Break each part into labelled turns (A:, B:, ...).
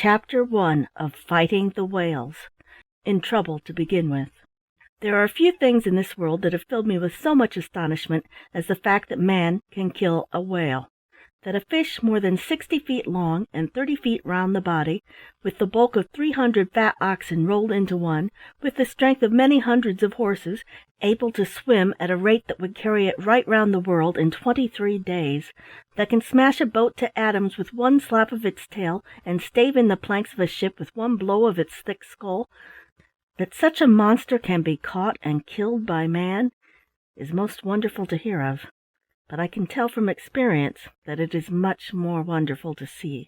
A: Chapter 1 of Fighting the Whales. In Trouble to begin with. There are few things in this world that have filled me with so much astonishment as the fact that man can kill a whale. That a fish more than 60 feet long and 30 feet round the body, with the bulk of 300 fat oxen rolled into one, with the strength of many hundreds of horses, able to swim at a rate that would carry it right round the world in 23 days, that can smash a boat to atoms with one slap of its tail and stave in the planks of a ship with one blow of its thick skull, that such a monster can be caught and killed by man, is most wonderful to hear of. But I can tell from experience that it is much more wonderful to see.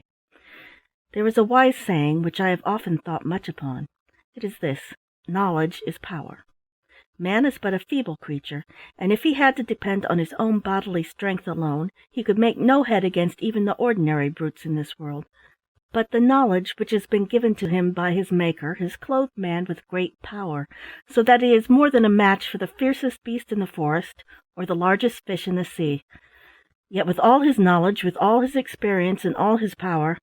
A: There is a wise saying which I have often thought much upon. It is this: knowledge is power. Man is but a feeble creature, and if he had to depend on his own bodily strength alone, he could make no head against even the ordinary brutes in this world. But the knowledge which has been given to him by his Maker has clothed man with great power, so that he is more than a match for the fiercest beast in the forest or the largest fish in the sea. Yet with all his knowledge, with all his experience, and all his power,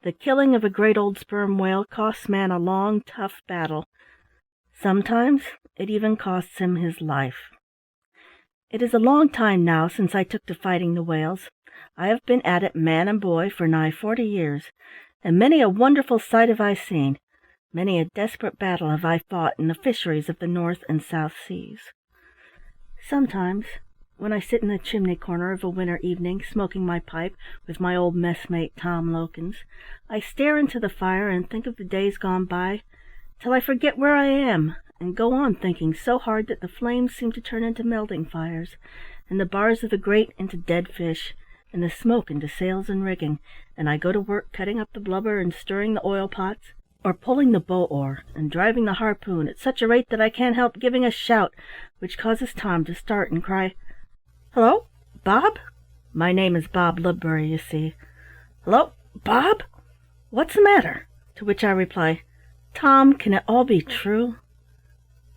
A: the killing of a great old sperm whale costs man a long, tough battle. Sometimes it even costs him his life. It is a long time now since I took to fighting the whales. I have been at it, man and boy, for nigh 40 years, and many a wonderful sight have I seen, many a desperate battle have I fought in the fisheries of the North and South Seas. Sometimes, when I sit in the chimney-corner of a winter evening, smoking my pipe with my old messmate Tom Lokins, I stare into the fire and think of the days gone by, till I forget where I am, and go on thinking so hard that the flames seem to turn into melting fires, and the bars of the grate into dead fish, and the smoke into sails and rigging, and I go to work cutting up the blubber and stirring the oil pots, or pulling the bow-oar and driving the harpoon at such a rate that I can't help giving a shout, which causes Tom to start and cry, "Hello, Bob?" My name is Bob Ludbury, you see. "Hello, Bob? What's the matter?" To which I reply, "Tom, can it all be true?"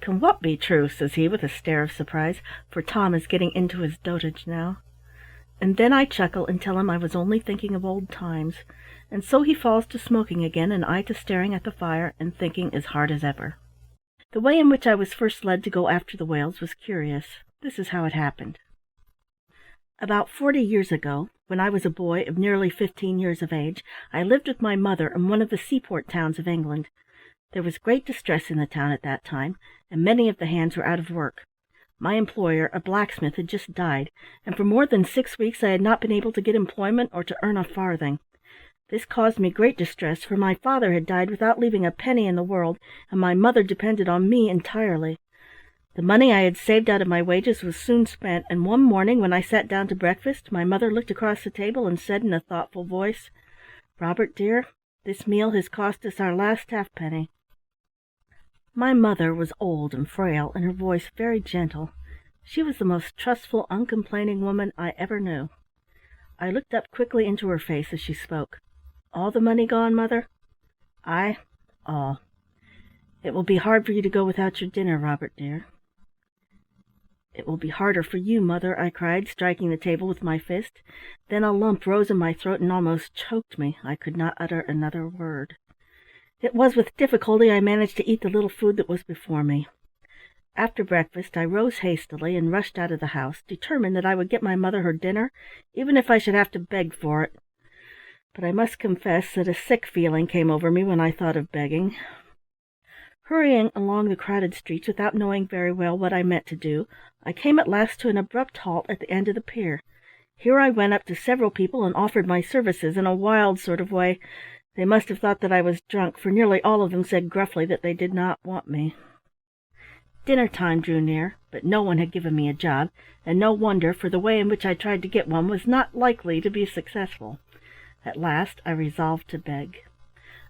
A: "Can what be true?" says he with a stare of surprise, for Tom is getting into his dotage now. And then I chuckle and tell him I was only thinking of old times, and so he falls to smoking again, and I to staring at the fire and thinking as hard as ever. The way in which I was first led to go after the whales was curious. This is how it happened. About 40 years ago, when I was a boy of nearly 15 years of age, I lived with my mother in one of the seaport towns of England. There was great distress in the town at that time, and many of the hands were out of work. My employer, a blacksmith, had just died, and for more than 6 weeks I had not been able to get employment or to earn a farthing. This caused me great distress, for my father had died without leaving a penny in the world, and my mother depended on me entirely. The money I had saved out of my wages was soon spent, and one morning when I sat down to breakfast, my mother looked across the table and said in a thoughtful voice, "Robert, dear, this meal has cost us our last halfpenny." My mother was old and frail, and her voice very gentle. She was the most trustful, uncomplaining woman I ever knew. I looked up quickly into her face as she spoke. "All the money gone, mother?" "Aye, all." "It will be hard for you to go without your dinner, Robert, dear." "It will be harder for you, mother," I cried, striking the table with my fist. Then a lump rose in my throat and almost choked me. I could not utter another word. It was with difficulty I managed to eat the little food that was before me. After breakfast I rose hastily and rushed out of the house, determined that I would get my mother her dinner, even if I should have to beg for it. But I must confess that a sick feeling came over me when I thought of begging. Hurrying along the crowded streets without knowing very well what I meant to do, I came at last to an abrupt halt at the end of the pier. Here I went up to several people and offered my services in a wild sort of way. They must have thought that I was drunk, for nearly all of them said gruffly that they did not want me. Dinner time drew near, but no one had given me a job, and no wonder, for the way in which I tried to get one was not likely to be successful. At last I resolved to beg.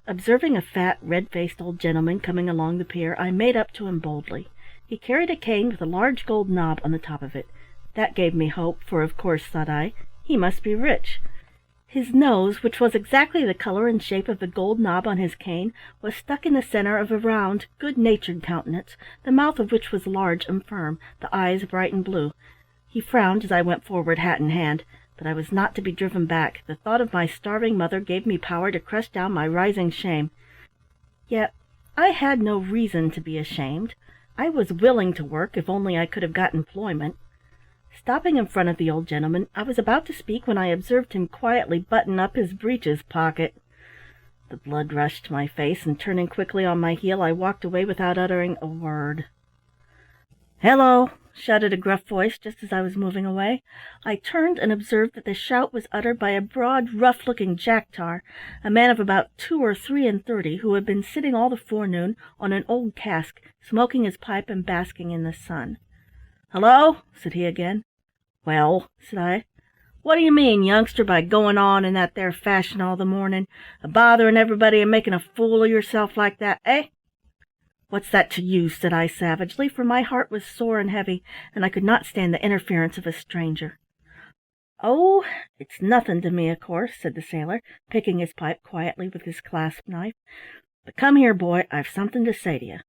A: Observing a fat, red-faced old gentleman coming along the pier, I made up to him boldly. He carried a cane with a large gold knob on the top of it. That gave me hope, for of course, thought I, he must be rich. His nose, which was exactly the color and shape of the gold knob on his cane, was stuck in the center of a round, good-natured countenance, the mouth of which was large and firm, the eyes bright and blue. He frowned as I went forward, hat in hand, But I was not to be driven back. The thought of my starving mother gave me power to crush down my rising shame. Yet I had no reason to be ashamed. I was willing to work, if only I could have got employment. Stopping in front of the old gentleman, I was about to speak when I observed him quietly button up his breeches pocket. The blood rushed to my face, and turning quickly on my heel, I walked away without uttering a word. "Hello!" shouted a gruff voice just as I was moving away. I turned and observed that the shout was uttered by a broad, rough-looking jack-tar, a man of about 2 or 3 and 30, who had been sitting all the forenoon on an old cask, smoking his pipe and basking in the sun. "Hello!" said he again. "Well," said I, "what do you mean, youngster, by going on in that there fashion all the morning, a-bothering everybody and making a fool of yourself like that, eh?" "What's that to you?" said I savagely, for my heart was sore and heavy, and I could not stand the interference of a stranger. "Oh, it's nothing to me, of course," said the sailor, picking his pipe quietly with his clasp knife. "But come here, boy, I've something to say to you."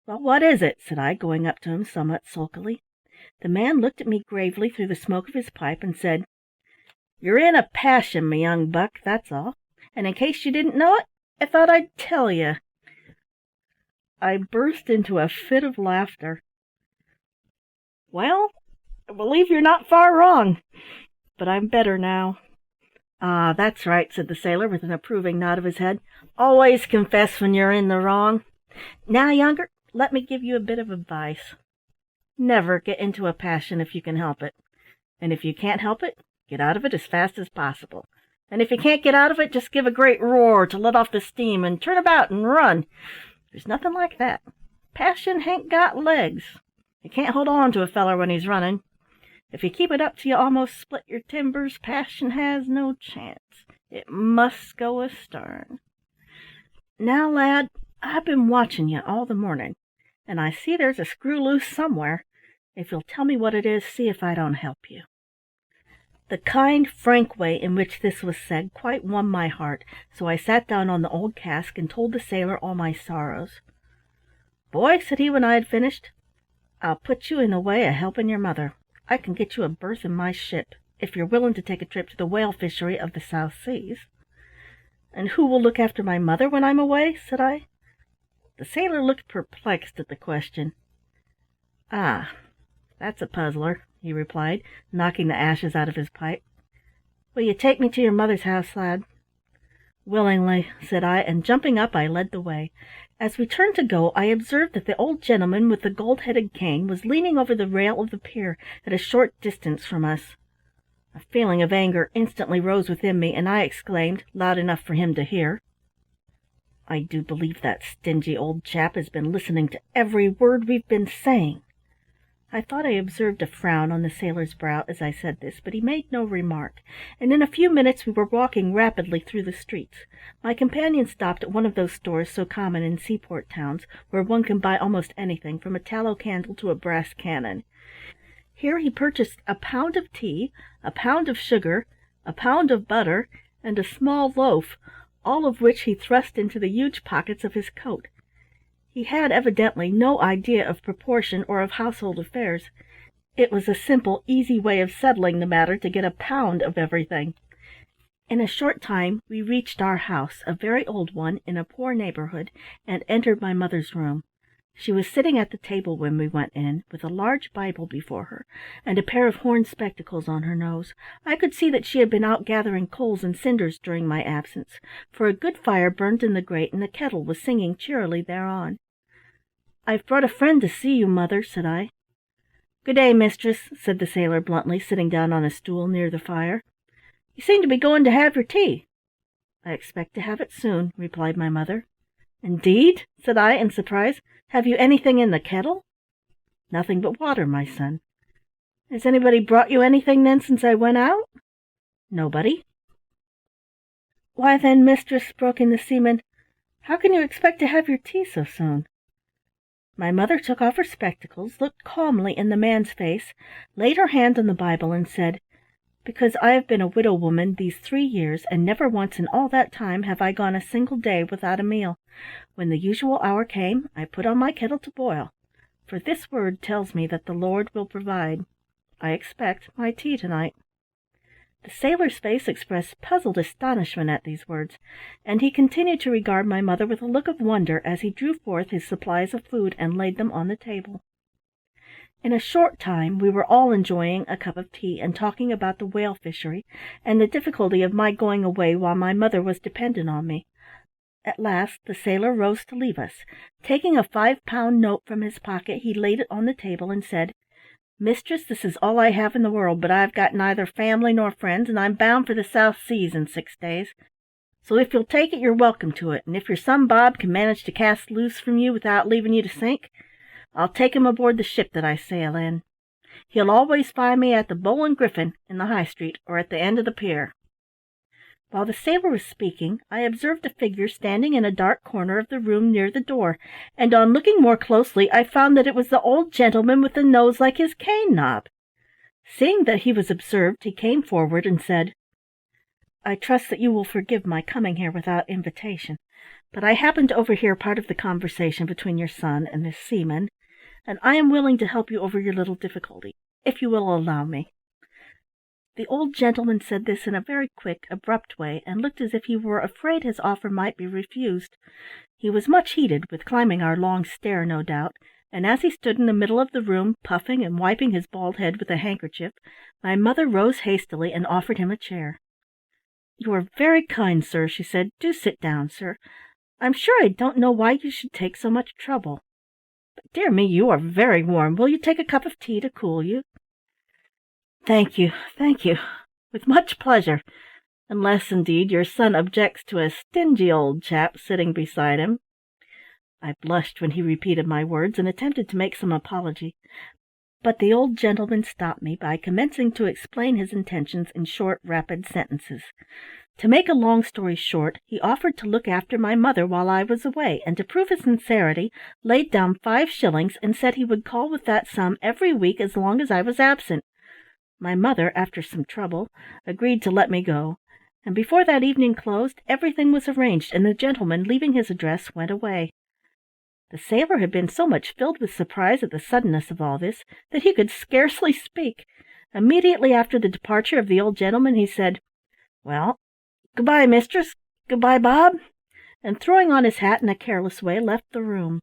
A: "Well, what is it?" said I, going up to him somewhat sulkily. The man looked at me gravely through the smoke of his pipe, and said, "You're in a passion, me young buck, that's all, and in case you didn't know it, I thought I'd tell you." I burst into a fit of laughter. "Well, I believe you're not far wrong, but I'm better now." "Ah, that's right," said the sailor, with an approving nod of his head. "Always confess when you're in the wrong. Now, younger, let me give you a bit of advice. Never get into a passion if you can help it, and if you can't help it, get out of it as fast as possible, and if you can't get out of it, just give a great roar to let off the steam, and turn about and run. There's nothing like that. Passion hain't got legs. It can't hold on to a feller when he's running. If you keep it up till you almost split your timbers, passion has no chance. It must go astern. Now, lad, I've been watching you all the morning, and I see there's a screw loose somewhere. If you'll tell me what it is, see if I don't help you." The kind, frank way in which this was said quite won my heart, so I sat down on the old cask and told the sailor all my sorrows. "Boy," said he when I had finished, "I'll put you in the way of helping your mother. I can get you a berth in my ship, if you're willing to take a trip to the whale fishery of the South Seas." "And who will look after my mother when I'm away?" said I. The sailor looked perplexed at the question. "Ah, that's a puzzler," he replied, knocking the ashes out of his pipe. "Will you take me to your mother's house, lad?" "Willingly," said I, and jumping up I led the way. As we turned to go, I observed that the old gentleman with the gold-headed cane was leaning over the rail of the pier at a short distance from us. A feeling of anger instantly rose within me, and I exclaimed, loud enough for him to hear, "I do believe that stingy old chap has been listening to every word we've been saying." I thought I observed a frown on the sailor's brow as I said this, but he made no remark, and in a few minutes we were walking rapidly through the streets. My companion stopped at one of those stores so common in seaport towns, where one can buy almost anything, from a tallow candle to a brass cannon. Here he purchased a pound of tea, a pound of sugar, a pound of butter, and a small loaf, all of which he thrust into the huge pockets of his coat. He had evidently no idea of proportion or of household affairs. It was a simple, easy way of settling the matter to get a pound of everything. In a short time we reached our house, a very old one, in a poor neighborhood, and entered my mother's room. She was sitting at the table when we went in, with a large Bible before her, and a pair of horn spectacles on her nose. I could see that she had been out gathering coals and cinders during my absence, for a good fire burned in the grate, and the kettle was singing cheerily thereon. "I've brought a friend to see you, mother," said I. "Good day, mistress," said the sailor bluntly, sitting down on a stool near the fire. "You seem to be going to have your tea." "I expect to have it soon," replied my mother. "Indeed?" said I in surprise. "Have you anything in the kettle?" "Nothing but water, my son." "Has anybody brought you anything, then, since I went out?" "Nobody." "Why, then, mistress," broke in the seaman, "how can you expect to have your tea so soon?" My mother took off her spectacles, looked calmly in the man's face, laid her hand on the Bible, and said, "Because I have been a widow woman these 3 years, and never once in all that time have I gone a single day without a meal. When the usual hour came, I put on my kettle to boil, for this word tells me that the Lord will provide. I expect my tea tonight." The sailor's face expressed puzzled astonishment at these words, and he continued to regard my mother with a look of wonder as he drew forth his supplies of food and laid them on the table. In a short time we were all enjoying a cup of tea and talking about the whale fishery and the difficulty of my going away while my mother was dependent on me. At last the sailor rose to leave us. Taking a 5-pound note from his pocket, he laid it on the table and said, "Mistress, this is all I have in the world, but I've got neither family nor friends, and I'm bound for the South Seas in 6 days. So if you'll take it, you're welcome to it, and if your son Bob can manage to cast loose from you without leaving you to sink, I'll take him aboard the ship that I sail in. He'll always find me at the Bull and Griffin in the High Street, or at the end of the pier." While the sailor was speaking, I observed a figure standing in a dark corner of the room near the door, and on looking more closely I found that it was the old gentleman with the nose like his cane knob. Seeing that he was observed, he came forward and said, "I trust that you will forgive my coming here without invitation, but I happened to overhear part of the conversation between your son and this seaman, and I am willing to help you over your little difficulty, if you will allow me." The old gentleman said this in a very quick, abrupt way, and looked as if he were afraid his offer might be refused. He was much heated with climbing our long stair, no doubt, and as he stood in the middle of the room, puffing and wiping his bald head with a handkerchief, my mother rose hastily and offered him a chair. "You are very kind, sir," she said. "Do sit down, sir. I'm sure I don't know why you should take so much trouble. But dear me, you are very warm. Will you take a cup of tea to cool you?" "Thank you, thank you. With much pleasure, unless, indeed, your son objects to a stingy old chap sitting beside him." I blushed when he repeated my words, and attempted to make some apology, but the old gentleman stopped me by commencing to explain his intentions in short, rapid sentences. To make a long story short, he offered to look after my mother while I was away, and to prove his sincerity, laid down 5 shillings and said he would call with that sum every week as long as I was absent. My mother, after some trouble, agreed to let me go, and before that evening closed, everything was arranged, and the gentleman, leaving his address, went away. The sailor had been so much filled with surprise at the suddenness of all this, that he could scarcely speak. Immediately after the departure of the old gentleman, he said, "Well, good-bye, mistress. Good-bye, Bob," and throwing on his hat in a careless way, left the room.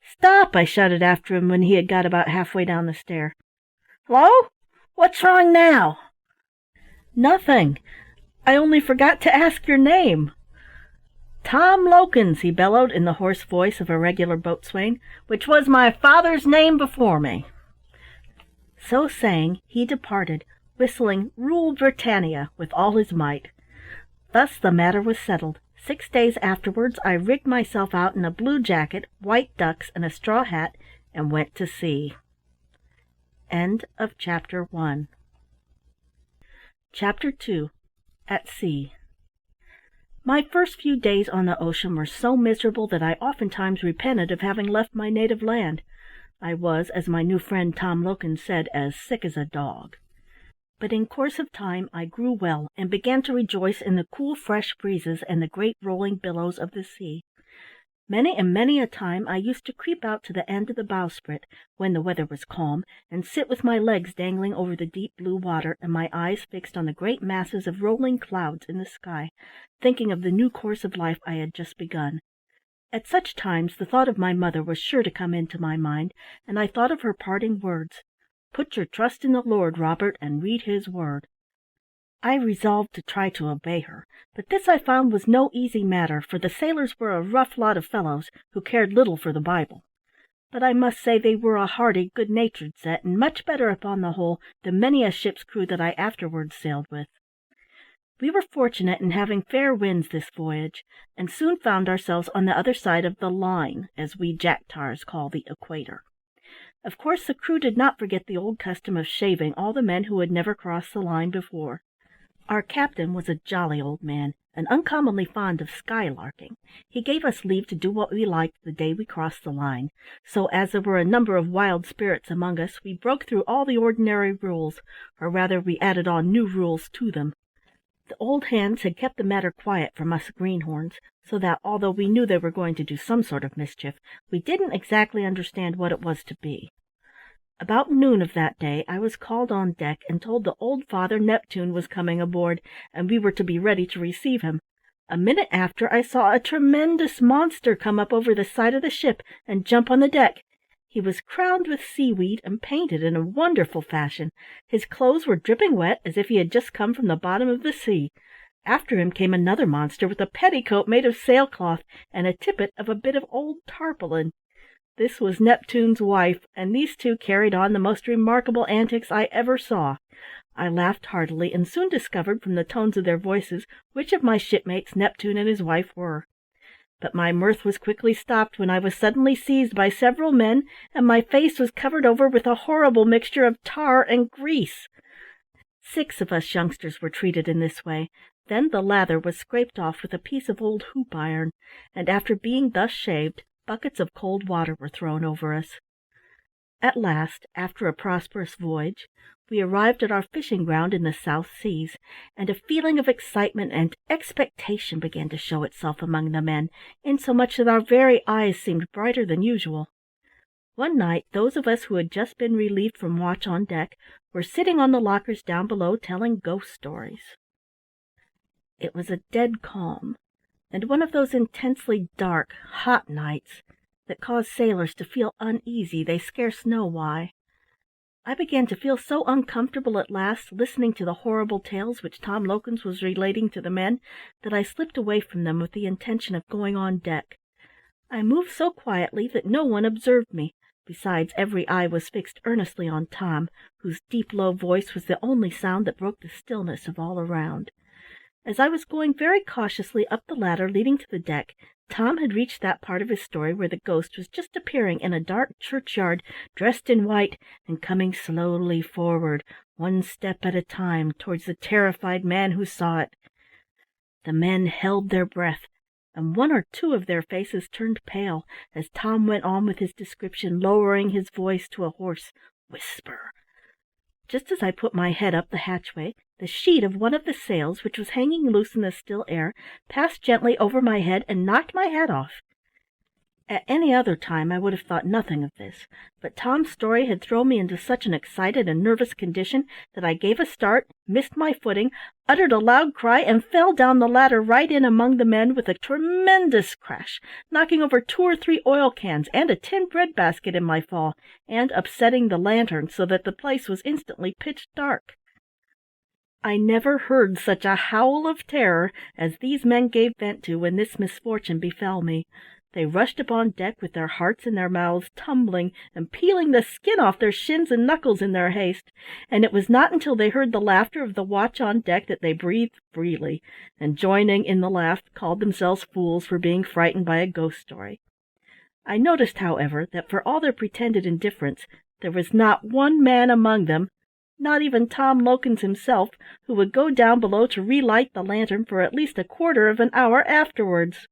A: "Stop!" I shouted after him when he had got about half-way down the stair. "Hullo! What's wrong now?" "Nothing. I only forgot to ask your name." "Tom Lokins," he bellowed in the hoarse voice of a regular boatswain, "which was my father's name before me." So saying, he departed, whistling "Rule Britannia" with all his might. Thus the matter was settled. 6 days afterwards I rigged myself out in a blue jacket, white ducks, and a straw hat, and went to sea. End of Chapter 1. Chapter 2. At Sea. My first few days on the ocean were so miserable that I oftentimes repented of having left my native land. I was, as my new friend Tom Lokins said, as sick as a dog. But in course of time I grew well, and began to rejoice in the cool fresh breezes and the great rolling billows of the sea. Many and many a time I used to creep out to the end of the bowsprit, when the weather was calm, and sit with my legs dangling over the deep blue water, and my eyes fixed on the great masses of rolling clouds in the sky, thinking of the new course of life I had just begun. At such times the thought of my mother was sure to come into my mind, and I thought of her parting words, "Put your trust in the Lord, Robert, and read his word." I resolved to try to obey her, but this I found was no easy matter, for the sailors were a rough lot of fellows, who cared little for the Bible. But I must say they were a hearty, good-natured set, and much better upon the whole than many a ship's crew that I afterwards sailed with. We were fortunate in having fair winds this voyage, and soon found ourselves on the other side of the line, as we jack-tars call the equator. Of course the crew did not forget the old custom of shaving all the men who had never crossed the line before. Our captain was a jolly old man, and uncommonly fond of skylarking. He gave us leave to do what we liked the day we crossed the line, so as there were a number of wild spirits among us, we broke through all the ordinary rules, or rather we added on new rules to them. The old hands had kept the matter quiet from us greenhorns, so that, although we knew they were going to do some sort of mischief, we didn't exactly understand what it was to be. About noon of that day I was called on deck and told that old Father Neptune was coming aboard, and we were to be ready to receive him. A minute after I saw a tremendous monster come up over the side of the ship and jump on the deck. He was crowned with seaweed and painted in a wonderful fashion. His clothes were dripping wet, as if he had just come from the bottom of the sea. After him came another monster with a petticoat made of sailcloth and a tippet of a bit of old tarpaulin. This was Neptune's wife, and these two carried on the most remarkable antics I ever saw. I laughed heartily, and soon discovered from the tones of their voices which of my shipmates Neptune and his wife were. But my mirth was quickly stopped when I was suddenly seized by several men, and my face was covered over with a horrible mixture of tar and grease. 6 of us youngsters were treated in this way. Then the lather was scraped off with a piece of old hoop iron, and after being thus shaved, buckets of cold water were thrown over us. At last, after a prosperous voyage, we arrived at our fishing ground in the South Seas, and a feeling of excitement and expectation began to show itself among the men, insomuch that our very eyes seemed brighter than usual. One night those of us who had just been relieved from watch on deck were sitting on the lockers down below telling ghost stories. It was a dead calm, and one of those intensely dark, hot nights that cause sailors to feel uneasy, they scarce know why. I began to feel so uncomfortable at last, listening to the horrible tales which Tom Lokins was relating to the men, that I slipped away from them with the intention of going on deck. I moved so quietly that no one observed me. Besides, every eye was fixed earnestly on Tom, whose deep low voice was the only sound that broke the stillness of all around. As I was going very cautiously up the ladder leading to the deck, Tom had reached that part of his story where the ghost was just appearing in a dark churchyard, dressed in white, and coming slowly forward, one step at a time, towards the terrified man who saw it. The men held their breath, and 1 or 2 of their faces turned pale, as Tom went on with his description, lowering his voice to a hoarse whisper. Just as I put my head up the hatchway, the sheet of one of the sails, which was hanging loose in the still air, passed gently over my head and knocked my hat off. At any other time I would have thought nothing of this, but Tom's story had thrown me into such an excited and nervous condition that I gave a start, missed my footing, uttered a loud cry, and fell down the ladder right in among the men with a tremendous crash, knocking over 2 or 3 oil cans and a tin bread basket in my fall, and upsetting the lantern so that the place was instantly pitch dark. I never heard such a howl of terror as these men gave vent to when this misfortune befell me. They rushed upon deck with their hearts in their mouths, tumbling and peeling the skin off their shins and knuckles in their haste, and it was not until they heard the laughter of the watch on deck that they breathed freely, and joining in the laugh called themselves fools for being frightened by a ghost story. I noticed, however, that for all their pretended indifference, there was not one man among them, not even Tom Lokins himself, who would go down below to relight the lantern for at least 1/4 of an hour afterwards.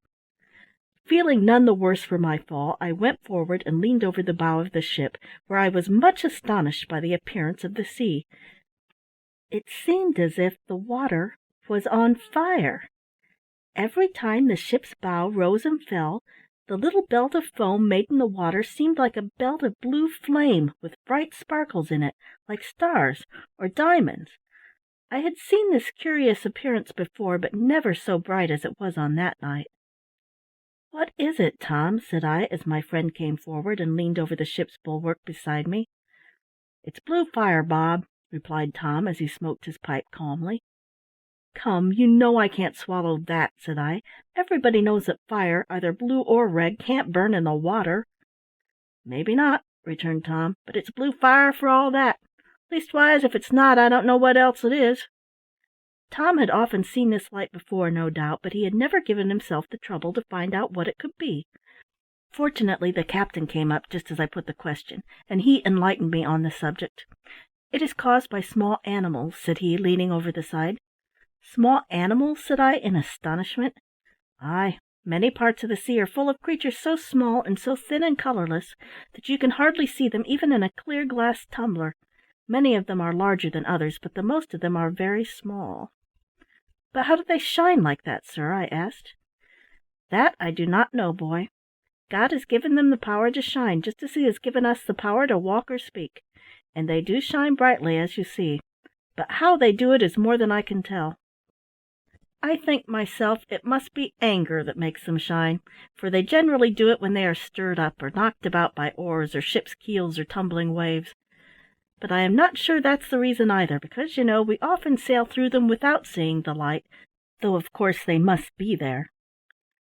A: Feeling none the worse for my fall, I went forward and leaned over the bow of the ship, where I was much astonished by the appearance of the sea. It seemed as if the water was on fire. Every time the ship's bow rose and fell, the little belt of foam made in the water seemed like a belt of blue flame, with bright sparkles in it, like stars or diamonds. I had seen this curious appearance before, but never so bright as it was on that night. "What is it, Tom?" said I, as my friend came forward and leaned over the ship's bulwark beside me. "It's blue fire, Bob," replied Tom, as he smoked his pipe calmly. "Come, you know I can't swallow that," said I. "Everybody knows that fire, either blue or red, can't burn in the water." "Maybe not," returned Tom, "but it's blue fire for all that. Leastwise, if it's not, I don't know what else it is." Tom had often seen this light before, no doubt, but he had never given himself the trouble to find out what it could be. Fortunately the captain came up just as I put the question, and he enlightened me on the subject. "It is caused by small animals," said he, leaning over the side. "Small animals?" said I, in astonishment. "Ay, many parts of the sea are full of creatures so small and so thin and colourless that you can hardly see them even in a clear glass tumbler. Many of them are larger than others, but the most of them are very small." "But how do they shine like that, sir?" I asked. "That I do not know, boy. God has given them the power to shine, just as he has given us the power to walk or speak. and they do shine brightly, as you see, but how they do it is more than I can tell. I think myself it must be anger that makes them shine, for they generally do it when they are stirred up or knocked about by oars or ships' keels or tumbling waves. But I am not sure that's the reason either, because, you know, we often sail through them without seeing the light, though of course they must be there.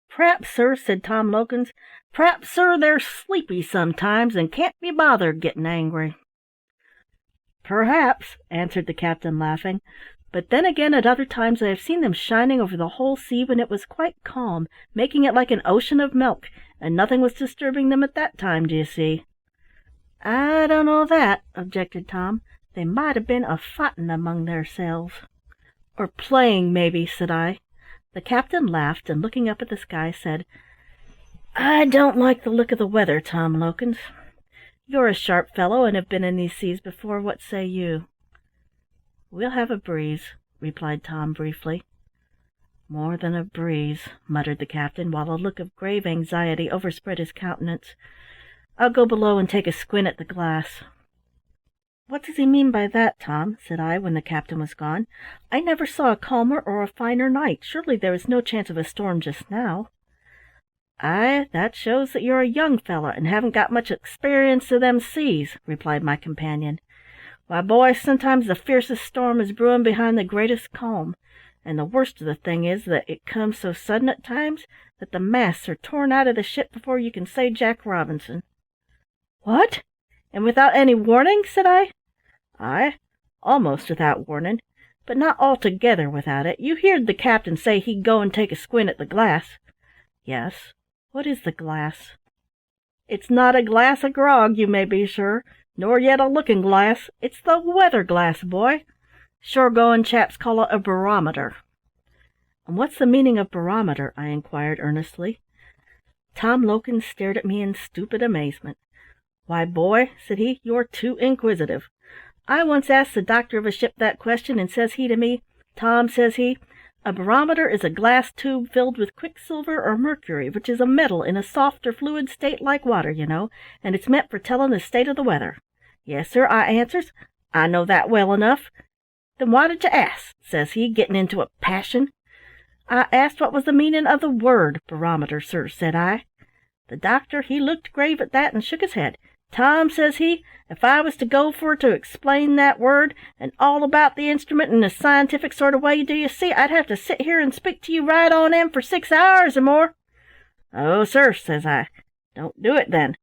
A: "P'raps, sir," said Tom Lokins, "p'raps, sir, they're sleepy sometimes and can't be bothered getting angry." "Perhaps," answered the captain, laughing, "but then again at other times I have seen them shining over the whole sea when it was quite calm, making it like an ocean of milk, and nothing was disturbing them at that time, do you see?" "I don't know that," objected Tom. "They might have been a-fighting among theirselves." "Or playing, maybe," said I. The captain laughed, and looking up at the sky, said, "I don't like the look of the weather, Tom Lokins. You're a sharp fellow, and have been in these seas before. What say you?" "We'll have a breeze," replied Tom briefly. "More than a breeze," muttered the captain, while a look of grave anxiety overspread his countenance. "I'll go below and take a squint at the glass." "What does he mean by that, Tom?" said I, when the captain was gone. "I never saw a calmer or a finer night. Surely there is no chance of a storm just now." "Ay, that shows that you're a young fellow, and haven't got much experience of them seas," replied my companion. "Why, boy, sometimes the fiercest storm is brewing behind the greatest calm, and the worst of the thing is that it comes so sudden at times that the masts are torn out of the ship before you can say Jack Robinson." "What? And without any warning?" said I. "Ay, almost without warning, but not altogether without it. You heerd the captain say he'd go and take a squint at the glass." "Yes. What is the glass?" "It's not a glass of grog, you may be sure, nor yet a looking-glass. It's the weather-glass, boy. Shore-going chaps call it a barometer." "And what's the meaning of barometer?" I inquired earnestly. Tom Lokins stared at me in stupid amazement. "Why, boy," said he, "you're too inquisitive. I once asked the doctor of a ship that question, and says he to me, 'Tom,' says he, 'a barometer is a glass tube filled with quicksilver or mercury, which is a metal in a soft or fluid state like water, you know, and it's meant for telling the state of the weather.' 'Yes, sir,' I answers, 'I know that well enough.' 'Then why did you ask?' says he, getting into a passion. 'I asked what was the meaning of the word barometer, sir,' said I. The doctor he looked grave at that, and shook his head. 'Tom,' says he, 'if I was to go for to explain that word, and all about the instrument in a scientific sort of way, do you see, I'd have to sit here and speak to you right on end for 6 hours or more.' 'Oh, sir,' says I, 'don't do it then.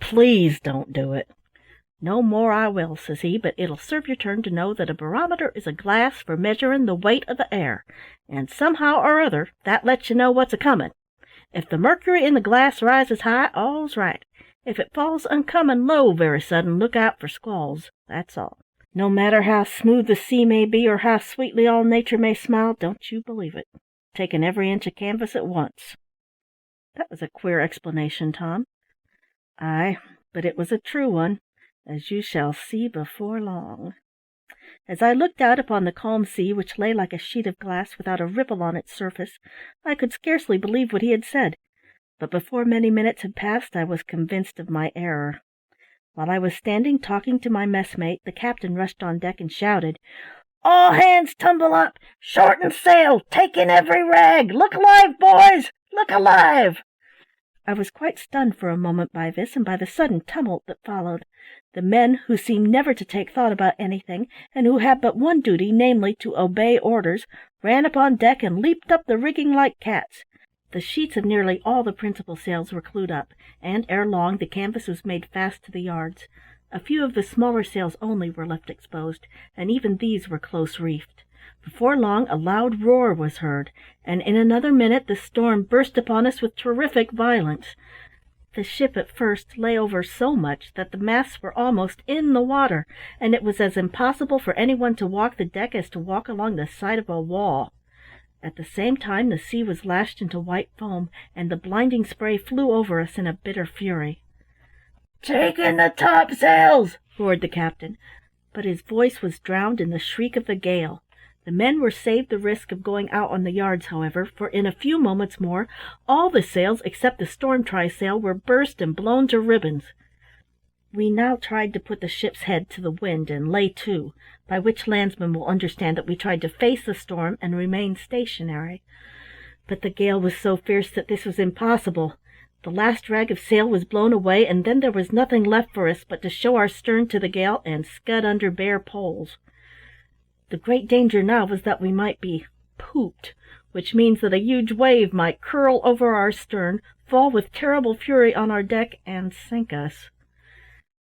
A: Please don't do it.' 'No more I will,' says he, 'but it'll serve your turn to know that a barometer is a glass for measuring the weight of the air, and somehow or other that lets you know what's a-comin'. If the mercury in the glass rises high, all's right. If it falls uncommon low very sudden, look out for squalls, that's all. No matter how smooth the sea may be, or how sweetly all nature may smile, don't you believe it. Taking every inch of canvas at once." "That was a queer explanation, Tom." "Ay, but it was a true one, as you shall see before long." As I looked out upon the calm sea, which lay like a sheet of glass without a ripple on its surface, I could scarcely believe what he had said, but before many minutes had passed I was convinced of my error. While I was standing talking to my messmate, the captain rushed on deck and shouted, "All hands tumble up! Shorten sail! Take in every rag! Look alive, boys! Look alive!" I was quite stunned for a moment by this, and by the sudden tumult that followed. The men, who seemed never to take thought about anything, and who had but one duty, namely, to obey orders, ran upon deck and leaped up the rigging like cats. The sheets of nearly all the principal sails were clewed up, and ere long the canvas was made fast to the yards. A few of the smaller sails only were left exposed, and even these were close reefed. Before long a loud roar was heard, and in another minute the storm burst upon us with terrific violence. The ship at first lay over so much that the masts were almost in the water, and it was as impossible for anyone to walk the deck as to walk along the side of a wall. At the same time the sea was lashed into white foam, and the blinding spray flew over us in a bitter fury. "Take in the topsails!" roared the captain, but his voice was drowned in the shriek of the gale. The men were saved the risk of going out on the yards, however, for in a few moments more all the sails except the storm trysail were burst and blown to ribbons. We now tried to put the ship's head to the wind and lay to, by which landsmen will understand that we tried to face the storm and remain stationary. But the gale was so fierce that this was impossible. The last rag of sail was blown away, and then there was nothing left for us but to show our stern to the gale and scud under bare poles. The great danger now was that we might be pooped, which means that a huge wave might curl over our stern, fall with terrible fury on our deck, and sink us.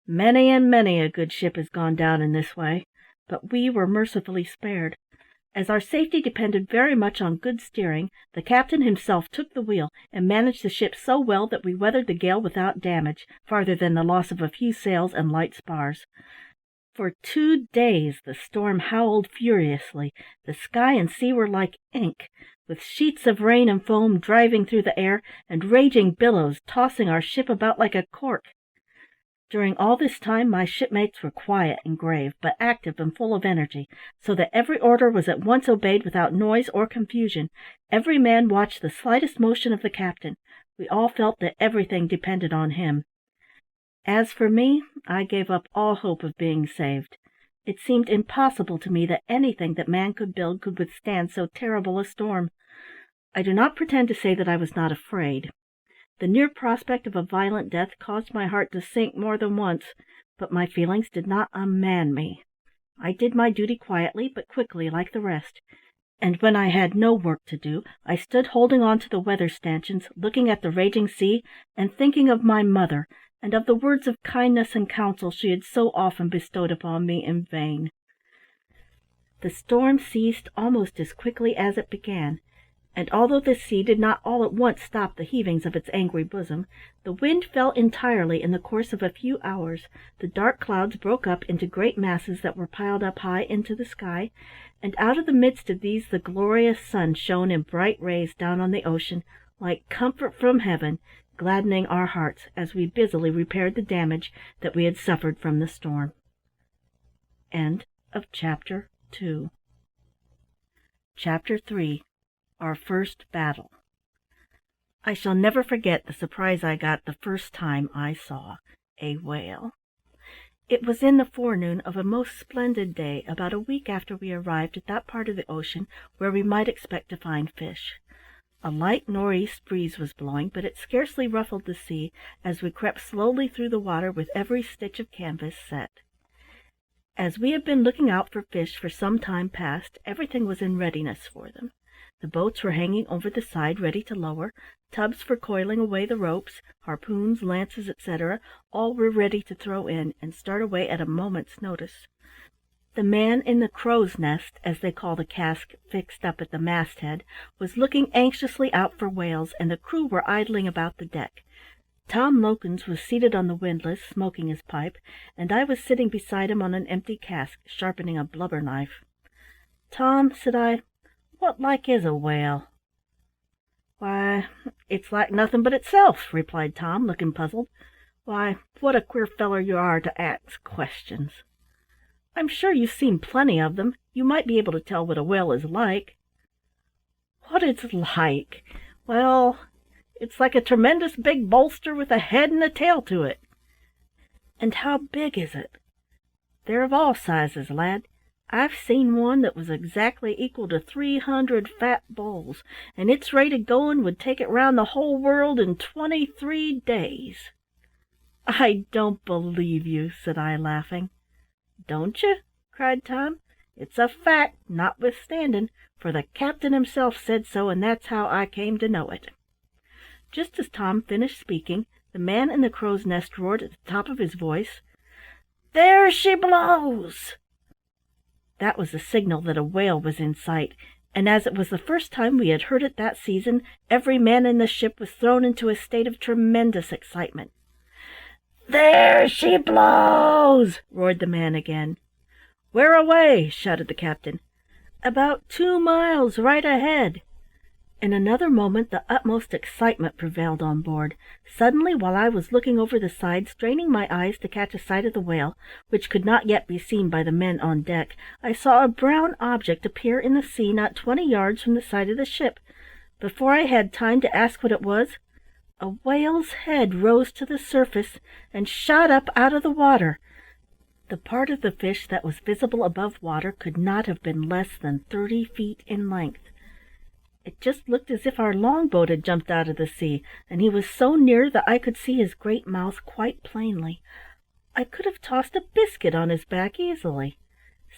A: Many and many a good ship has gone down in this way, but we were mercifully spared. As our safety depended very much on good steering, the captain himself took the wheel, and managed the ship so well that we weathered the gale without damage, farther than the loss of a few sails and light spars. For 2 days the storm howled furiously. The sky and sea were like ink, with sheets of rain and foam driving through the air, and raging billows tossing our ship about like a cork. During all this time my shipmates were quiet and grave, but active and full of energy, so that every order was at once obeyed without noise or confusion. Every man watched the slightest motion of the captain. We all felt that everything depended on him. As for me, I gave up all hope of being saved. It seemed impossible to me that anything that man could build could withstand so terrible a storm. I do not pretend to say that I was not afraid. The near prospect of a violent death caused my heart to sink more than once, but my feelings did not unman me. I did my duty quietly but quickly like the rest, and when I had no work to do, I stood holding on to the weather stanchions, looking at the raging sea, and thinking of my mother, and of the words of kindness and counsel she had so often bestowed upon me in vain. The storm ceased almost as quickly as it began, and although the sea did not all at once stop the heavings of its angry bosom, the wind fell entirely in the course of a few hours, the dark clouds broke up into great masses that were piled up high into the sky, and out of the midst of these the glorious sun shone in bright rays down on the ocean, like comfort from heaven, gladdening our hearts as we busily repaired the damage that we had suffered from the storm. End of Chapter 2. Chapter 3. Our First Battle. I shall never forget the surprise I got the first time I saw a whale. It was in the forenoon of a most splendid day, about a week after we arrived at that part of the ocean where we might expect to find fish. A light nor'east breeze was blowing, but it scarcely ruffled the sea as we crept slowly through the water with every stitch of canvas set. As we had been looking out for fish for some time past, everything was in readiness for them. The boats were hanging over the side ready to lower, tubs for coiling away the ropes, harpoons, lances, etc., all were ready to throw in, and start away at a moment's notice. The man in the crow's nest, as they call the cask fixed up at the masthead, was looking anxiously out for whales, and the crew were idling about the deck. Tom Lokins was seated on the windlass, smoking his pipe, and I was sitting beside him on an empty cask, sharpening a blubber knife. "Tom," said I, "what like is a whale?" "Why, it's like nothing but itself," replied Tom, looking puzzled. "Why, what a queer feller you are to ask questions. I'm sure you've seen plenty of them. You might be able to tell what a whale is like." "What it's like? Well, it's like a tremendous big bolster with a head and a tail to it." "And how big is it?" "They're of all sizes, lad. I've seen one that was exactly equal to 300 fat bulls, and its rate of going would take it round the whole world in 23 days." "I don't believe you," said I, laughing. "Don't you?" cried Tom. "It's a fact, notwithstanding, for the captain himself said so, and that's how I came to know it." Just as Tom finished speaking, the man in the crow's nest roared at the top of his voice, "There she blows!" That was the signal that a whale was in sight, and as it was the first time we had heard it that season, every man in the ship was thrown into a state of tremendous excitement. "There she blows!" roared the man again. "Where away?" shouted the captain. "About 2 miles right ahead." In another moment the utmost excitement prevailed on board. Suddenly, while I was looking over the side, straining my eyes to catch a sight of the whale, which could not yet be seen by the men on deck, I saw a brown object appear in the sea not 20 yards from the side of the ship. Before I had time to ask what it was, A whale's head rose to the surface and shot up out of the water. The part of the fish that was visible above water could not have been less than 30 feet in length. It just looked as if our longboat had jumped out of the sea, and he was so near that I could see his great mouth quite plainly. I could have tossed a biscuit on his back easily.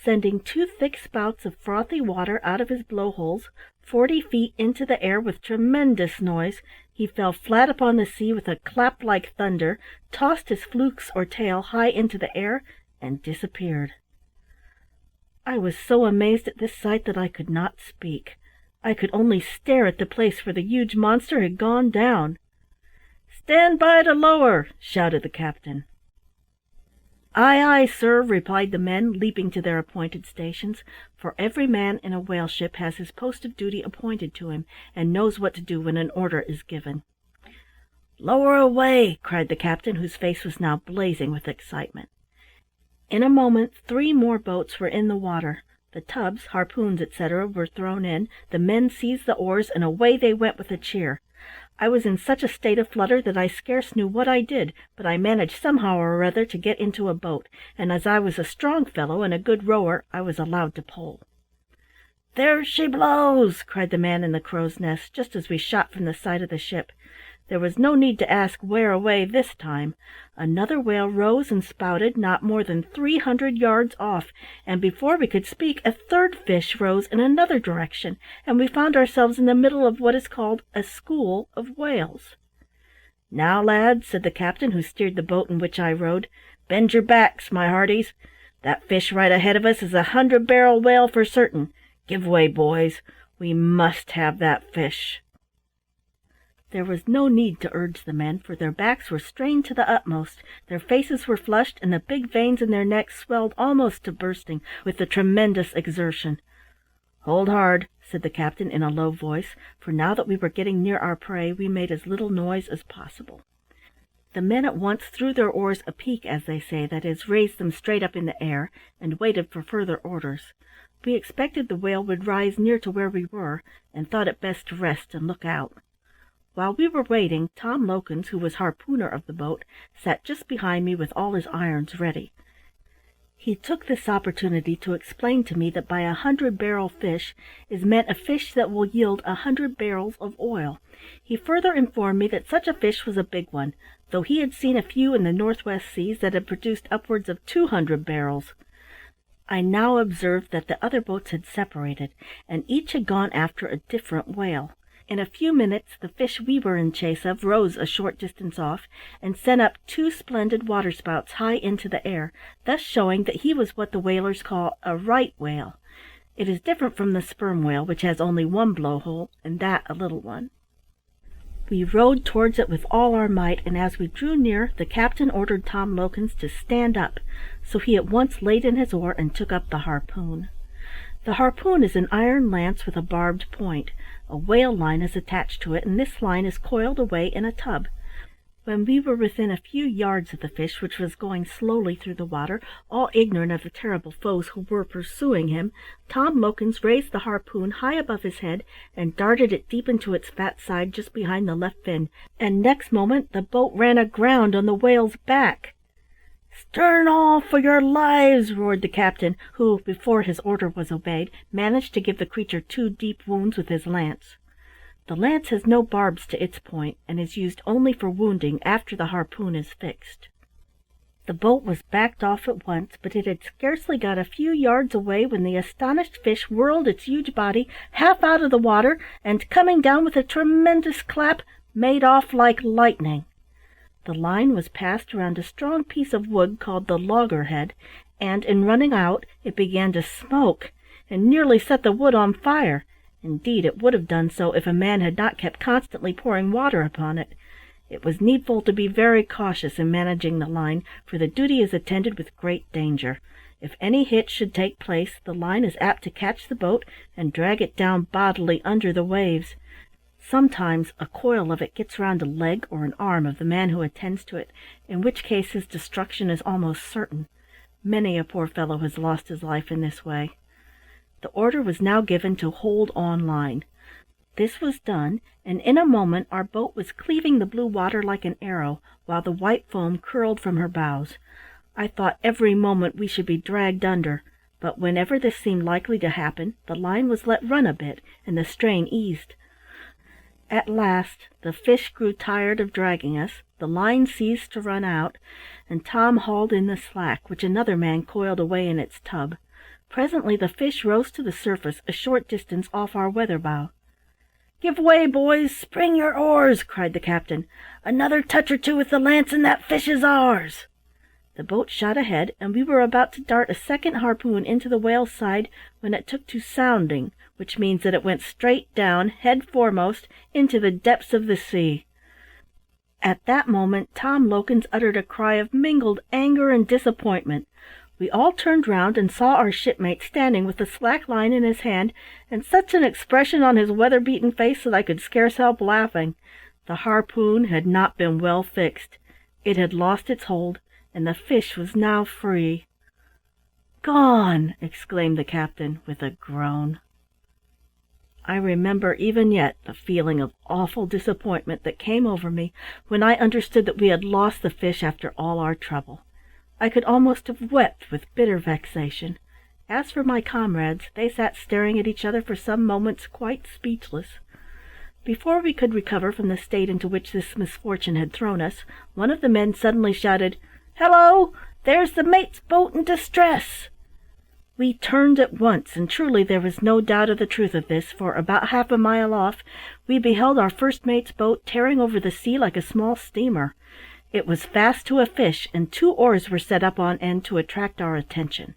A: Sending 2 thick spouts of frothy water out of his blowholes 40 feet into the air with tremendous noise, he fell flat upon the sea with a clap like thunder, tossed his flukes or tail high into the air, and disappeared. I was so amazed at this sight that I could not speak. I could only stare at the place where the huge monster had gone down. "Stand by to lower!" shouted the captain. "Aye, aye, sir," replied the men, leaping to their appointed stations, for every man in a whale ship has his post of duty appointed to him, and knows what to do when an order is given. "Lower away!" cried the captain, whose face was now blazing with excitement. In a moment 3 more boats were in the water. The tubs, harpoons, etc., were thrown in, the men seized the oars, and away they went with a cheer. I was in such a state of flutter that I scarce knew what I did, but I managed somehow or other to get into a boat, and as I was a strong fellow and a good rower, I was allowed to pull. "There she blows!" cried the man in the crow's nest, just as we shot from the side of the ship. There was no need to ask where away this time. Another whale rose and spouted not more than 300 yards off, and before we could speak a 3rd fish rose in another direction, and we found ourselves in the middle of what is called a school of whales. "Now, lads," said the captain, who steered the boat in which I rowed, "bend your backs, my hearties. That fish right ahead of us is a 100-barrel whale for certain. Give way, boys. We must have that fish." There was no need to urge the men, for their backs were strained to the utmost, their faces were flushed, and the big veins in their necks swelled almost to bursting with the tremendous exertion. "Hold hard," said the captain in a low voice, for now that we were getting near our prey we made as little noise as possible. The men at once threw their oars apeak, as they say, that is, raised them straight up in the air, and waited for further orders. We expected the whale would rise near to where we were, and thought it best to rest and look out. While we were waiting, Tom Lokins, who was harpooner of the boat, sat just behind me with all his irons ready. He took this opportunity to explain to me that by 100-barrel fish is meant a fish that will yield 100 barrels of oil. He further informed me that such a fish was a big one, though he had seen a few in the Northwest Seas that had produced upwards of 200 barrels. I now observed that the other boats had separated, and each had gone after a different whale. In a few minutes the fish we were in chase of rose a short distance off, and sent up 2 splendid waterspouts high into the air, thus showing that he was what the whalers call a right whale. It is different from the sperm whale, which has only 1 blowhole, and that a little one. We rowed towards it with all our might, and as we drew near the captain ordered Tom Lokins to stand up, so he at once laid in his oar and took up the harpoon. The harpoon is an iron lance with a barbed point. A whale line is attached to it, and this line is coiled away in a tub. When we were within a few yards of the fish, which was going slowly through the water, all ignorant of the terrible foes who were pursuing him, Tom Lokins raised the harpoon high above his head and darted it deep into its fat side just behind the left fin, and next moment the boat ran aground on the whale's back. "Stern all for your lives!" roared the captain, who, before his order was obeyed, managed to give the creature 2 deep wounds with his lance. The lance has no barbs to its point, and is used only for wounding after the harpoon is fixed. The boat was backed off at once, but it had scarcely got a few yards away when the astonished fish whirled its huge body half out of the water, and, coming down with a tremendous clap, made off like lightning. The line was passed around a strong piece of wood called the loggerhead, and, in running out, it began to smoke, and nearly set the wood on fire. Indeed, it would have done so if a man had not kept constantly pouring water upon it. It was needful to be very cautious in managing the line, for the duty is attended with great danger. If any hitch should take place, the line is apt to catch the boat and drag it down bodily under the waves. Sometimes a coil of it gets round a leg or an arm of the man who attends to it, in which case his destruction is almost certain. Many a poor fellow has lost his life in this way. The order was now given to hold on line. This was done, and in a moment our boat was cleaving the blue water like an arrow, while the white foam curled from her bows. I thought every moment we should be dragged under, but whenever this seemed likely to happen, the line was let run a bit, and the strain eased. At last the fish grew tired of dragging us, the line ceased to run out, and Tom hauled in the slack, which another man coiled away in its tub. Presently the fish rose to the surface a short distance off our weather bow. "Give way, boys! Spring your oars!" cried the captain. "Another touch or two with the lance, and that fish is ours!" The boat shot ahead, and we were about to dart a second harpoon into the whale's side when it took to sounding, which means that it went straight down, head foremost, into the depths of the sea. At that moment Tom Lokins uttered a cry of mingled anger and disappointment. We all turned round and saw our shipmate standing with the slack line in his hand, and such an expression on his weather-beaten face that I could scarce help laughing. The harpoon had not been well fixed. It had lost its hold, and the fish was now free. "Gone!" exclaimed the captain, with a groan. I remember even yet the feeling of awful disappointment that came over me when I understood that we had lost the fish after all our trouble. I could almost have wept with bitter vexation. As for my comrades, they sat staring at each other for some moments quite speechless. Before we could recover from the state into which this misfortune had thrown us, one of the men suddenly shouted, "Hello! There's the mate's boat in distress!" We turned at once, and truly there was no doubt of the truth of this, for about half a mile off we beheld our first mate's boat tearing over the sea like a small steamer. It was fast to a fish, and 2 oars were set up on end to attract our attention.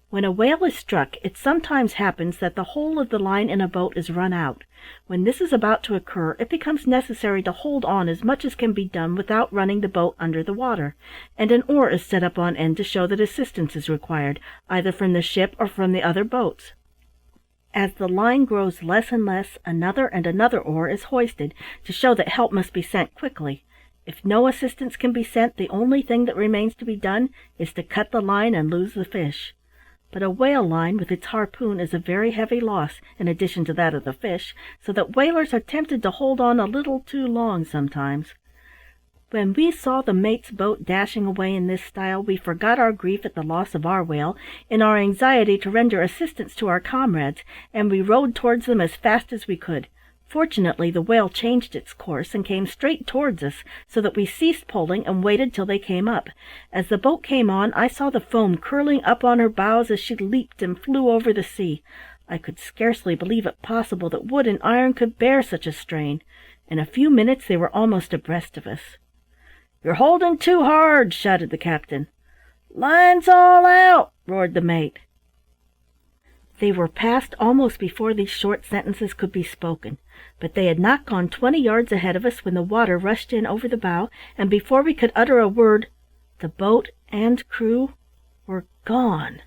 A: When a whale is struck, it sometimes happens that the whole of the line in a boat is run out. When this is about to occur, it becomes necessary to hold on as much as can be done without running the boat under the water, and an oar is set up on end to show that assistance is required, either from the ship or from the other boats. As the line grows less and less, another and another oar is hoisted, to show that help must be sent quickly. If no assistance can be sent, the only thing that remains to be done is to cut the line and lose the fish. But a whale line with its harpoon is a very heavy loss, in addition to that of the fish, so that whalers are tempted to hold on a little too long sometimes. When we saw the mate's boat dashing away in this style, we forgot our grief at the loss of our whale in our anxiety to render assistance to our comrades, and we rowed towards them as fast as we could. Fortunately the whale changed its course and came straight towards us, so that we ceased poling and waited till they came up. As the boat came on, I saw the foam curling up on her bows as she leaped and flew over the sea. I could scarcely believe it possible that wood and iron could bear such a strain. In a few minutes they were almost abreast of us. "You're holding too hard!" shouted the captain. "Line's all out!" roared the mate. They were past almost before these short sentences could be spoken, but they had not gone 20 yards ahead of us when the water rushed in over the bow, and before we could utter a word, the boat and crew were gone.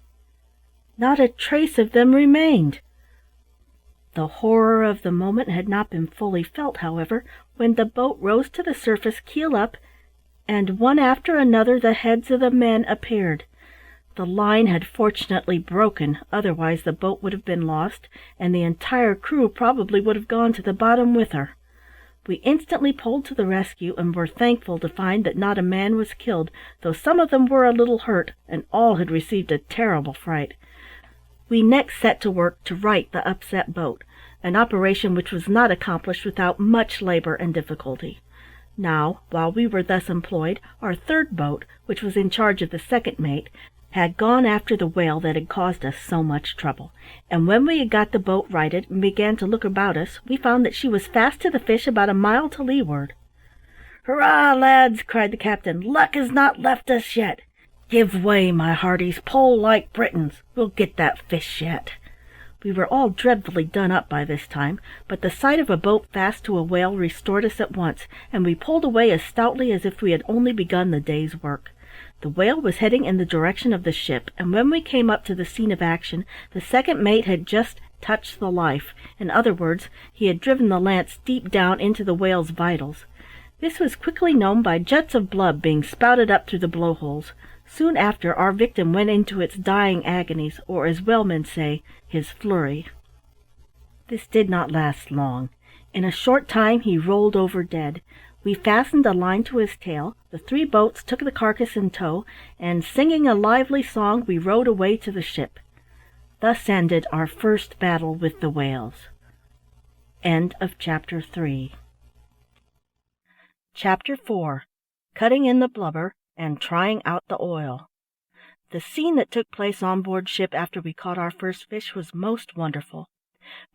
A: Not a trace of them remained. The horror of the moment had not been fully felt, however, when the boat rose to the surface keel up, and one after another the heads of the men appeared. The line had fortunately broken, otherwise the boat would have been lost, and the entire crew probably would have gone to the bottom with her. We instantly pulled to the rescue, and were thankful to find that not a man was killed, though some of them were a little hurt, and all had received a terrible fright. We next set to work to right the upset boat, an operation which was not accomplished without much labor and difficulty. Now, while we were thus employed, our third boat, which was in charge of the second mate, had gone after the whale that had caused us so much trouble, and when we had got the boat righted and began to look about us, we found that she was fast to the fish about a mile to leeward. "Hurrah, lads!" cried the captain. "Luck has not left us yet. Give way, my hearties, pull like Britons. We'll get that fish yet." We were all dreadfully done up by this time, but the sight of a boat fast to a whale restored us at once, and we pulled away as stoutly as if we had only begun the day's work. The whale was heading in the direction of the ship, and when we came up to the scene of action, the second mate had just touched the life. In other words, he had driven the lance deep down into the whale's vitals. This was quickly known by jets of blood being spouted up through the blowholes. Soon after, our victim went into its dying agonies, or, as whalemen say, his flurry. This did not last long. In a short time he rolled over dead. We fastened a line to his tail, the 3 boats took the carcass in tow, and singing a lively song we rowed away to the ship. Thus ended our first battle with the whales. End of Chapter 3. Chapter 4. Cutting in the blubber and trying out the oil. The scene that took place on board ship after we caught our first fish was most wonderful.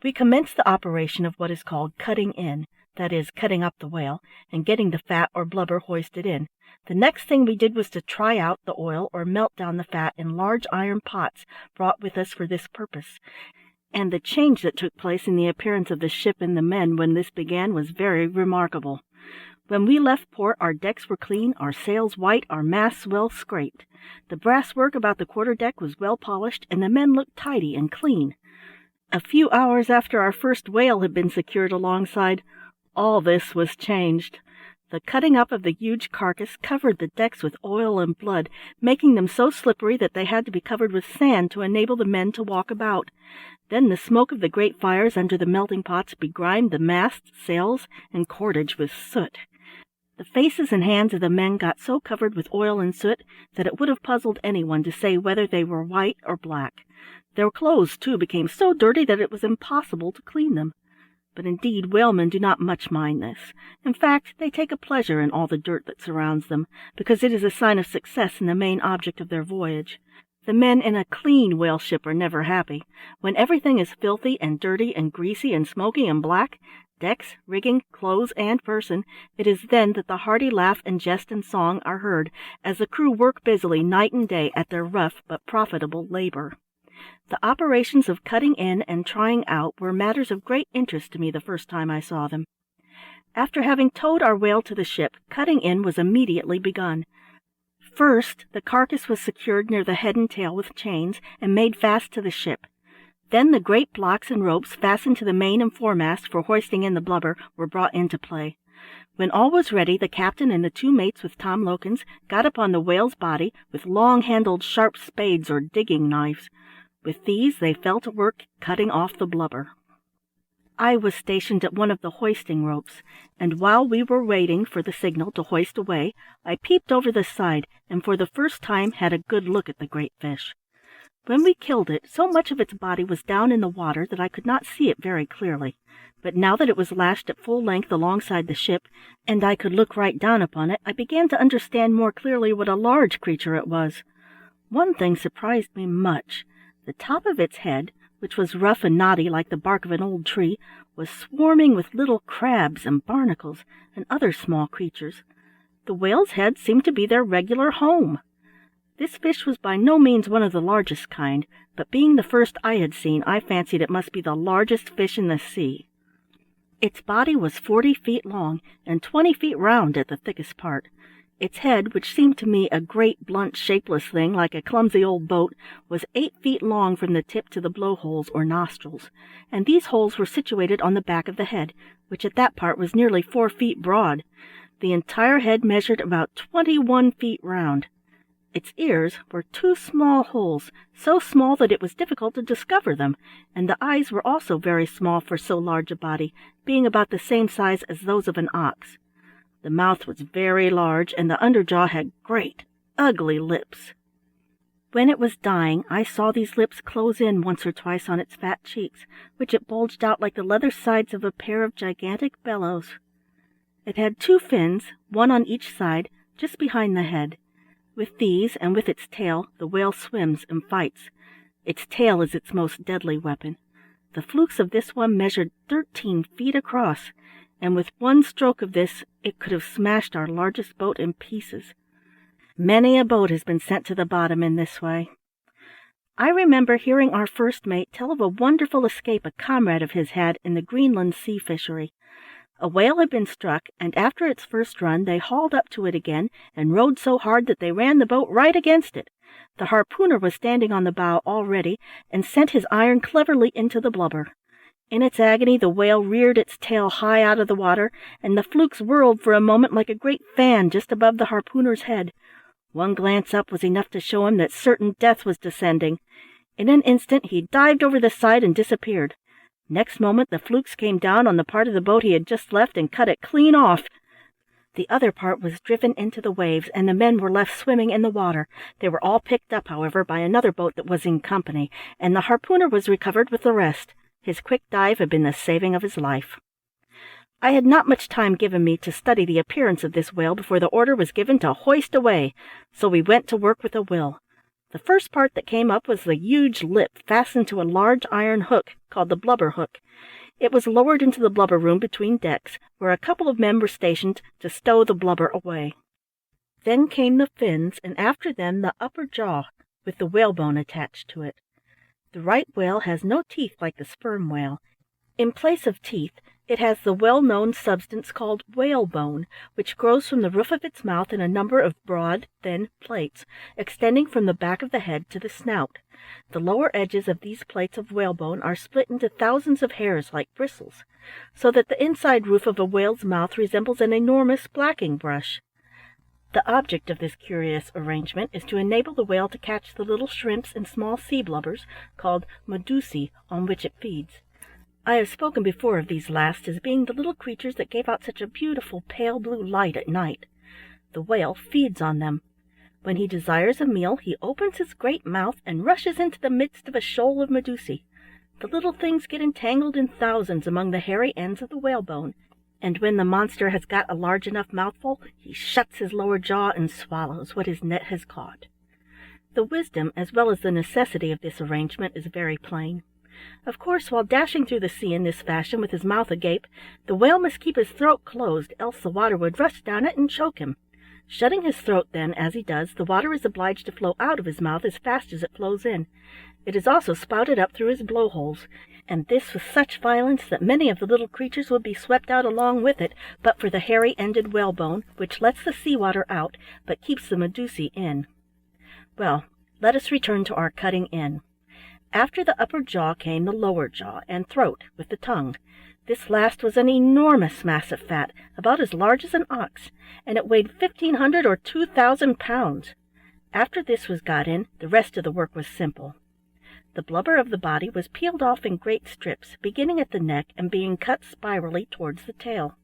A: We commenced the operation of what is called cutting in, that is, cutting up the whale, and getting the fat or blubber hoisted in. The next thing we did was to try out the oil or melt down the fat in large iron pots brought with us for this purpose, and the change that took place in the appearance of the ship and the men when this began was very remarkable. When we left port our decks were clean, our sails white, our masts well scraped. The brasswork about the quarter-deck was well polished, and the men looked tidy and clean. A few hours after our first whale had been secured alongside, all this was changed. The cutting up of the huge carcass covered the decks with oil and blood, making them so slippery that they had to be covered with sand to enable the men to walk about. Then the smoke of the great fires under the melting pots begrimed the masts, sails, and cordage with soot. The faces and hands of the men got so covered with oil and soot that it would have puzzled anyone to say whether they were white or black. Their clothes, too, became so dirty that it was impossible to clean them. But indeed whalemen do not much mind this. In fact, they take a pleasure in all the dirt that surrounds them, because it is a sign of success in the main object of their voyage. The men in a clean whale ship are never happy. When everything is filthy and dirty and greasy and smoky and black, decks, rigging, clothes, and person, it is then that the hearty laugh and jest and song are heard, as the crew work busily night and day at their rough but profitable labor. The operations of cutting in and trying out were matters of great interest to me the first time I saw them. After having towed our whale to the ship, cutting in was immediately begun. First, the carcass was secured near the head and tail with chains and made fast to the ship. Then the great blocks and ropes fastened to the main and foremast for hoisting in the blubber were brought into play. When all was ready, the captain and the 2 mates with Tom Lokins got upon the whale's body with long-handled sharp spades or digging knives. With these they fell to work cutting off the blubber. I was stationed at one of the hoisting ropes, and while we were waiting for the signal to hoist away, I peeped over the side, and for the first time had a good look at the great fish. When we killed it, so much of its body was down in the water that I could not see it very clearly, but now that it was lashed at full length alongside the ship, and I could look right down upon it, I began to understand more clearly what a large creature it was. One thing surprised me much. The top of its head, which was rough and knotty like the bark of an old tree, was swarming with little crabs and barnacles and other small creatures. The whale's head seemed to be their regular home. This fish was by no means one of the largest kind, but being the first I had seen, I fancied it must be the largest fish in the sea. Its body was 40 feet long and 20 feet round at the thickest part. Its head, which seemed to me a great blunt shapeless thing like a clumsy old boat, was 8 feet long from the tip to the blowholes or nostrils, and these holes were situated on the back of the head, which at that part was nearly 4 feet broad. The entire head measured about 21 feet round. Its ears were 2 small holes, so small that it was difficult to discover them, and the eyes were also very small for so large a body, being about the same size as those of an ox. The mouth was very large, and the underjaw had great, ugly lips. When it was dying, I saw these lips close in once or twice on its fat cheeks, which it bulged out like the leather sides of a pair of gigantic bellows. It had 2 fins, one on each side, just behind the head. With these, and with its tail, the whale swims and fights. Its tail is its most deadly weapon. The flukes of this one measured 13 feet across, and with one stroke of this it could have smashed our largest boat in pieces. Many a boat has been sent to the bottom in this way. I remember hearing our first mate tell of a wonderful escape a comrade of his had in the Greenland sea fishery. A whale had been struck, and after its first run they hauled up to it again and rowed so hard that they ran the boat right against it. The harpooner was standing on the bow all ready, and sent his iron cleverly into the blubber. In its agony the whale reared its tail high out of the water, and the flukes whirled for a moment like a great fan just above the harpooner's head. One glance up was enough to show him that certain death was descending. In an instant he dived over the side and disappeared. Next moment the flukes came down on the part of the boat he had just left and cut it clean off. The other part was driven into the waves, and the men were left swimming in the water. They were all picked up, however, by another boat that was in company, and the harpooner was recovered with the rest. His quick dive had been the saving of his life. I had not much time given me to study the appearance of this whale before the order was given to hoist away, so we went to work with a will. The first part that came up was the huge lip fastened to a large iron hook called the blubber hook. It was lowered into the blubber room between decks, where a couple of men were stationed to stow the blubber away. Then came the fins, and after them the upper jaw, with the whalebone attached to it. The right whale has no teeth like the sperm whale. In place of teeth, it has the well-known substance called whalebone, which grows from the roof of its mouth in a number of broad, thin plates, extending from the back of the head to the snout. The lower edges of these plates of whalebone are split into thousands of hairs like bristles, so that the inside roof of a whale's mouth resembles an enormous blacking brush. The object of this curious arrangement is to enable the whale to catch the little shrimps and small sea blubbers, called medusae, on which it feeds. I have spoken before of these last as being the little creatures that gave out such a beautiful pale blue light at night. The whale feeds on them. When he desires a meal, he opens his great mouth and rushes into the midst of a shoal of medusae. The little things get entangled in thousands among the hairy ends of the whalebone, and when the monster has got a large enough mouthful, he shuts his lower jaw and swallows what his net has caught. The wisdom as well as the necessity of this arrangement is very plain. Of course, while dashing through the sea in this fashion with his mouth agape, the whale must keep his throat closed, else the water would rush down it and choke him. Shutting his throat, then, as he does, the water is obliged to flow out of his mouth as fast as it flows in. It is also spouted up through his blowholes, and this with such violence that many of the little creatures would be swept out along with it, but for the hairy-ended whalebone, which lets the sea-water out, but keeps the medusae in. Well, let us return to our cutting in. After the upper jaw came the lower jaw and throat with the tongue. This last was an enormous mass of fat, about as large as an ox, and it weighed 1,500 or 2,000 pounds. After this was got in, the rest of the work was simple. The blubber of the body was peeled off in great strips, beginning at the neck and being cut spirally towards the tail.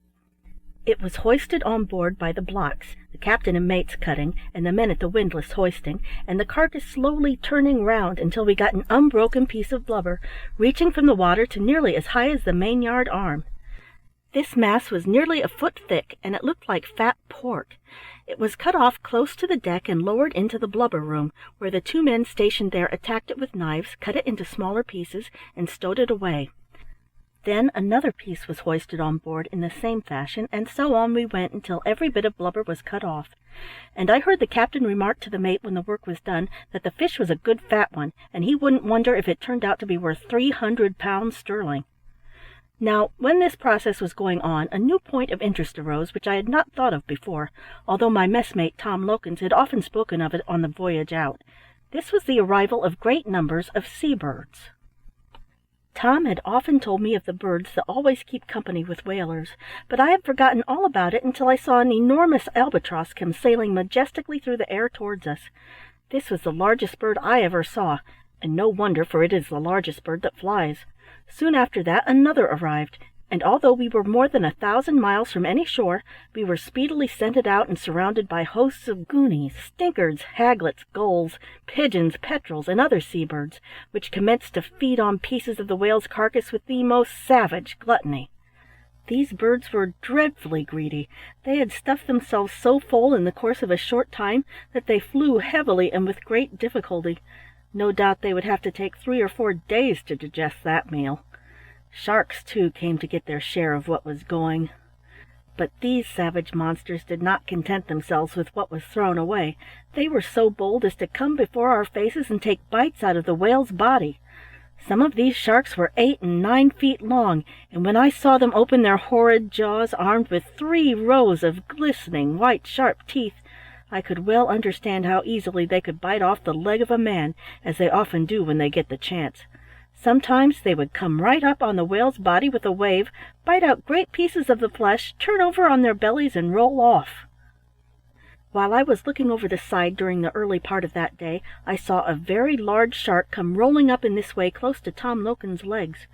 A: It was hoisted on board by the blocks, the captain and mates cutting, and the men at the windlass hoisting, and the carcass slowly turning round until we got an unbroken piece of blubber, reaching from the water to nearly as high as the mainyard arm. This mass was nearly a foot thick, and it looked like fat pork. It was cut off close to the deck and lowered into the blubber room, where the two men stationed there attacked it with knives, cut it into smaller pieces, and stowed it away. Then another piece was hoisted on board in the same fashion, and so on we went until every bit of blubber was cut off. And I heard the captain remark to the mate when the work was done that the fish was a good fat one, and he wouldn't wonder if it turned out to be worth 300 pounds sterling. Now, when this process was going on, a new point of interest arose which I had not thought of before, although my messmate Tom Lokins had often spoken of it on the voyage out. This was the arrival of great numbers of sea-birds. Tom had often told me of the birds that always keep company with whalers, but I had forgotten all about it until I saw an enormous albatross come sailing majestically through the air towards us. This was the largest bird I ever saw, and no wonder, for it is the largest bird that flies. Soon after that another arrived, and although we were more than 1,000 miles from any shore, we were speedily scented out and surrounded by hosts of goonies, stinkards, haglets, gulls, pigeons, petrels, and other sea-birds, which commenced to feed on pieces of the whale's carcass with the most savage gluttony. These birds were dreadfully greedy. They had stuffed themselves so full in the course of a short time that they flew heavily and with great difficulty. No doubt they would have to take 3 or 4 days to digest that meal. Sharks, too, came to get their share of what was going. But these savage monsters did not content themselves with what was thrown away. They were so bold as to come before our faces and take bites out of the whale's body. Some of these sharks were 8 and 9 feet long, and when I saw them open their horrid jaws armed with 3 rows of glistening white sharp teeth, I could well understand how easily they could bite off the leg of a man, as they often do when they get the chance. Sometimes they would come right up on the whale's body with a wave, bite out great pieces of the flesh, turn over on their bellies, and roll off. While I was looking over the side during the early part of that day, I saw a very large shark come rolling up in this way close to Tom Lokin's legs.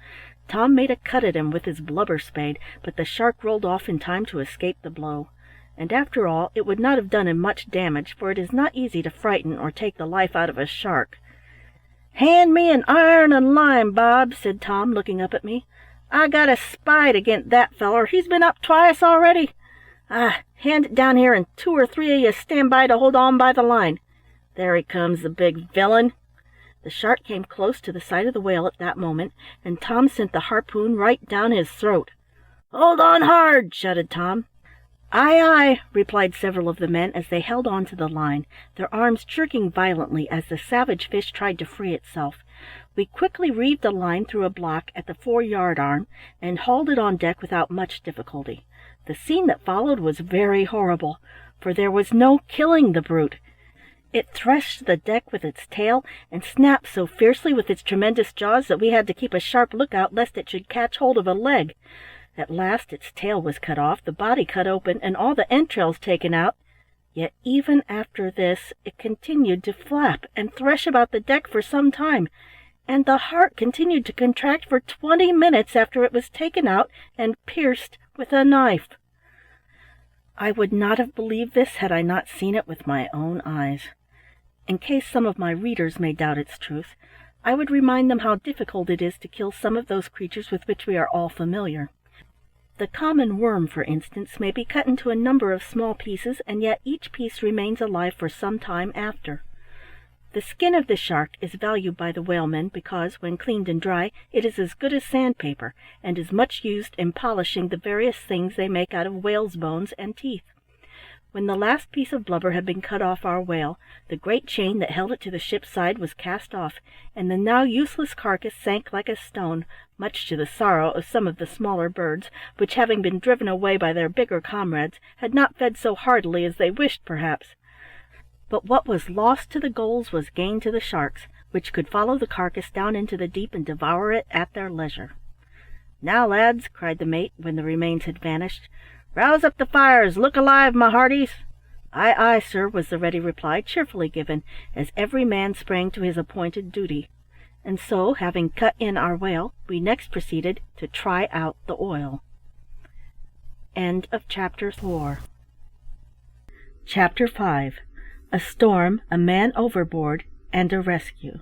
A: Tom made a cut at him with his blubber spade, but the shark rolled off in time to escape the blow. And after all, it would not have done him much damage, for it is not easy to frighten or take the life out of a shark. "Hand me an iron and lime, Bob," said Tom, looking up at me. "I got a spite against that feller. He's been up twice already. Hand it down here, and 2 or 3 of you stand by to hold on by the line. There he comes, the big villain." The shark came close to the side of the whale at that moment, and Tom sent the harpoon right down his throat. "Hold on hard!" shouted Tom. "Aye, aye," replied several of the men as they held on to the line, their arms jerking violently as the savage fish tried to free itself. We quickly reeved a line through a block at the fore-yard arm and hauled it on deck without much difficulty. The scene that followed was very horrible, for there was no killing the brute. It threshed the deck with its tail and snapped so fiercely with its tremendous jaws that we had to keep a sharp lookout lest it should catch hold of a leg. At last its tail was cut off, the body cut open, and all the entrails taken out. Yet even after this it continued to flap and thresh about the deck for some time, and the heart continued to contract for 20 minutes after it was taken out and pierced with a knife. I would not have believed this had I not seen it with my own eyes. In case some of my readers may doubt its truth, I would remind them how difficult it is to kill some of those creatures with which we are all familiar. The common worm, for instance, may be cut into a number of small pieces, and yet each piece remains alive for some time after. The skin of the shark is valued by the whalemen because, when cleaned and dry, it is as good as sandpaper, and is much used in polishing the various things they make out of whales' bones and teeth. When the last piece of blubber had been cut off our whale, the great chain that held it to the ship's side was cast off, and the now useless carcass sank like a stone, much to the sorrow of some of the smaller birds, which, having been driven away by their bigger comrades, had not fed so heartily as they wished, perhaps. But what was lost to the gulls was gain to the sharks, which could follow the carcass down into the deep and devour it at their leisure. "Now, lads," cried the mate, when the remains had vanished, "rouse up the fires! Look alive, my hearties!" "Aye, aye, sir," was the ready reply, cheerfully given, as every man sprang to his appointed duty. And so, having cut in our whale, we next proceeded to try out the oil. End of Chapter 4. Chapter 5. A Storm, a Man Overboard, and a Rescue.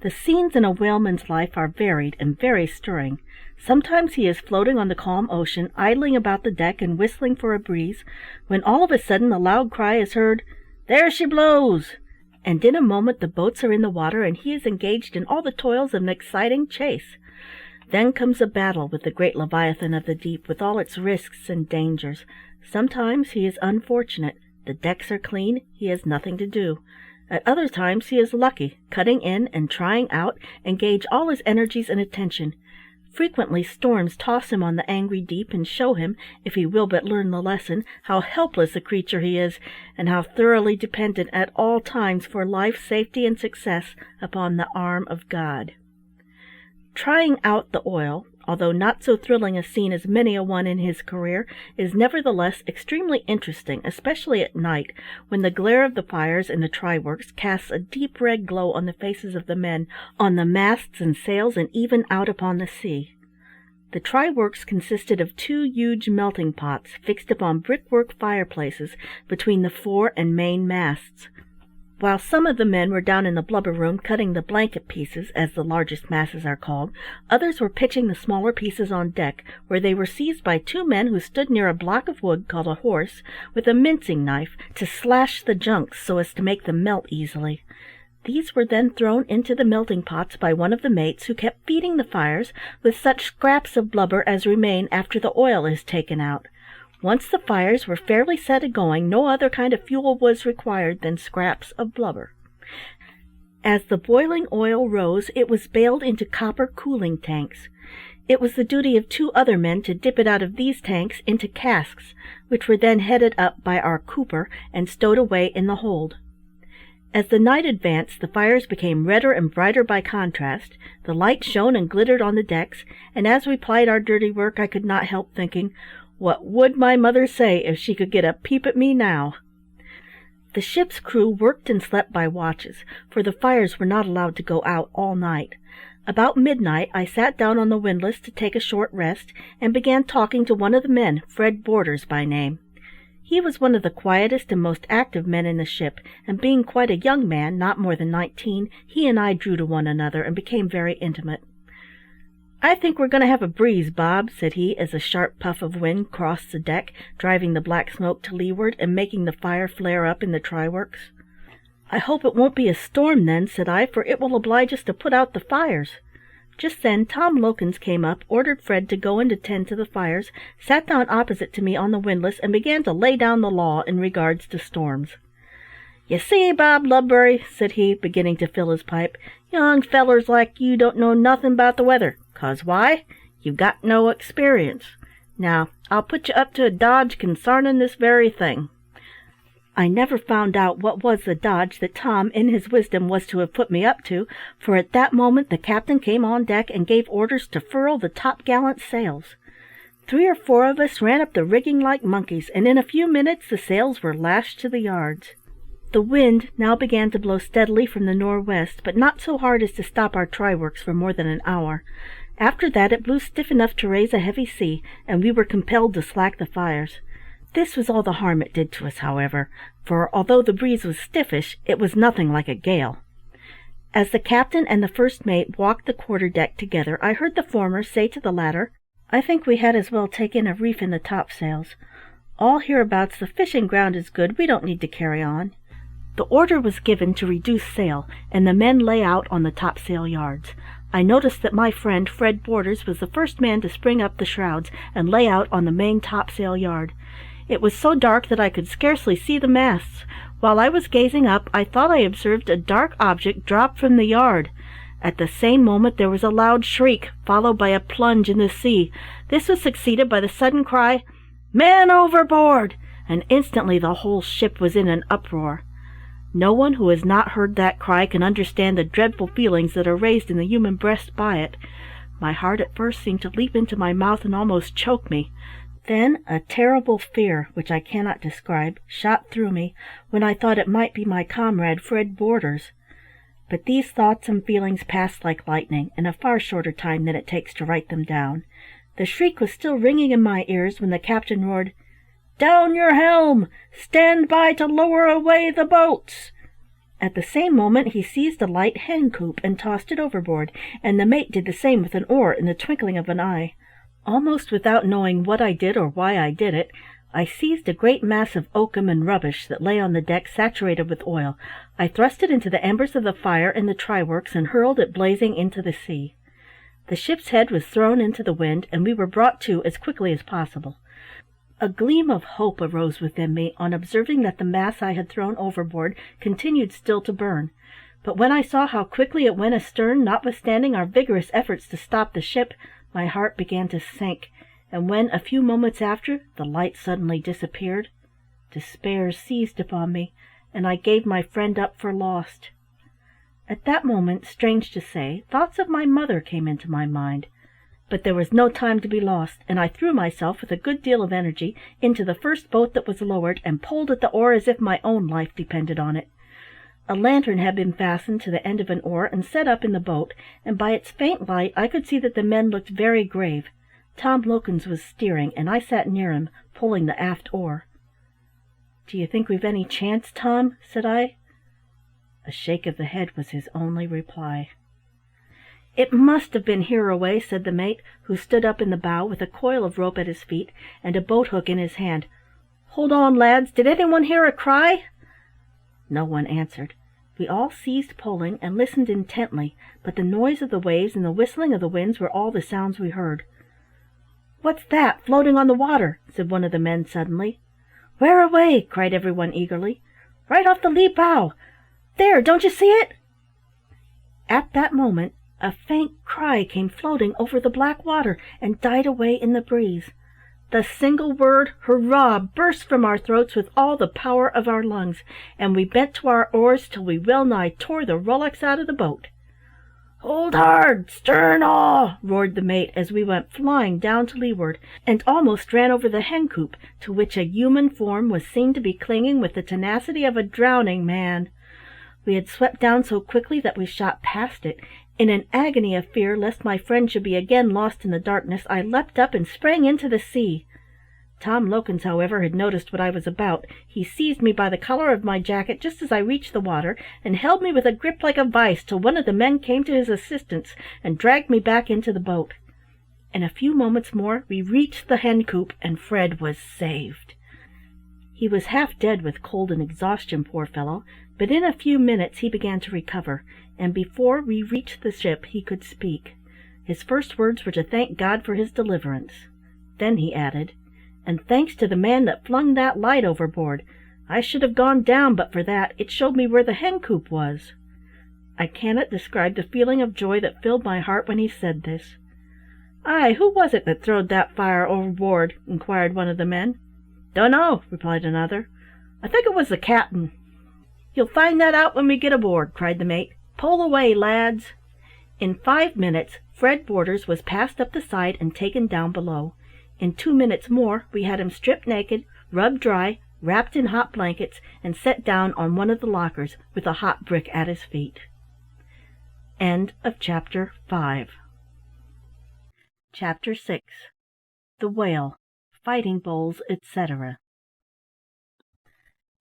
A: The scenes in a whaleman's life are varied and very stirring. Sometimes he is floating on the calm ocean, idling about the deck and whistling for a breeze, when all of a sudden the loud cry is heard, "There she blows!" and in a moment the boats are in the water, and he is engaged in all the toils of an exciting chase. Then comes a battle with the great leviathan of the deep, with all its risks and dangers. Sometimes he is unfortunate. The decks are clean, he has nothing to do. At other times he is lucky, cutting in and trying out, engage all his energies and attention. Frequently storms toss him on the angry deep and show him, if he will but learn the lesson, how helpless a creature he is, and how thoroughly dependent at all times for life, safety, and success upon the arm of God. Trying out the oil, although not so thrilling a scene as many a one in his career, is nevertheless extremely interesting, especially at night, when the glare of the fires in the try-works casts a deep red glow on the faces of the men, on the masts and sails, and even out upon the sea. The try-works consisted of 2 huge melting pots fixed upon brickwork fireplaces between the fore and main masts. While some of the men were down in the blubber room cutting the blanket pieces, as the largest masses are called, others were pitching the smaller pieces on deck, where they were seized by 2 men who stood near a block of wood called a horse, with a mincing knife, to slash the junks so as to make them melt easily. These were then thrown into the melting pots by one of the mates, who kept feeding the fires with such scraps of blubber as remain after the oil is taken out. Once the fires were fairly set a-going, no other kind of fuel was required than scraps of blubber. As the boiling oil rose, it was baled into copper cooling tanks. It was the duty of 2 other men to dip it out of these tanks into casks, which were then headed up by our cooper and stowed away in the hold. As the night advanced, the fires became redder and brighter by contrast, the light shone and glittered on the decks, and as we plied our dirty work I could not help thinking, what would my mother say if she could get a peep at me now? The ship's crew worked and slept by watches, for the fires were not allowed to go out all night. About midnight I sat down on the windlass to take a short rest, and began talking to one of the men, Fred Borders by name. He was one of the quietest and most active men in the ship, and being quite a young man, not more than 19, he and I drew to one another and became very intimate. "I think we're going to have a breeze, Bob," said he, as a sharp puff of wind crossed the deck, driving the black smoke to leeward and making the fire flare up in the try-works. "I hope it won't be a storm then," said I, "for it will oblige us to put out the fires." Just then Tom Lokins came up, ordered Fred to go in to tend to the fires, sat down opposite to me on the windlass, and began to lay down the law in regards to storms. "You see, Bob Ludbury," said he, beginning to fill his pipe, "young fellers like you don't know nothing about the weather. 'Cause why? You've got no experience. Now, I'll put you up to a dodge consarnin' this very thing." I never found out what was the dodge that Tom, in his wisdom, was to have put me up to, for at that moment the captain came on deck and gave orders to furl the topgallant sails. 3 or 4 of us ran up the rigging like monkeys, and in a few minutes the sails were lashed to the yards. The wind now began to blow steadily from the northwest, but not so hard as to stop our try-works for more than an hour. After that it blew stiff enough to raise a heavy sea, and we were compelled to slack the fires. This was all the harm it did to us, however, for although the breeze was stiffish, it was nothing like a gale. As the captain and the first mate walked the quarter-deck together, I heard the former say to the latter, "I think we had as well take in a reef in the topsails. All hereabouts the fishing ground is good, we don't need to carry on." The order was given to reduce sail, and the men lay out on the topsail yards. I noticed that my friend Fred Borders was the first man to spring up the shrouds and lay out on the main topsail yard. It was so dark that I could scarcely see the masts. While I was gazing up, I thought I observed a dark object drop from the yard. At the same moment there was a loud shriek, followed by a plunge in the sea. This was succeeded by the sudden cry, "Man overboard!" and instantly the whole ship was in an uproar. No one who has not heard that cry can understand the dreadful feelings that are raised in the human breast by it. My heart at first seemed to leap into my mouth and almost choke me. Then a terrible fear, which I cannot describe, shot through me, when I thought it might be my comrade Fred Borders. But these thoughts and feelings passed like lightning, in a far shorter time than it takes to write them down. The shriek was still ringing in my ears when the captain roared, "Down your helm! Stand by to lower away the boats!" At the same moment he seized a light hen-coop and tossed it overboard, and the mate did the same with an oar in the twinkling of an eye. Almost without knowing what I did or why I did it, I seized a great mass of oakum and rubbish that lay on the deck saturated with oil. I thrust it into the embers of the fire in the try-works and hurled it blazing into the sea. The ship's head was thrown into the wind, and we were brought to as quickly as possible. A gleam of hope arose within me on observing that the mass I had thrown overboard continued still to burn, but when I saw how quickly it went astern, notwithstanding our vigorous efforts to stop the ship, my heart began to sink, and when, a few moments after, the light suddenly disappeared, despair seized upon me, and I gave my friend up for lost. At that moment, strange to say, thoughts of my mother came into my mind. But there was no time to be lost, and I threw myself with a good deal of energy into the first boat that was lowered, and pulled at the oar as if my own life depended on it. A lantern had been fastened to the end of an oar and set up in the boat, and by its faint light I could see that the men looked very grave. Tom Lokins was steering, and I sat near him, pulling the aft oar. "Do you think we've any chance, Tom?" said I. A shake of the head was his only reply. "It must have been hereaway," said the mate, who stood up in the bow with a coil of rope at his feet and a boat-hook in his hand. "Hold on, lads! Did anyone hear a cry?" No one answered. We all ceased pulling and listened intently, but the noise of the waves and the whistling of the winds were all the sounds we heard. "What's that, floating on the water?" said one of the men suddenly. "Where away?" cried everyone eagerly. "Right off the lee bow. There, don't you see it?" At that moment a faint cry came floating over the black water and died away in the breeze. The single word "hurrah" burst from our throats with all the power of our lungs, and we bent to our oars till we well-nigh tore the rowlocks out of the boat. "Hold hard! Stern all!" roared the mate as we went flying down to leeward, and almost ran over the hen-coop, to which a human form was seen to be clinging with the tenacity of a drowning man. We had swept down so quickly that we shot past it, In an agony of fear lest my friend should be again lost in the darkness, I leapt up and sprang into the sea. Tom Lokins, however, had noticed what I was about. He seized me by the collar of my jacket just as I reached the water, and held me with a grip like a vice till one of the men came to his assistance and dragged me back into the boat. In a few moments more we reached the hen coop, and Fred was saved. He was half dead with cold and exhaustion, poor fellow, but in a few minutes he began to recover, and before we reached the ship he could speak. His first words were to thank God for his deliverance. Then he added, "And thanks to the man that flung that light overboard. I should have gone down but for that. It showed me where the hen coop was." I cannot describe the feeling of joy that filled my heart when he said this. "Ay, who was it that throwed that fire overboard?" inquired one of the men. "Dunno," replied another. "I think it was the captain." "You'll find that out when we get aboard," cried the mate. "Pull away, lads." In 5 minutes Fred Borders was passed up the side and taken down below. In 2 minutes more we had him stripped naked, rubbed dry, wrapped in hot blankets, and set down on one of the lockers, with a hot brick at his feet. Chapter 6. The Whale, Fighting Bulls, etc.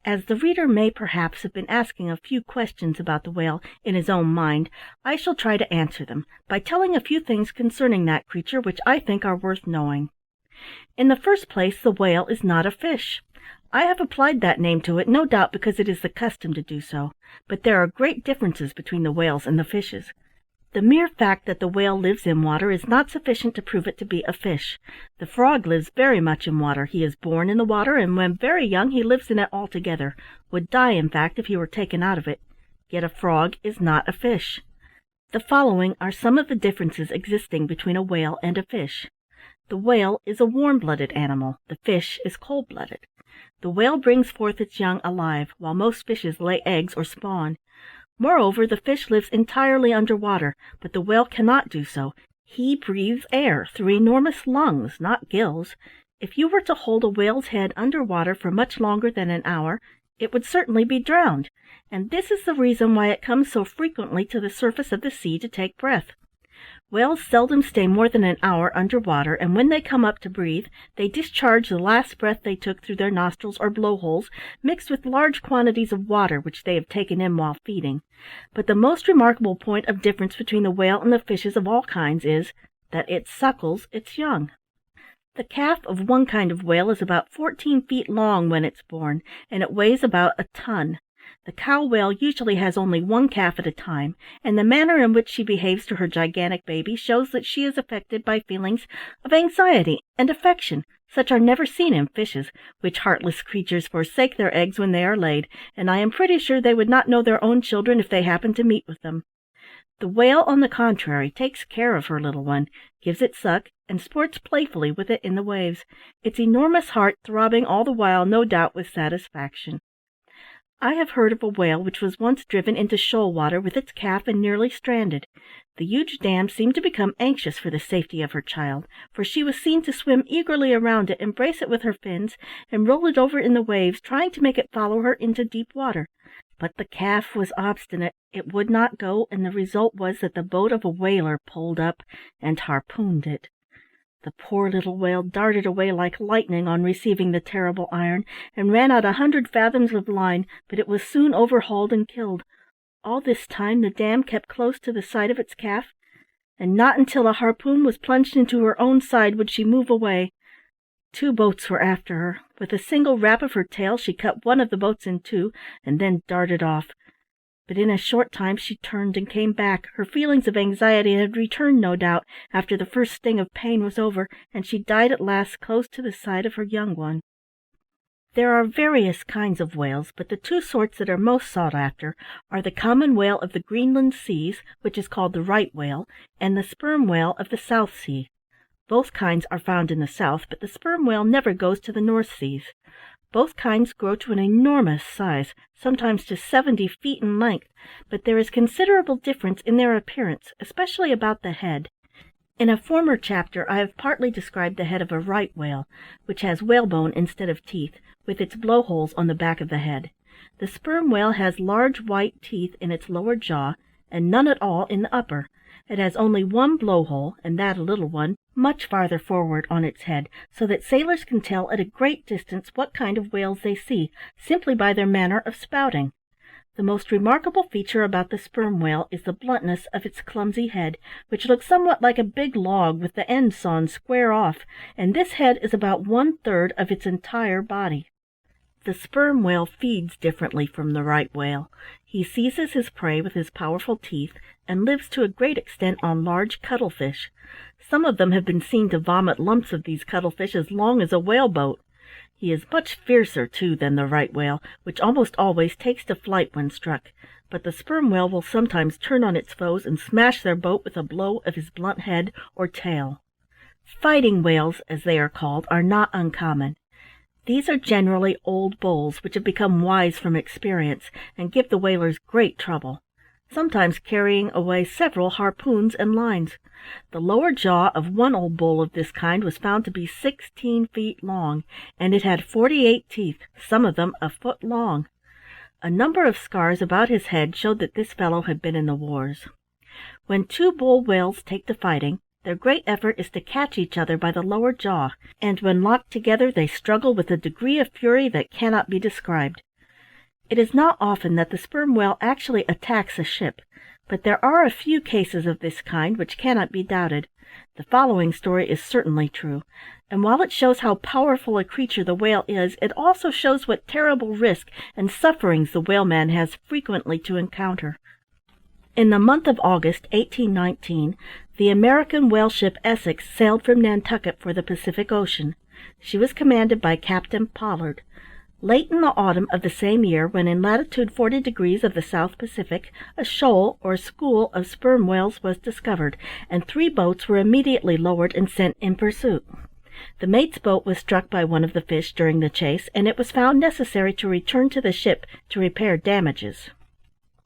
A: As the reader may perhaps have been asking a few questions about the whale in his own mind, I shall try to answer them by telling a few things concerning that creature which I think are worth knowing. In the first place, the whale is not a fish. I have applied that name to it, no doubt because it is the custom to do so, but there are great differences between the whales and the fishes. The mere fact that the whale lives in water is not sufficient to prove it to be a fish. The frog lives very much in water. He is born in the water, and when very young he lives in it altogether, would die, in fact, if he were taken out of it. Yet a frog is not a fish. The following are some of the differences existing between a whale and a fish. The whale is a warm-blooded animal. The fish is cold-blooded. The whale brings forth its young alive, while most fishes lay eggs or spawn. Moreover, the fish lives entirely under water, but the whale cannot do so. He breathes air through enormous lungs, not gills. If you were to hold a whale's head under water for much longer than an hour, it would certainly be drowned, and this is the reason why it comes so frequently to the surface of the sea to take breath. Whales seldom stay more than an hour under water, and when they come up to breathe, they discharge the last breath they took through their nostrils or blowholes, mixed with large quantities of water which they have taken in while feeding. But the most remarkable point of difference between the whale and the fishes of all kinds is, that it suckles its young. The calf of one kind of whale is about 14 feet long when it's born, and it weighs about a ton. The cow whale usually has only one calf at a time, and the manner in which she behaves to her gigantic baby shows that she is affected by feelings of anxiety and affection, such are never seen in fishes, which heartless creatures forsake their eggs when they are laid, and I am pretty sure they would not know their own children if they happened to meet with them. The whale, on the contrary, takes care of her little one, gives it suck, and sports playfully with it in the waves, its enormous heart throbbing all the while, no doubt with satisfaction. I have heard of a whale which was once driven into shoal water with its calf and nearly stranded. The huge dam seemed to become anxious for the safety of her child, for she was seen to swim eagerly around it, embrace it with her fins, and roll it over in the waves, trying to make it follow her into deep water. But the calf was obstinate. It would not go, and the result was that the boat of a whaler pulled up and harpooned it. The poor little whale darted away like lightning on receiving the terrible iron, and ran out 100 fathoms of line, but it was soon overhauled and killed. All this time the dam kept close to the side of its calf, and not until a harpoon was plunged into her own side would she move away. 2 boats were after her. With a single rap of her tail she cut one of the boats in 2, and then darted off. But in a short time she turned and came back. Her feelings of anxiety had returned, no doubt, after the first sting of pain was over, and she died at last close to the side of her young one. There are various kinds of whales, but the 2 sorts that are most sought after are the common whale of the Greenland seas, which is called the right whale, and the sperm whale of the South Sea. Both kinds are found in the south, but the sperm whale never goes to the North Seas. Both kinds grow to an enormous size, sometimes to 70 feet in length, but there is considerable difference in their appearance, especially about the head. In a former chapter I have partly described the head of a right whale, which has whalebone instead of teeth, with its blowholes on the back of the head. The sperm whale has large white teeth in its lower jaw, and none at all in the upper. It has only one blowhole, and that a little one, much farther forward on its head, so that sailors can tell at a great distance what kind of whales they see, simply by their manner of spouting. The most remarkable feature about the sperm whale is the bluntness of its clumsy head, which looks somewhat like a big log with the ends sawn square off, and this head is about 1/3 of its entire body. The sperm whale feeds differently from the right whale. He seizes his prey with his powerful teeth, and lives to a great extent on large cuttlefish. Some of them have been seen to vomit lumps of these cuttlefish as long as a whaleboat. He is much fiercer, too, than the right whale, which almost always takes to flight when struck, but the sperm whale will sometimes turn on its foes and smash their boat with a blow of his blunt head or tail. Fighting whales, as they are called, are not uncommon. These are generally old bulls which have become wise from experience, and give the whalers great trouble, sometimes carrying away several harpoons and lines. The lower jaw of one old bull of this kind was found to be 16 feet long, and it had 48 teeth, some of them a foot long. A number of scars about his head showed that this fellow had been in the wars. When two bull whales take to fighting, their great effort is to catch each other by the lower jaw, and when locked together they struggle with a degree of fury that cannot be described. It is not often that the sperm whale actually attacks a ship, but there are a few cases of this kind which cannot be doubted. The following story is certainly true, and while it shows how powerful a creature the whale is, it also shows what terrible risk and sufferings the whaleman has frequently to encounter. In the month of August, 1819, the American whale ship Essex sailed from Nantucket for the Pacific Ocean. She was commanded by Captain Pollard. Late in the autumn of the same year, when in latitude 40 degrees of the South Pacific, a shoal or school of sperm whales was discovered, and 3 boats were immediately lowered and sent in pursuit. The mate's boat was struck by one of the fish during the chase, and it was found necessary to return to the ship to repair damages.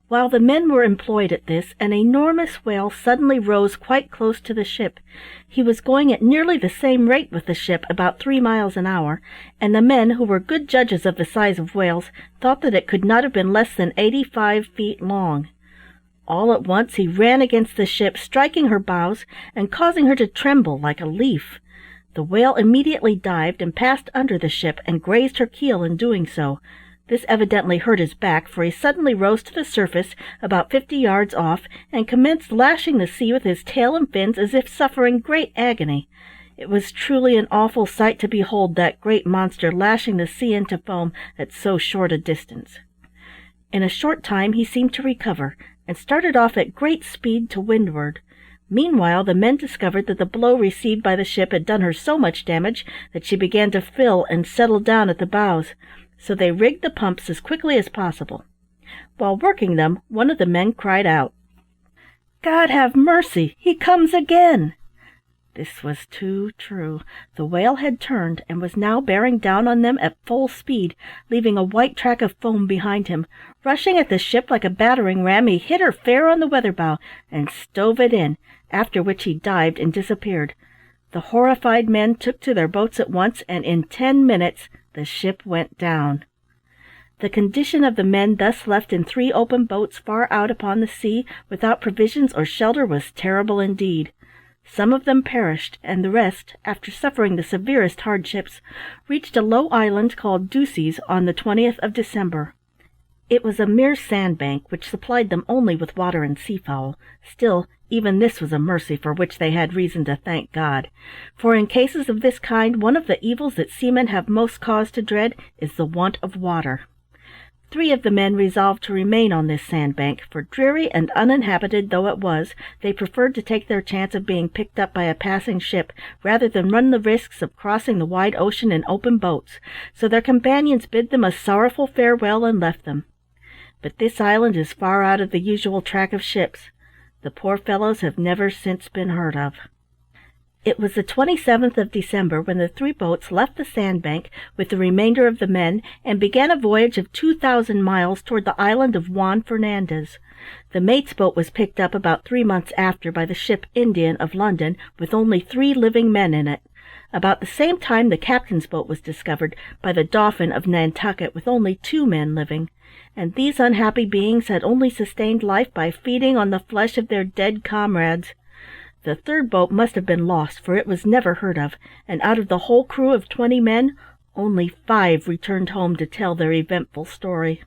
A: While the men were employed at this, an enormous whale suddenly rose quite close to the ship. He was going at nearly the same rate with the ship, about 3 miles an hour, and the men, who were good judges of the size of whales, thought that it could not have been less than 85 feet long. All at once he ran against the ship, striking her bows and causing her to tremble like a leaf. The whale immediately dived and passed under the ship and grazed her keel in doing so. This evidently hurt his back, for he suddenly rose to the surface about 50 yards off, and commenced lashing the sea with his tail and fins as if suffering great agony. It was truly an awful sight to behold that great monster lashing the sea into foam at so short a distance. In a short time he seemed to recover, and started off at great speed to windward. Meanwhile the men discovered that the blow received by the ship had done her so much damage that she began to fill and settle down at the bows, so they rigged the pumps as quickly as possible. While working them, one of the men cried out, "God have mercy! He comes again!" This was too true. The whale had turned, and was now bearing down on them at full speed, leaving a white track of foam behind him. Rushing at the ship like a battering ram, he hit her fair on the weather bow, and stove it in, after which he dived and disappeared. The horrified men took to their boats at once, and in 10 minutes the ship went down. The condition of the men thus left in 3 open boats far out upon the sea, without provisions or shelter, was terrible indeed. Some of them perished, and the rest, after suffering the severest hardships, reached a low island called Ducies on the 20th of December. It was a mere sandbank, which supplied them only with water and seafowl. Still, even this was a mercy for which they had reason to thank God, for in cases of this kind one of the evils that seamen have most cause to dread is the want of water. 3 of the men resolved to remain on this sandbank, for dreary and uninhabited though it was, they preferred to take their chance of being picked up by a passing ship rather than run the risks of crossing the wide ocean in open boats, so their companions bid them a sorrowful farewell and left them. But this island is far out of the usual track of ships. The poor fellows have never since been heard of. It was the 27th of December when the 3 boats left the sandbank with the remainder of the men and began a voyage of 2,000 miles toward the island of Juan Fernandez. The mate's boat was picked up about 3 months after by the ship Indian of London, with only 3 living men in it. About the same time the captain's boat was discovered by the Dauphin of Nantucket with only 2 men living, and these unhappy beings had only sustained life by feeding on the flesh of their dead comrades. The 3rd boat must have been lost, for it was never heard of, and out of the whole crew of 20 men, only 5 returned home to tell their eventful story.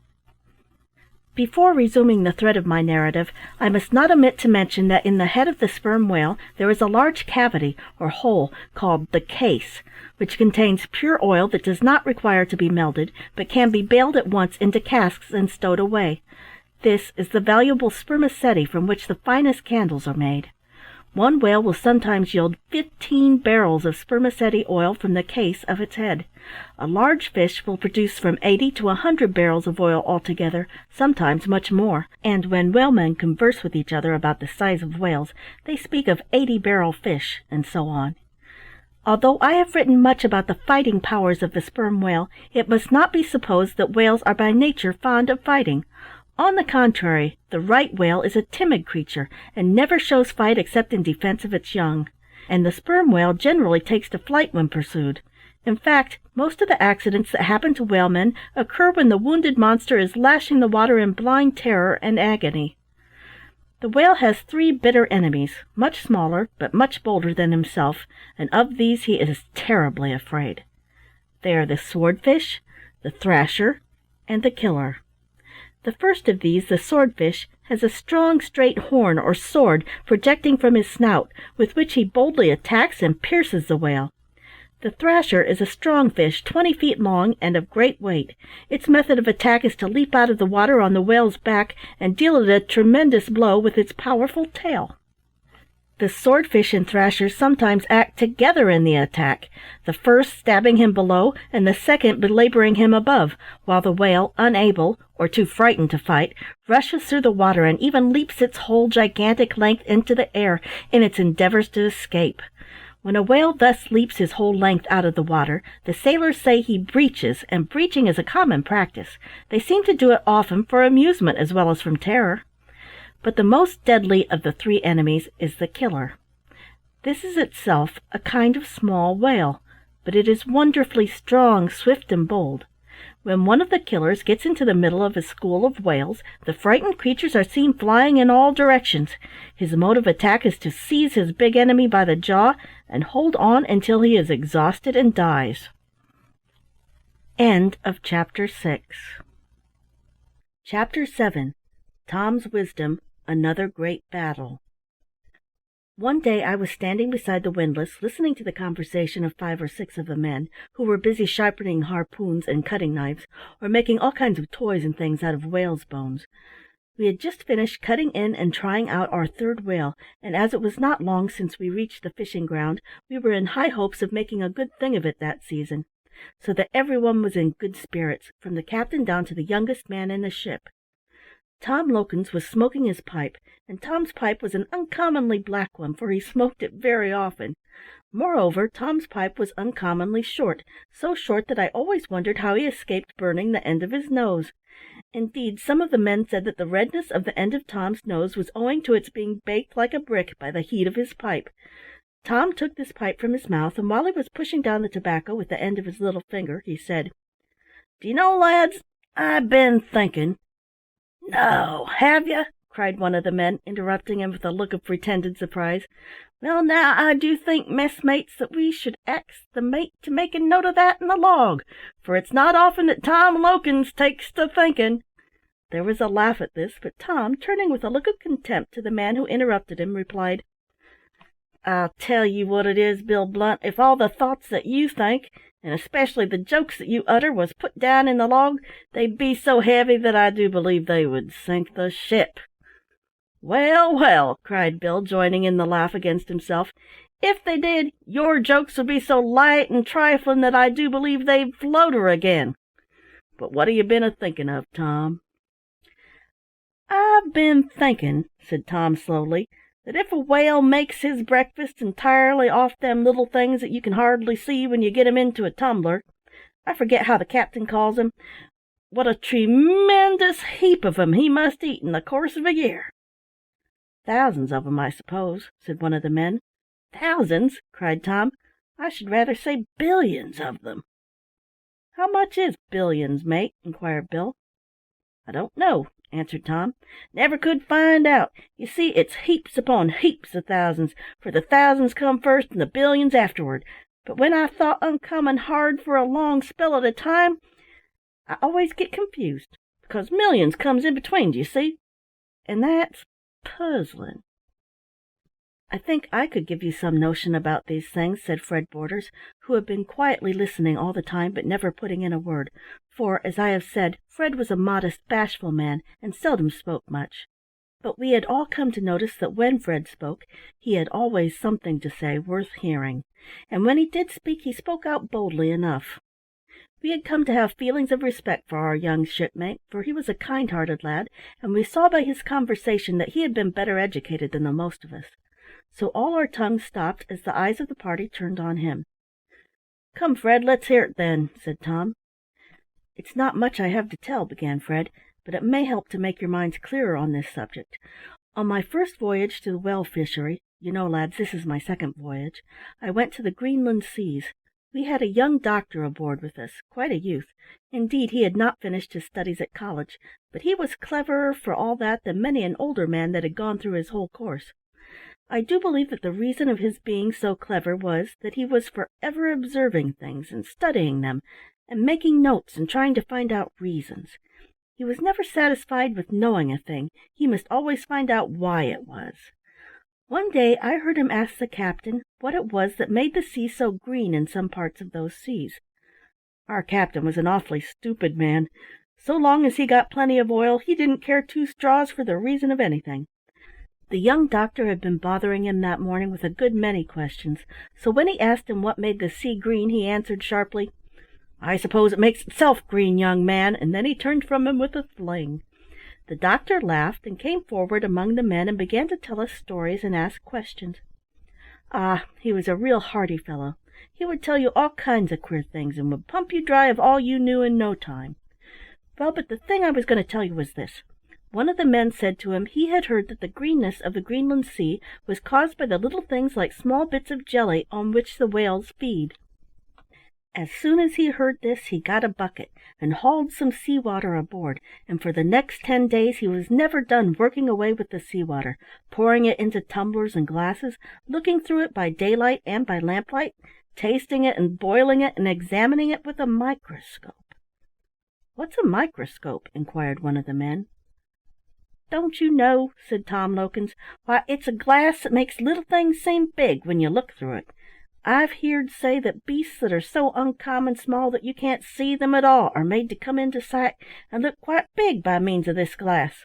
A: Before resuming the thread of my narrative, I must not omit to mention that in the head of the sperm whale there is a large cavity, or hole, called the case, which contains pure oil that does not require to be melted, but can be baled at once into casks and stowed away. This is the valuable spermaceti from which the finest candles are made. One whale will sometimes yield 15 barrels of spermaceti oil from the case of its head. A large fish will produce from 80 to 100 barrels of oil altogether, sometimes much more, and when whalemen converse with each other about the size of whales, they speak of 80-barrel fish, and so on. Although I have written much about the fighting powers of the sperm whale, it must not be supposed that whales are by nature fond of fighting. On the contrary, the right whale is a timid creature, and never shows fight except in defense of its young, and the sperm whale generally takes to flight when pursued. In fact, most of the accidents that happen to whalemen occur when the wounded monster is lashing the water in blind terror and agony. The whale has 3 bitter enemies, much smaller but much bolder than himself, and of these he is terribly afraid. They are the swordfish, the thrasher, and the killer. The first of these, the swordfish, has a strong straight horn or sword projecting from his snout, with which he boldly attacks and pierces the whale. The thrasher is a strong fish, 20 feet long and of great weight. Its method of attack is to leap out of the water on the whale's back and deal it a tremendous blow with its powerful tail. The swordfish and thrasher sometimes act together in the attack, the first stabbing him below and the second belaboring him above, while the whale, unable, or too frightened to fight, rushes through the water and even leaps its whole gigantic length into the air in its endeavors to escape. When a whale thus leaps his whole length out of the water, the sailors say he breaches, and breaching is a common practice. They seem to do it often for amusement as well as from terror. But the most deadly of the 3 enemies is the killer. This is itself a kind of small whale, but it is wonderfully strong, swift, and bold. When one of the killers gets into the middle of a school of whales, the frightened creatures are seen flying in all directions. His mode of attack is to seize his big enemy by the jaw and hold on until he is exhausted and dies. End of Chapter 6. Chapter 7. Tom's Wisdom, Another Great Battle. One day I was standing beside the windlass, listening to the conversation of 5 or 6 of the men, who were busy sharpening harpoons and cutting knives, or making all kinds of toys and things out of whales' bones. We had just finished cutting in and trying out our 3rd whale, and as it was not long since we reached the fishing ground, we were in high hopes of making a good thing of it that season, so that everyone was in good spirits, from the captain down to the youngest man in the ship. Tom Lokins was smoking his pipe, and Tom's pipe was an uncommonly black one, for he smoked it very often. Moreover, Tom's pipe was uncommonly short, so short that I always wondered how he escaped burning the end of his nose. Indeed, some of the men said that the redness of the end of Tom's nose was owing to its being baked like a brick by the heat of his pipe. Tom took this pipe from his mouth, and while he was pushing down the tobacco with the end of his little finger, he said, "Do you know, lads, I've been thinking—" "No, have you?" cried one of the men, interrupting him with a look of pretended surprise. "Well, now, I do think, messmates, that we should ax the mate to make a note of that in the log, for it's not often that Tom Lokins takes to thinking." There was a laugh at this, but Tom, turning with a look of contempt to the man who interrupted him, replied, "I'll tell you what it is, Bill Blunt, if all the thoughts that you think, and especially the jokes that you utter, was put down in the log, they'd be so heavy that I do believe they would sink the ship." "Well, well," cried Bill, joining in the laugh against himself, "if they did, your jokes would be so light and trifling that I do believe they'd float her again. But what have you been a-thinking of, Tom?" "I've been thinking," said Tom slowly, "that if a whale makes his breakfast entirely off them little things that you can hardly see when you get 'em into a tumbler, I forget how the captain calls 'em, what a tremendous heap of 'em he must eat in the course of a year." "Thousands of 'em, I suppose," said one of the men. "Thousands!" cried Tom. I should rather say billions of them." "How much is billions, mate?" inquired Bill. "I don't know," answered Tom. "Never could find out. You see, it's heaps upon heaps of thousands, for the thousands come first and the billions afterward. But when I've thought uncommon hard for a long spell at a time, I always get confused, because millions comes in between, d'you see? And that's puzzling." "I think I could give you some notion about these things," said Fred Borders, who had been quietly listening all the time, but never putting in a word, for, as I have said, Fred was a modest, bashful man, and seldom spoke much. But we had all come to notice that when Fred spoke, he had always something to say worth hearing, and when he did speak, he spoke out boldly enough. We had come to have feelings of respect for our young shipmate, for he was a kind-hearted lad, and we saw by his conversation that he had been better educated than the most of us. So all our tongues stopped as the eyes of the party turned on him. "Come, Fred, let's hear it then," said Tom. "It's not much I have to tell," began Fred, "but it may help to make your minds clearer on this subject. On my first voyage to the whale fishery, you know, lads, this is my second voyage, I went to the Greenland seas. We had a young doctor aboard with us, quite a youth. Indeed, he had not finished his studies at college, but he was cleverer for all that than many an older man that had gone through his whole course. I do believe that the reason of his being so clever was that he was for ever observing things and studying them, and making notes and trying to find out reasons. He was never satisfied with knowing a thing, he must always find out why it was. One day I heard him ask the captain what it was that made the sea so green in some parts of those seas. Our captain was an awfully stupid man. So long as he got plenty of oil, he didn't care two straws for the reason of anything. The young doctor had been bothering him that morning with a good many questions, so when he asked him what made the sea green, he answered sharply, "I suppose it makes itself green, young man," and then he turned from him with a fling. The doctor laughed and came forward among the men and began to tell us stories and ask questions. Ah, he was a real hearty fellow. He would tell you all kinds of queer things, and would pump you dry of all you knew in no time. Well, but the thing I was going to tell you was this. One of the men said to him he had heard that the greenness of the Greenland sea was caused by the little things like small bits of jelly on which the whales feed. As soon as he heard this, he got a bucket and hauled some sea-water aboard, and for the next 10 days he was never done working away with the sea-water, pouring it into tumblers and glasses, looking through it by daylight and by lamplight, tasting it and boiling it and examining it with a microscope. "What's a microscope?" inquired one of the men. "Don't you know?" said Tom Lokins. "Why, it's a glass that makes little things seem big when you look through it. I've heerd say that beasts that are so uncommon small that you can't see them at all are made to come into sight and look quite big by means of this glass,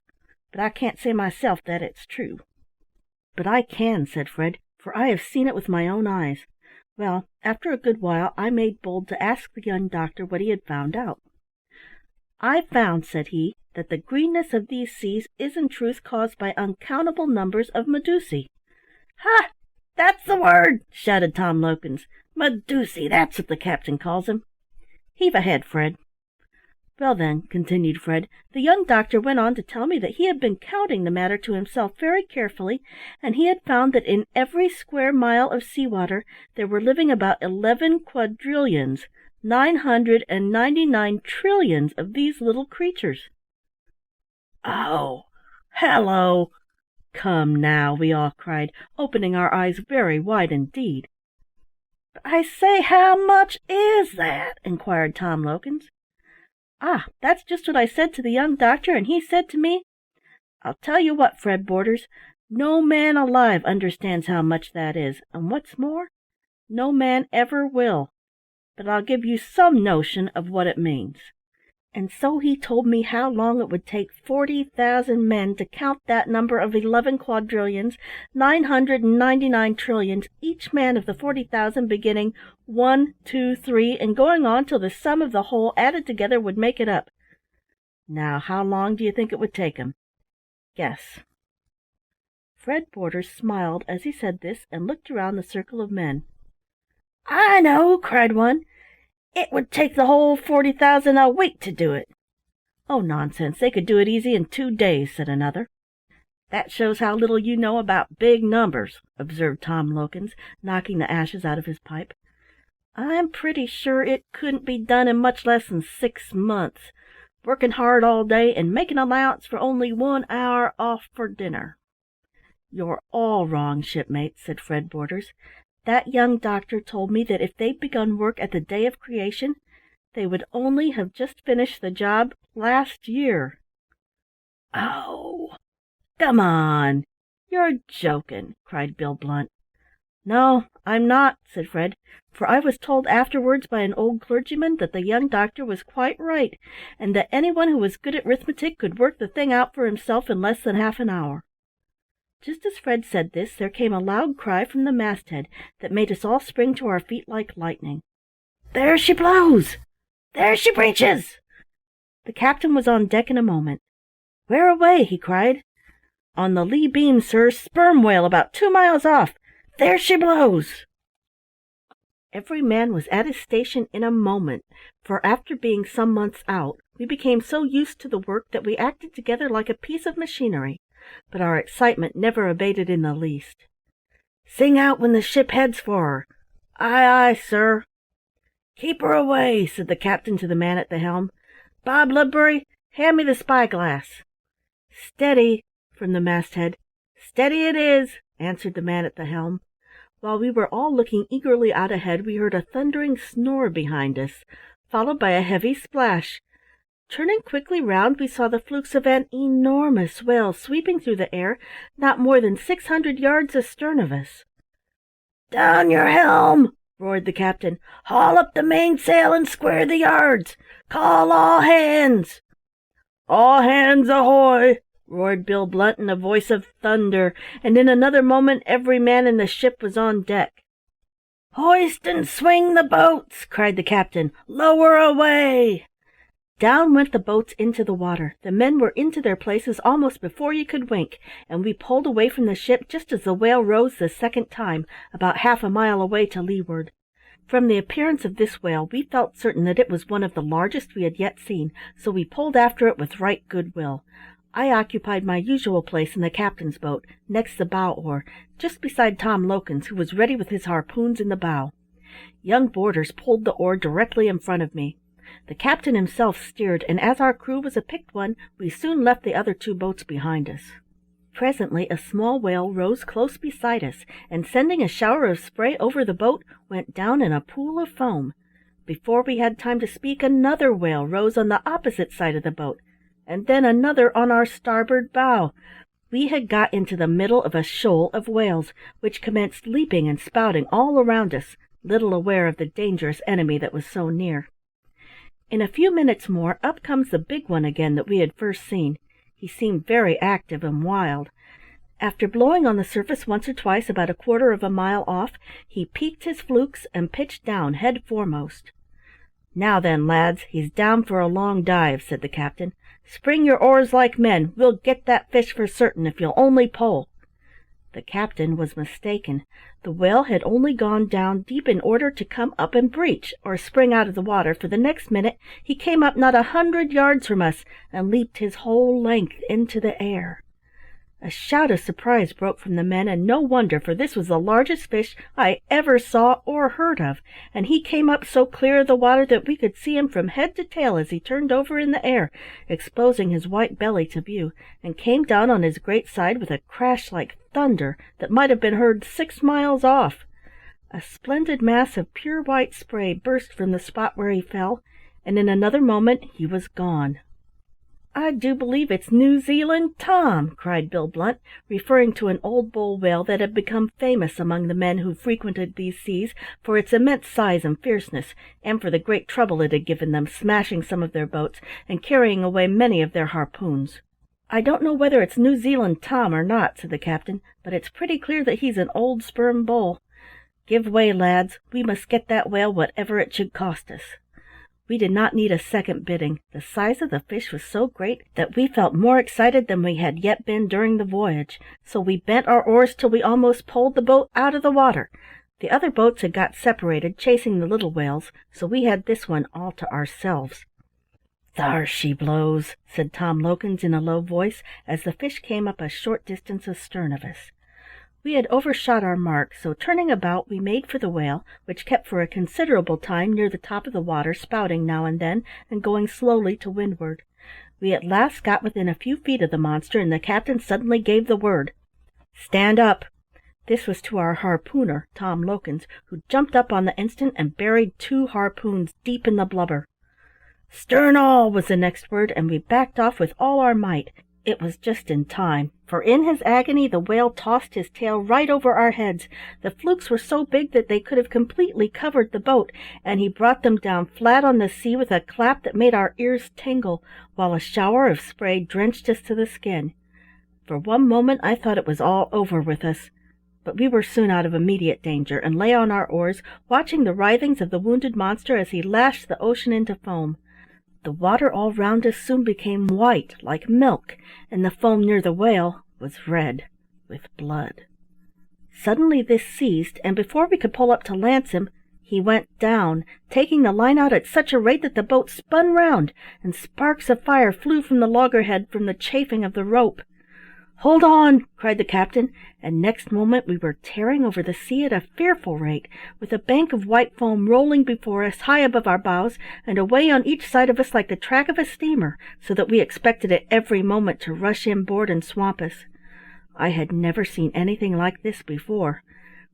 A: but I can't say myself that it's true." "But I can," said Fred, "for I have seen it with my own eyes. Well, after a good while I made bold to ask the young doctor what he had found out. "I found," said he, "that the greenness of these seas is in truth caused by uncountable numbers of medusae." "Ha! That's the word!" shouted Tom Lokins. "Medusae, that's what the captain calls 'em. Heave ahead, Fred." "Well, then," continued Fred, "the young doctor went on to tell me that he had been counting the matter to himself very carefully, and he had found that in every square mile of sea-water there were living about 11 quadrillions, 999 trillions of these little creatures." "Oh, hello! Come now," we all cried, opening our eyes very wide indeed. "But I say, how much is that?" inquired Tom Lokins. "Ah, that's just what I said to the young doctor, and he said to me, 'I'll tell you what, Fred Borders, no man alive understands how much that is, and what's more, no man ever will, but I'll give you some notion of what it means.' And so he told me how long it would take 40,000 men to count that number of 11 quadrillions, 999 trillions, each man of the 40,000 beginning 1, 2, 3, and going on till the sum of the whole added together would make it up. Now, how long do you think it would take 'em? Guess." Fred Borders smiled as he said this, and looked around the circle of men. "I know!" cried one. "It would take the whole 40,000 a week to do it." "Oh, nonsense! They could do it easy in 2 days," said another. "That shows how little you know about big numbers," observed Tom Lokins, knocking the ashes out of his pipe. I'm pretty sure it couldn't be done in much less than 6 months, working hard all day and making allowance for only 1 hour off for dinner." "You're all wrong, shipmate," said Fred Borders. "That young doctor told me that if they'd begun work at the day of creation, they would only have just finished the job last year." "Oh, come on, you're joking," cried Bill Blunt. "No, I'm not," said Fred, "for I was told afterwards by an old clergyman that the young doctor was quite right, and that anyone who was good at arithmetic could work the thing out for himself in less than half an hour." Just as Fred said this, there came a loud cry from the masthead that made us all spring to our feet like lightning. "There she blows! There she breaches!" The captain was on deck in a moment. "Where away?" he cried. "On the lee beam, sir, sperm whale about 2 miles off. There she blows!" Every man was at his station in a moment, for after being some months out, we became so used to the work that we acted together like a piece of machinery, but our excitement never abated in the least. "Sing out when the ship heads for her." "Aye, aye, sir." "Keep her away," said the captain to the man at the helm. "Bob Ludbury, hand me the spyglass." "Steady," from the masthead. "Steady it is," answered the man at the helm. While we were all looking eagerly out ahead, we heard a thundering snore behind us, followed by a heavy splash. Turning quickly round, we saw the flukes of an enormous whale sweeping through the air, not more than 600 yards astern of us. "Down your helm!" roared the captain. "Haul up the mainsail and square the yards! Call all hands!" "All hands ahoy!" roared Bill Blunt in a voice of thunder, and in another moment every man in the ship was on deck. "Hoist and swing the boats!" cried the captain. "Lower away!" Down went the boats into the water. The men were into their places almost before you could wink, and we pulled away from the ship just as the whale rose the second time, about half a mile away to leeward. From the appearance of this whale we felt certain that it was one of the largest we had yet seen, so we pulled after it with right good will. I occupied my usual place in the captain's boat, next the bow oar, just beside Tom Lokins, who was ready with his harpoons in the bow. Young Borders pulled the oar directly in front of me. The captain himself steered, and as our crew was a picked one, we soon left the other 2 boats behind us. Presently a small whale rose close beside us, and sending a shower of spray over the boat, went down in a pool of foam. Before we had time to speak, another whale rose on the opposite side of the boat, and then another on our starboard bow. We had got into the middle of a shoal of whales, which commenced leaping and spouting all around us, little aware of the dangerous enemy that was so near. In a few minutes more up comes the big one again that we had first seen. He seemed very active and wild. After blowing on the surface once or twice about a quarter of a mile off, he peaked his flukes and pitched down head foremost. "Now then, lads, he's down for a long dive," said the captain. "Spring your oars like men. We'll get that fish for certain if you'll only pull." The captain was mistaken. The whale had only gone down deep in order to come up and breach, or spring out of the water, for the next minute he came up not 100 yards from us, and leaped his whole length into the air. A shout of surprise broke from the men, and no wonder, for this was the largest fish I ever saw or heard of, and he came up so clear of the water that we could see him from head to tail as he turned over in the air, exposing his white belly to view, and came down on his great side with a crash like thunder that might have been heard 6 miles off. A splendid mass of pure white spray burst from the spot where he fell, and in another moment he was gone. "I do believe it's New Zealand Tom!" cried Bill Blunt, referring to an old bull whale that had become famous among the men who frequented these seas for its immense size and fierceness, and for the great trouble it had given them, smashing some of their boats and carrying away many of their harpoons. "I don't know whether it's New Zealand Tom or not," said the captain, "but it's pretty clear that he's an old sperm bull. Give way, lads. We must get that whale whatever it should cost us." We did not need a second bidding. The size of the fish was so great that we felt more excited than we had yet been during the voyage, so we bent our oars till we almost pulled the boat out of the water. The other boats had got separated, chasing the little whales, so we had this one all to ourselves. "Thar she blows," said Tom Lokins in a low voice, as the fish came up a short distance astern of us. We had overshot our mark, so turning about we made for the whale, which kept for a considerable time near the top of the water, spouting now and then, and going slowly to windward. We at last got within a few feet of the monster, and the captain suddenly gave the word, "Stand up!" This was to our harpooner, Tom Lokins, who jumped up on the instant and buried 2 harpoons deep in the blubber. "Stern all!" was the next word, and we backed off with all our might. It was just in time, for in his agony the whale tossed his tail right over our heads. The flukes were so big that they could have completely covered the boat, and he brought them down flat on the sea with a clap that made our ears tingle, while a shower of spray drenched us to the skin. For one moment I thought it was all over with us, but we were soon out of immediate danger, and lay on our oars, watching the writhings of the wounded monster as he lashed the ocean into foam. The water all round us soon became white like milk, and the foam near the whale was red with blood. Suddenly this ceased, and before we could pull up to lance him, he went down, taking the line out at such a rate that the boat spun round, and sparks of fire flew from the loggerhead from the chafing of the rope. "Hold on!" cried the captain, and next moment we were tearing over the sea at a fearful rate, with a bank of white foam rolling before us high above our bows, and away on each side of us like the track of a steamer, so that we expected it every moment to rush inboard and swamp us. I had never seen anything like this before.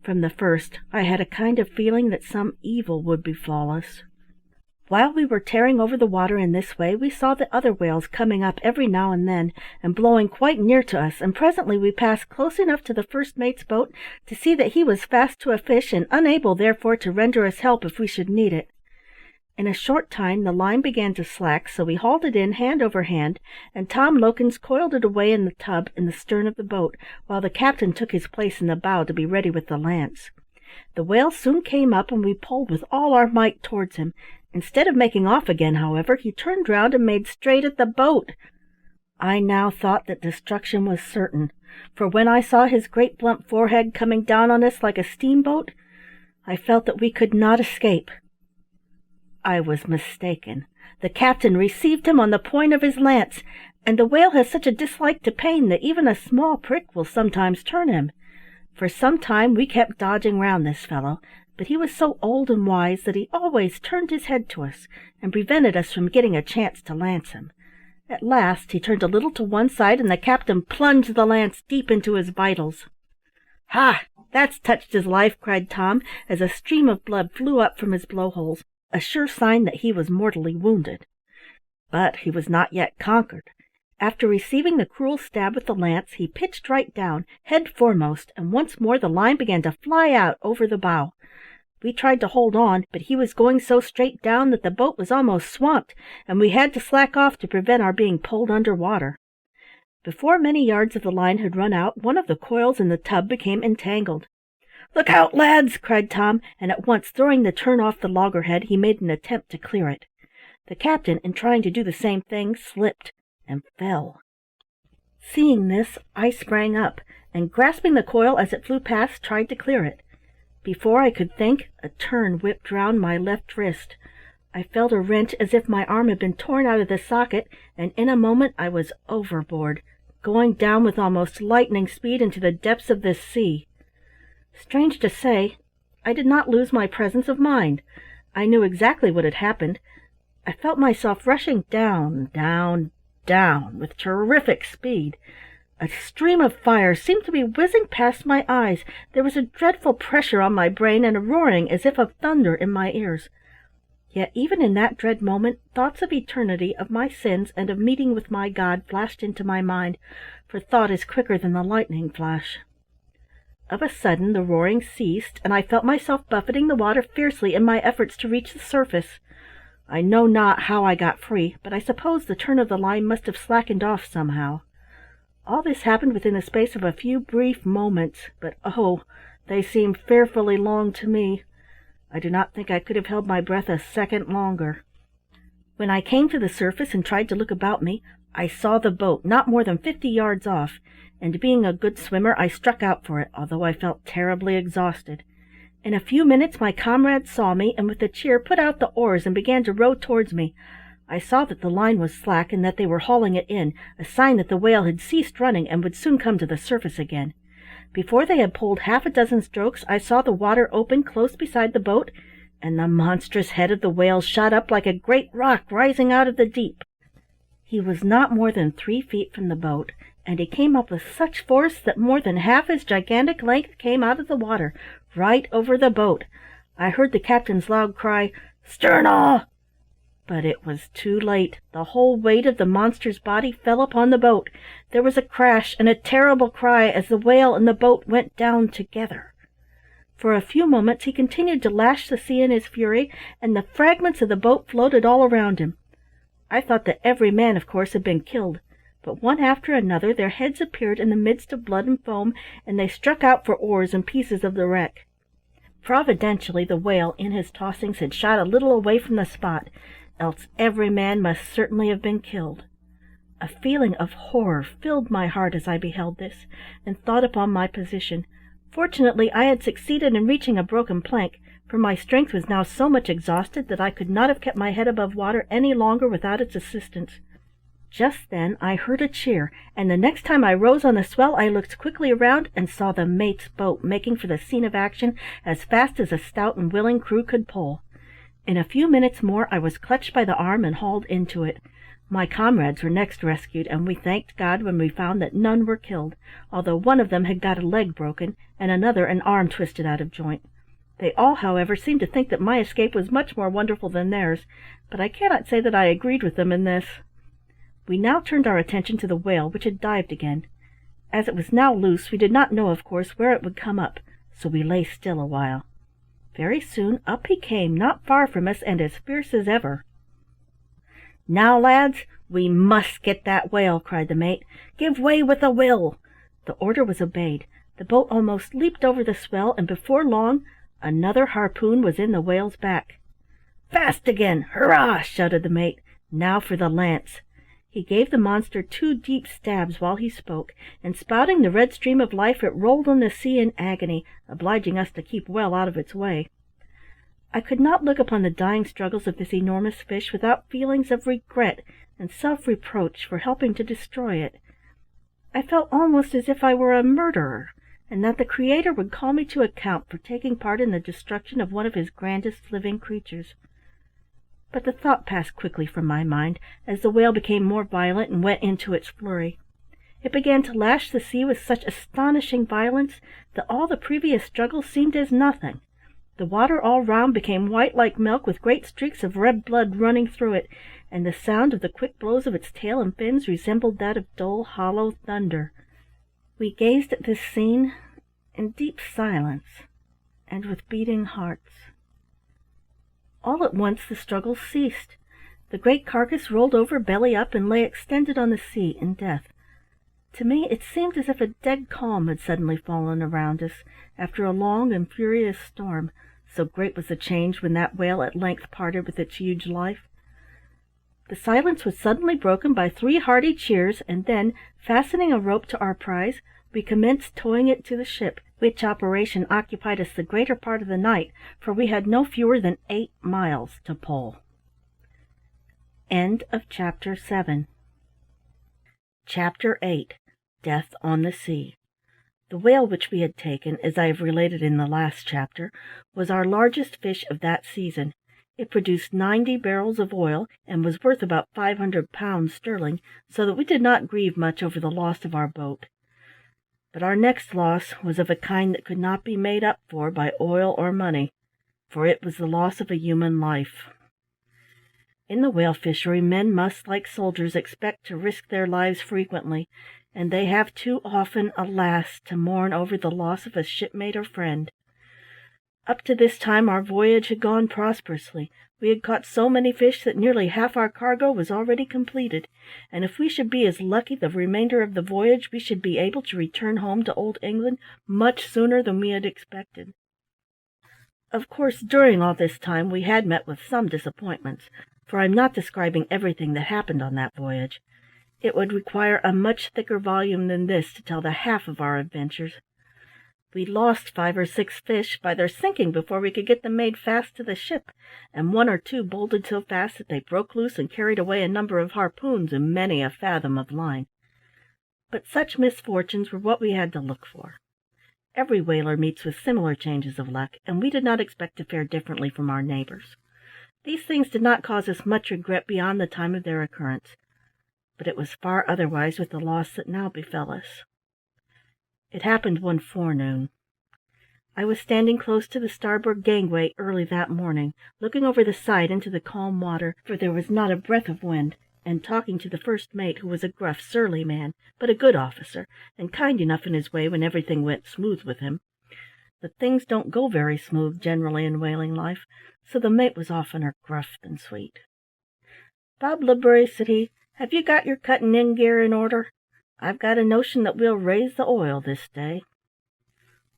A: From the first I had a kind of feeling that some evil would befall us. While we were tearing over the water in this way, we saw the other whales coming up every now and then, and blowing quite near to us, and presently we passed close enough to the first mate's boat to see that he was fast to a fish, and unable therefore to render us help if we should need it. In a short time the line began to slack, so we hauled it in hand over hand, and Tom Lokins coiled it away in the tub in the stern of the boat, while the captain took his place in the bow to be ready with the lance. The whale soon came up, and we pulled with all our might towards him. Instead of making off again, however, he turned round and made straight at the boat. I now thought that destruction was certain, for when I saw his great blunt forehead coming down on us like a steamboat, I felt that we could not escape. I was mistaken. The captain received him on the point of his lance, and the whale has such a dislike to pain that even a small prick will sometimes turn him. For some time we kept dodging round this fellow, but he was so old and wise that he always turned his head to us, and prevented us from getting a chance to lance him. At last he turned a little to one side, and the captain plunged the lance deep into his vitals. "Ha! That's touched his life!" cried Tom, as a stream of blood flew up from his blowholes, a sure sign that he was mortally wounded. But he was not yet conquered. After receiving the cruel stab with the lance, he pitched right down, head foremost, and once more the line began to fly out over the bow. We tried to hold on, but he was going so straight down that the boat was almost swamped, and we had to slack off to prevent our being pulled under water. Before many yards of the line had run out, one of the coils in the tub became entangled. "Look out, lads!" cried Tom, and at once throwing the turn off the loggerhead, he made an attempt to clear it. The captain, in trying to do the same thing, slipped and fell. Seeing this, I sprang up, and grasping the coil as it flew past, tried to clear it. Before I could think, a turn whipped round my left wrist. I felt a wrench as if my arm had been torn out of the socket, and in a moment I was overboard, going down with almost lightning speed into the depths of this sea. Strange to say, I did not lose my presence of mind. I knew exactly what had happened. I felt myself rushing down, down, down, with terrific speed. A stream of fire seemed to be whizzing past my eyes. There was a dreadful pressure on my brain, and a roaring as if of thunder in my ears. Yet even in that dread moment, thoughts of eternity, of my sins, and of meeting with my God flashed into my mind, for thought is quicker than the lightning flash. Of a sudden the roaring ceased, and I felt myself buffeting the water fiercely in my efforts to reach the surface. I know not how I got free, but I suppose the turn of the line must have slackened off somehow. All this happened within the space of a few brief moments, but oh, they seemed fearfully long to me. I do not think I could have held my breath a second longer. When I came to the surface and tried to look about me, I saw the boat not more than 50 yards off, and being a good swimmer I struck out for it, although I felt terribly exhausted. In a few minutes my comrades saw me, and with a cheer put out the oars and began to row towards me. I saw that the line was slack, and that they were hauling it in, a sign that the whale had ceased running and would soon come to the surface again. Before they had pulled half a dozen strokes, I saw the water open close beside the boat, and the monstrous head of the whale shot up like a great rock rising out of the deep. He was not more than 3 feet from the boat, and he came up with such force that more than half his gigantic length came out of the water, right over the boat. I heard the captain's loud cry, "Sterna!" But it was too late. The whole weight of the monster's body fell upon the boat. There was a crash and a terrible cry as the whale and the boat went down together. For a few moments he continued to lash the sea in his fury, and the fragments of the boat floated all around him. I thought that every man, of course, had been killed, but one after another their heads appeared in the midst of blood and foam, and they struck out for oars and pieces of the wreck. Providentially the whale, in his tossings, had shot a little away from the spot, else every man must certainly have been killed. A feeling of horror filled my heart as I beheld this, and thought upon my position. Fortunately I had succeeded in reaching a broken plank, for my strength was now so much exhausted that I could not have kept my head above water any longer without its assistance. Just then I heard a cheer, and the next time I rose on the swell I looked quickly around and saw the mate's boat making for the scene of action as fast as a stout and willing crew could pull. In a few minutes more I was clutched by the arm and hauled into it. My comrades were next rescued, and we thanked God when we found that none were killed, although one of them had got a leg broken, and another an arm twisted out of joint. They all, however, seemed to think that my escape was much more wonderful than theirs, but I cannot say that I agreed with them in this. We now turned our attention to the whale, which had dived again. As it was now loose, we did not know, of course, where it would come up, so we lay still a while. Very soon up he came, not far from us, and as fierce as ever. "Now, lads, we must get that whale," cried the mate. "Give way with a will!" The order was obeyed. The boat almost leaped over the swell, and before long another harpoon was in the whale's back. "Fast again! Hurrah!" shouted the mate. "Now for the lance!" He gave the monster 2 deep stabs while he spoke, and spouting the red stream of life it rolled on the sea in agony, obliging us to keep well out of its way. I could not look upon the dying struggles of this enormous fish without feelings of regret and self-reproach for helping to destroy it. I felt almost as if I were a murderer, and that the Creator would call me to account for taking part in the destruction of one of his grandest living creatures. But the thought passed quickly from my mind, as the whale became more violent and went into its flurry. It began to lash the sea with such astonishing violence that all the previous struggles seemed as nothing. The water all round became white like milk, with great streaks of red blood running through it, and the sound of the quick blows of its tail and fins resembled that of dull, hollow thunder. We gazed at this scene in deep silence and with beating hearts. All at once the struggle ceased. The great carcass rolled over belly up and lay extended on the sea in death. To me it seemed as if a dead calm had suddenly fallen around us, after a long and furious storm, so great was the change when that whale at length parted with its huge life. The silence was suddenly broken by 3 hearty cheers, and then, fastening a rope to our prize, we commenced towing it to the ship, which operation occupied us the greater part of the night, for we had no fewer than 8 miles to pull. End of Chapter 7. Chapter 8. Death on the Sea. The whale which we had taken, as I have related in the last chapter, was our largest fish of that season. It produced 90 barrels of oil, and was worth about 500 pounds sterling, so that we did not grieve much over the loss of our boat. But our next loss was of a kind that could not be made up for by oil or money, for it was the loss of a human life. In the whale fishery men must, like soldiers, expect to risk their lives frequently, and they have too often, alas, to mourn over the loss of a shipmate or friend. Up to this time our voyage had gone prosperously. We had caught so many fish that nearly half our cargo was already completed, and if we should be as lucky the remainder of the voyage, we should be able to return home to Old England much sooner than we had expected. Of course, during all this time we had met with some disappointments, for I am not describing everything that happened on that voyage. It would require a much thicker volume than this to tell the half of our adventures. We lost 5 or 6 fish by their sinking before we could get them made fast to the ship, and 1 or 2 bolted so fast that they broke loose and carried away a number of harpoons and many a fathom of line. But such misfortunes were what we had to look for. Every whaler meets with similar changes of luck, and we did not expect to fare differently from our neighbors. These things did not cause us much regret beyond the time of their occurrence, but it was far otherwise with the loss that now befell us. It happened one forenoon. I was standing close to the starboard gangway early that morning, looking over the side into the calm water, for there was not a breath of wind, and talking to the first mate, who was a gruff, surly man, but a good officer, and kind enough in his way when everything went smooth with him. But things don't go very smooth generally in whaling life, so the mate was oftener gruff than sweet. "Bob Blubber," said he, "have you got your cutting-in gear in order? I've got a notion that we'll raise the oil this day."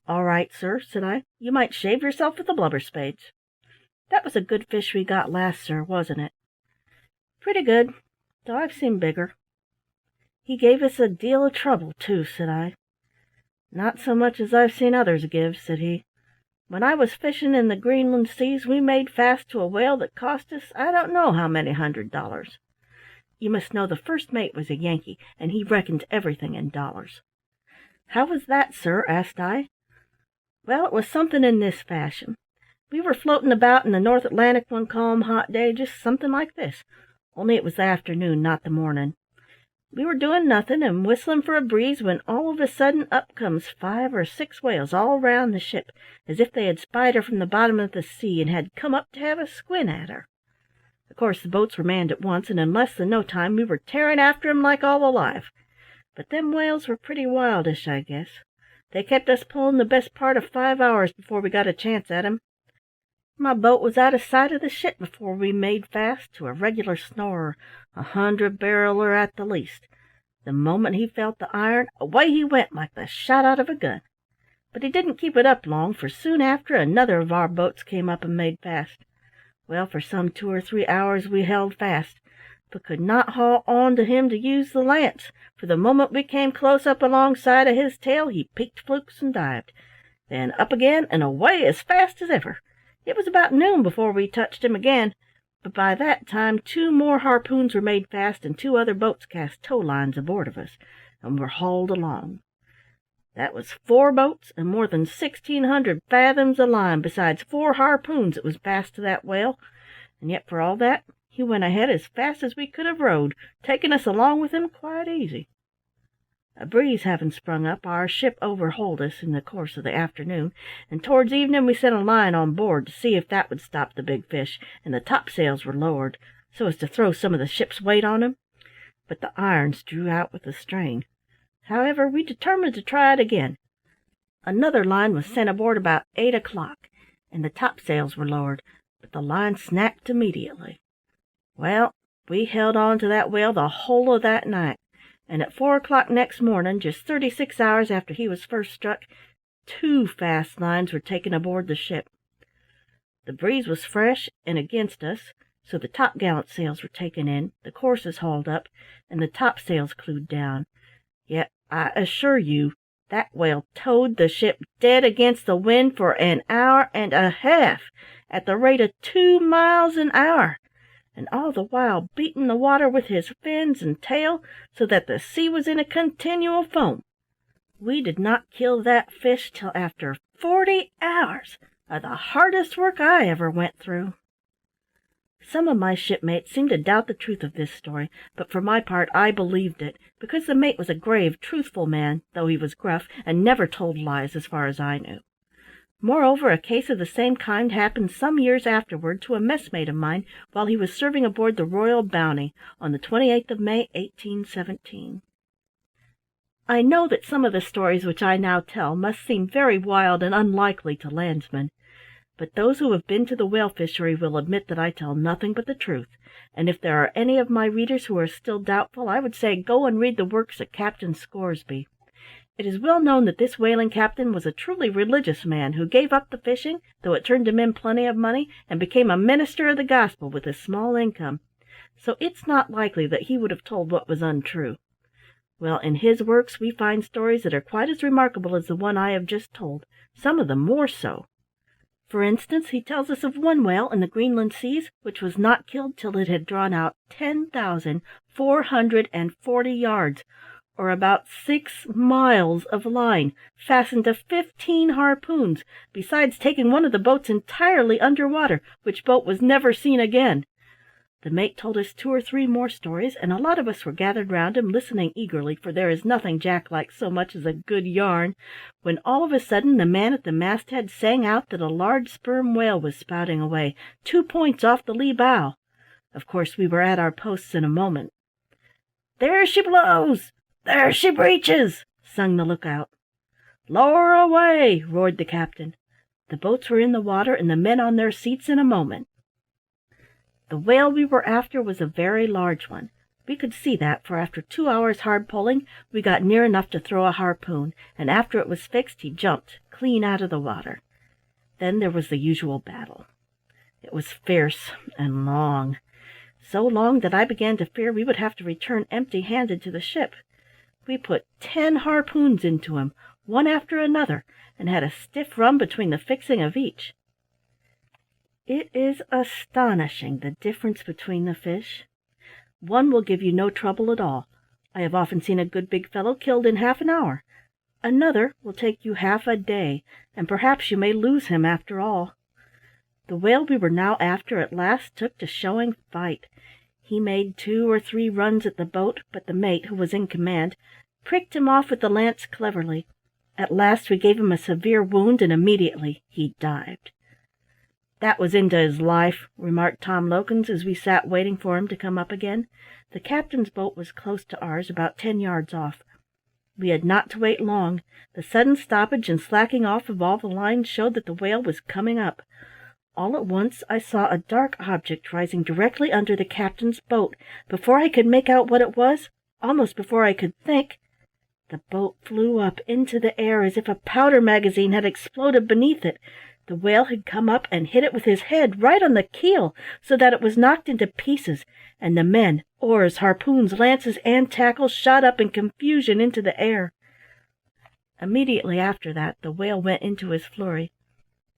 A: "All right, sir," said I. "You might shave yourself with the blubber spades." "That was a good fish we got last, sir, wasn't it?" "Pretty good, though I've seen bigger." "He gave us a deal of trouble, too," said I. "Not so much as I've seen others give," said he. "When I was fishing in the Greenland seas we made fast to a whale that cost us I don't know how many $100. You must know the first mate was a Yankee, and he reckoned everything in dollars." "How was that, sir?" asked I. "Well, it was something in this fashion. We were floating about in the North Atlantic one calm, hot day, just something like this, only it was the afternoon, not the morning. We were doing nothing and whistling for a breeze when all of a sudden up comes 5 or 6 whales all round the ship, as if they had spied her from the bottom of the sea and had come up to have a squint at her. Of course the boats were manned at once, and in less than no time we were tearing after 'em like all alive. But them whales were pretty wildish, I guess. They kept us pulling the best part of 5 hours before we got a chance at 'em. My boat was out of sight of the ship before we made fast to a regular snorer, 100-barreler at the least. The moment he felt the iron, away he went like the shot out of a gun. But he didn't keep it up long, for soon after another of our boats came up and made fast. Well, for some 2 or 3 hours we held fast, but could not haul on to him to use the lance, for the moment we came close up alongside of his tail he peaked flukes and dived, then up again and away as fast as ever. It was about noon before we touched him again, but by that time 2 more harpoons were made fast and 2 other boats cast tow lines aboard of us, and were hauled along. That was 4 boats and more than 1,600 fathoms of line, besides 4 harpoons that was fast to that whale, and yet for all that he went ahead as fast as we could have rowed, taking us along with him quite easy. A breeze having sprung up, our ship overhauled us in the course of the afternoon, and towards evening we sent a line on board to see if that would stop the big fish, and the topsails were lowered, so as to throw some of the ship's weight on him. But the irons drew out with the strain. However, we determined to try it again. Another line was sent aboard about 8 o'clock, and the topsails were lowered, but the line snapped immediately. Well, we held on to that whale the whole of that night, and at 4 o'clock next morning, just 36 hours after he was first struck, 2 fast lines were taken aboard the ship. The breeze was fresh and against us, so the topgallant sails were taken in, the courses hauled up, and the topsails clewed down. Yet I assure you that whale towed the ship dead against the wind for an hour and a half, at the rate of 2 miles an hour, and all the while beating the water with his fins and tail, so that the sea was in a continual foam. We did not kill that fish till after 40 hours of the hardest work I ever went through. Some of my shipmates seemed to doubt the truth of this story, but for my part I believed it, because the mate was a grave, truthful man, though he was gruff, and never told lies as far as I knew. Moreover, a case of the same kind happened some years afterward to a messmate of mine while he was serving aboard the Royal Bounty on the 28th of May, 1817. I know that some of the stories which I now tell must seem very wild and unlikely to landsmen, but those who have been to the whale fishery will admit that I tell nothing but the truth, and if there are any of my readers who are still doubtful, I would say go and read the works of Captain Scoresby. It is well known that this whaling captain was a truly religious man who gave up the fishing, though it turned him in plenty of money, and became a minister of the gospel with a small income, so it's not likely that he would have told what was untrue. Well, in his works we find stories that are quite as remarkable as the one I have just told, some of them more so. For instance, he tells us of one whale in the Greenland seas which was not killed till it had drawn out 10,440 yards, or about 6 miles of line, fastened to 15 harpoons, besides taking one of the boats entirely under water, which boat was never seen again. The mate told us 2 or 3 more stories, and a lot of us were gathered round him, listening eagerly, for there is nothing Jack likes so much as a good yarn, when all of a sudden the man at the masthead sang out that a large sperm whale was spouting away, 2 points off the lee bow. Of course we were at our posts in a moment. "There she blows! There she breaches!" sung the lookout. "Lower away!" roared the captain. The boats were in the water and the men on their seats in a moment. The whale we were after was a very large one. We could see that, for after 2 hours' hard pulling we got near enough to throw a harpoon, and after it was fixed he jumped clean out of the water. Then there was the usual battle. It was fierce and long, so long that I began to fear we would have to return empty-handed to the ship. We put 10 harpoons into him, one after another, and had a stiff run between the fixing of each. It is astonishing, the difference between the fish. One will give you no trouble at all. I have often seen a good big fellow killed in half an hour. Another will take you half a day, and perhaps you may lose him after all. The whale we were now after at last took to showing fight. He made 2 or 3 runs at the boat, but the mate, who was in command, pricked him off with the lance cleverly. At last we gave him a severe wound, and immediately he dived. "That was into his life," remarked Tom Lokins as we sat waiting for him to come up again. The captain's boat was close to ours, about 10 yards off. We had not to wait long. The sudden stoppage and slacking off of all the lines showed that the whale was coming up. All at once I saw a dark object rising directly under the captain's boat. Before I could make out what it was, almost before I could think, the boat flew up into the air as if a powder magazine had exploded beneath it. The whale had come up and hit it with his head right on the keel, so that it was knocked into pieces, and the men, oars, harpoons, lances, and tackles shot up in confusion into the air. Immediately after that the whale went into his flurry,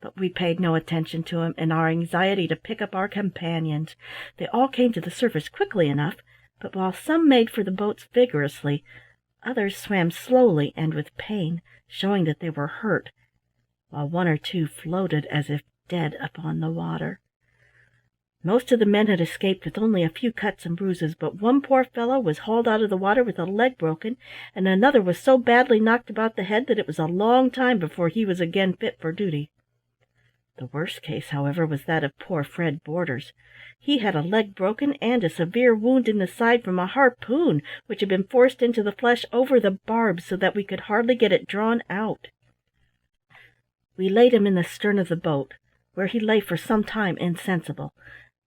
A: but we paid no attention to him in our anxiety to pick up our companions. They all came to the surface quickly enough, but while some made for the boats vigorously, others swam slowly and with pain, showing that they were hurt, while 1 or 2 floated as if dead upon the water. Most of the men had escaped with only a few cuts and bruises, but one poor fellow was hauled out of the water with a leg broken, and another was so badly knocked about the head that it was a long time before he was again fit for duty. The worst case, however, was that of poor Fred Borders. He had a leg broken and a severe wound in the side from a harpoon which had been forced into the flesh over the barbs so that we could hardly get it drawn out. We laid him in the stern of the boat, where he lay for some time insensible,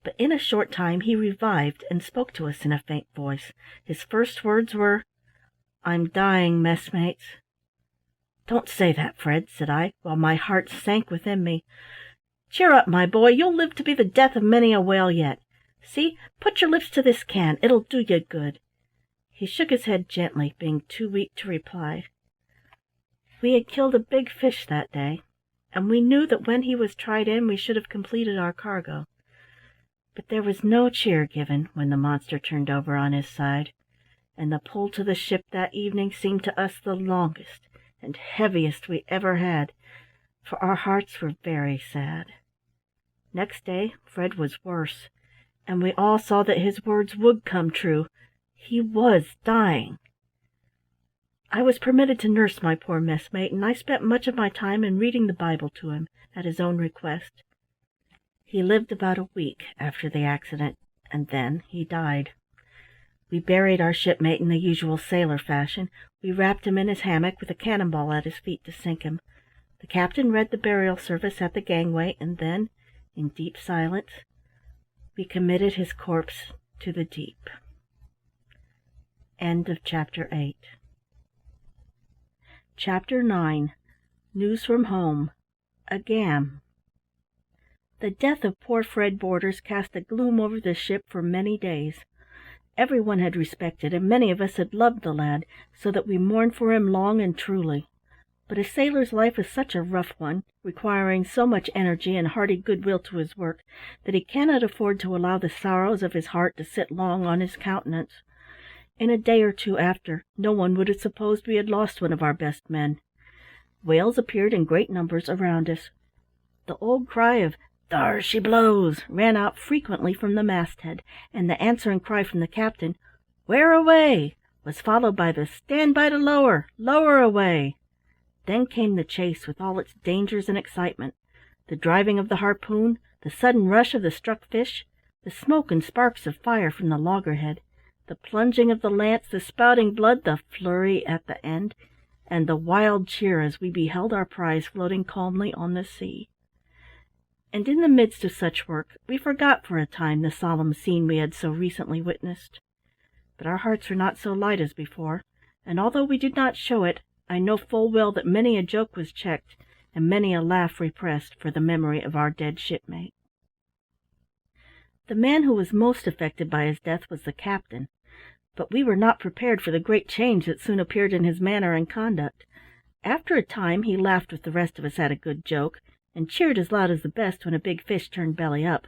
A: but in a short time he revived and spoke to us in a faint voice. His first words were, "I'm dying, messmates." "Don't say that, Fred," said I, while my heart sank within me. "Cheer up, my boy, you'll live to be the death of many a whale yet. See, put your lips to this can, it'll do you good." He shook his head gently, being too weak to reply. We had killed a big fish that day, and we knew that when he was tried in we should have completed our cargo. But there was no cheer given when the monster turned over on his side, and the pull to the ship that evening seemed to us the longest and heaviest we ever had, for our hearts were very sad. Next day Fred was worse, and we all saw that his words would come true. He was dying. I was permitted to nurse my poor messmate, and I spent much of my time in reading the Bible to him, at his own request. He lived about a week after the accident, and then he died. We buried our shipmate in the usual sailor fashion. We wrapped him in his hammock with a cannonball at his feet to sink him. The captain read the burial service at the gangway, and then, in deep silence, we committed his corpse to the deep. End of Chapter 8. Chapter 9. News from Home. A Gam. The death of poor Fred Borders cast a gloom over the ship for many days. Every one had respected, and many of us had loved the lad, so that we mourned for him long and truly. But a sailor's life is such a rough one, requiring so much energy and hearty good-will to his work, that he cannot afford to allow the sorrows of his heart to sit long on his countenance. In a day or two after, no one would have supposed we had lost one of our best men. Whales appeared in great numbers around us. The old cry of "Thar she blows!" ran out frequently from the masthead, and the answering cry from the captain, "Where away?" was followed by the "Stand by to lower! Lower away!" Then came the chase with all its dangers and excitement, the driving of the harpoon, the sudden rush of the struck fish, the smoke and sparks of fire from the loggerhead, the plunging of the lance, the spouting blood, the flurry at the end, and the wild cheer as we beheld our prize floating calmly on the sea. And in the midst of such work we forgot for a time the solemn scene we had so recently witnessed. But our hearts were not so light as before, and although we did not show it, I know full well that many a joke was checked, and many a laugh repressed, for the memory of our dead shipmate. The man who was most affected by his death was the captain, but we were not prepared for the great change that soon appeared in his manner and conduct. After a time he laughed with the rest of us at a good joke, and cheered as loud as the best when a big fish turned belly up,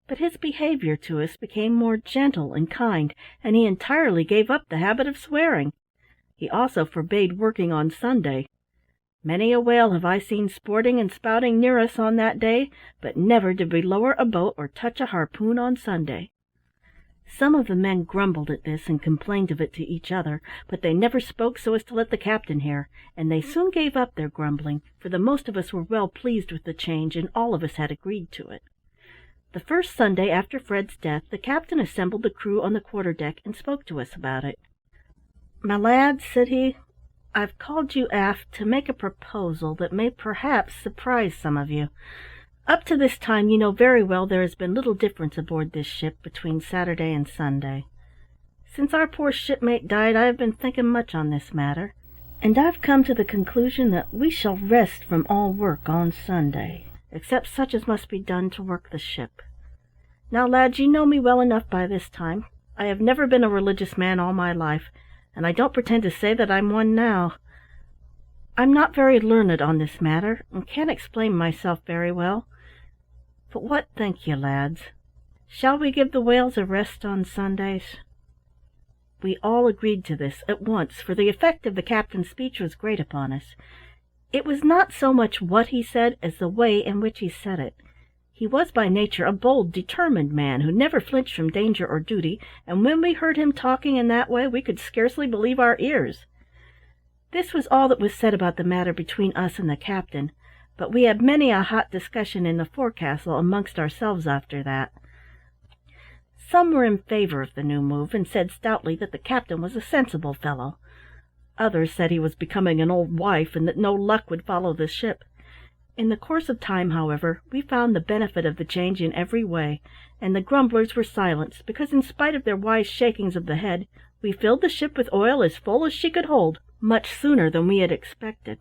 A: but his behaviour to us became more gentle and kind, and he entirely gave up the habit of swearing. He also forbade working on Sunday. Many a whale have I seen sporting and spouting near us on that day, but never did we lower a boat or touch a harpoon on Sunday. Some of the men grumbled at this and complained of it to each other, but they never spoke so as to let the captain hear, and they soon gave up their grumbling, for the most of us were well pleased with the change, and all of us had agreed to it. The first Sunday after Fred's death the captain assembled the crew on the quarter-deck and spoke to us about it. "My lads," said he, "I've called you aft to make a proposal that may perhaps surprise some of you. Up to this time you know very well there has been little difference aboard this ship between Saturday and Sunday. Since our poor shipmate died I have been thinking much on this matter, and I've come to the conclusion that we shall rest from all work on Sunday, except such as must be done to work the ship. Now, lads, you know me well enough by this time. I have never been a religious man all my life, and I don't pretend to say that I'm one now. I'm not very learned on this matter, and can't explain myself very well. But what think you, lads? Shall we give the whales a rest on Sundays?" We all agreed to this at once, for the effect of the captain's speech was great upon us. It was not so much what he said as the way in which he said it. He was by nature a bold, determined man, who never flinched from danger or duty, and when we heard him talking in that way we could scarcely believe our ears. This was all that was said about the matter between us and the captain, but we had many a hot discussion in the forecastle amongst ourselves after that. Some were in favour of the new move, and said stoutly that the captain was a sensible fellow. Others said he was becoming an old wife, and that no luck would follow the ship. In the course of time, however, we found the benefit of the change in every way, and the grumblers were silenced, because in spite of their wise shakings of the head, we filled the ship with oil as full as she could hold, much sooner than we had expected.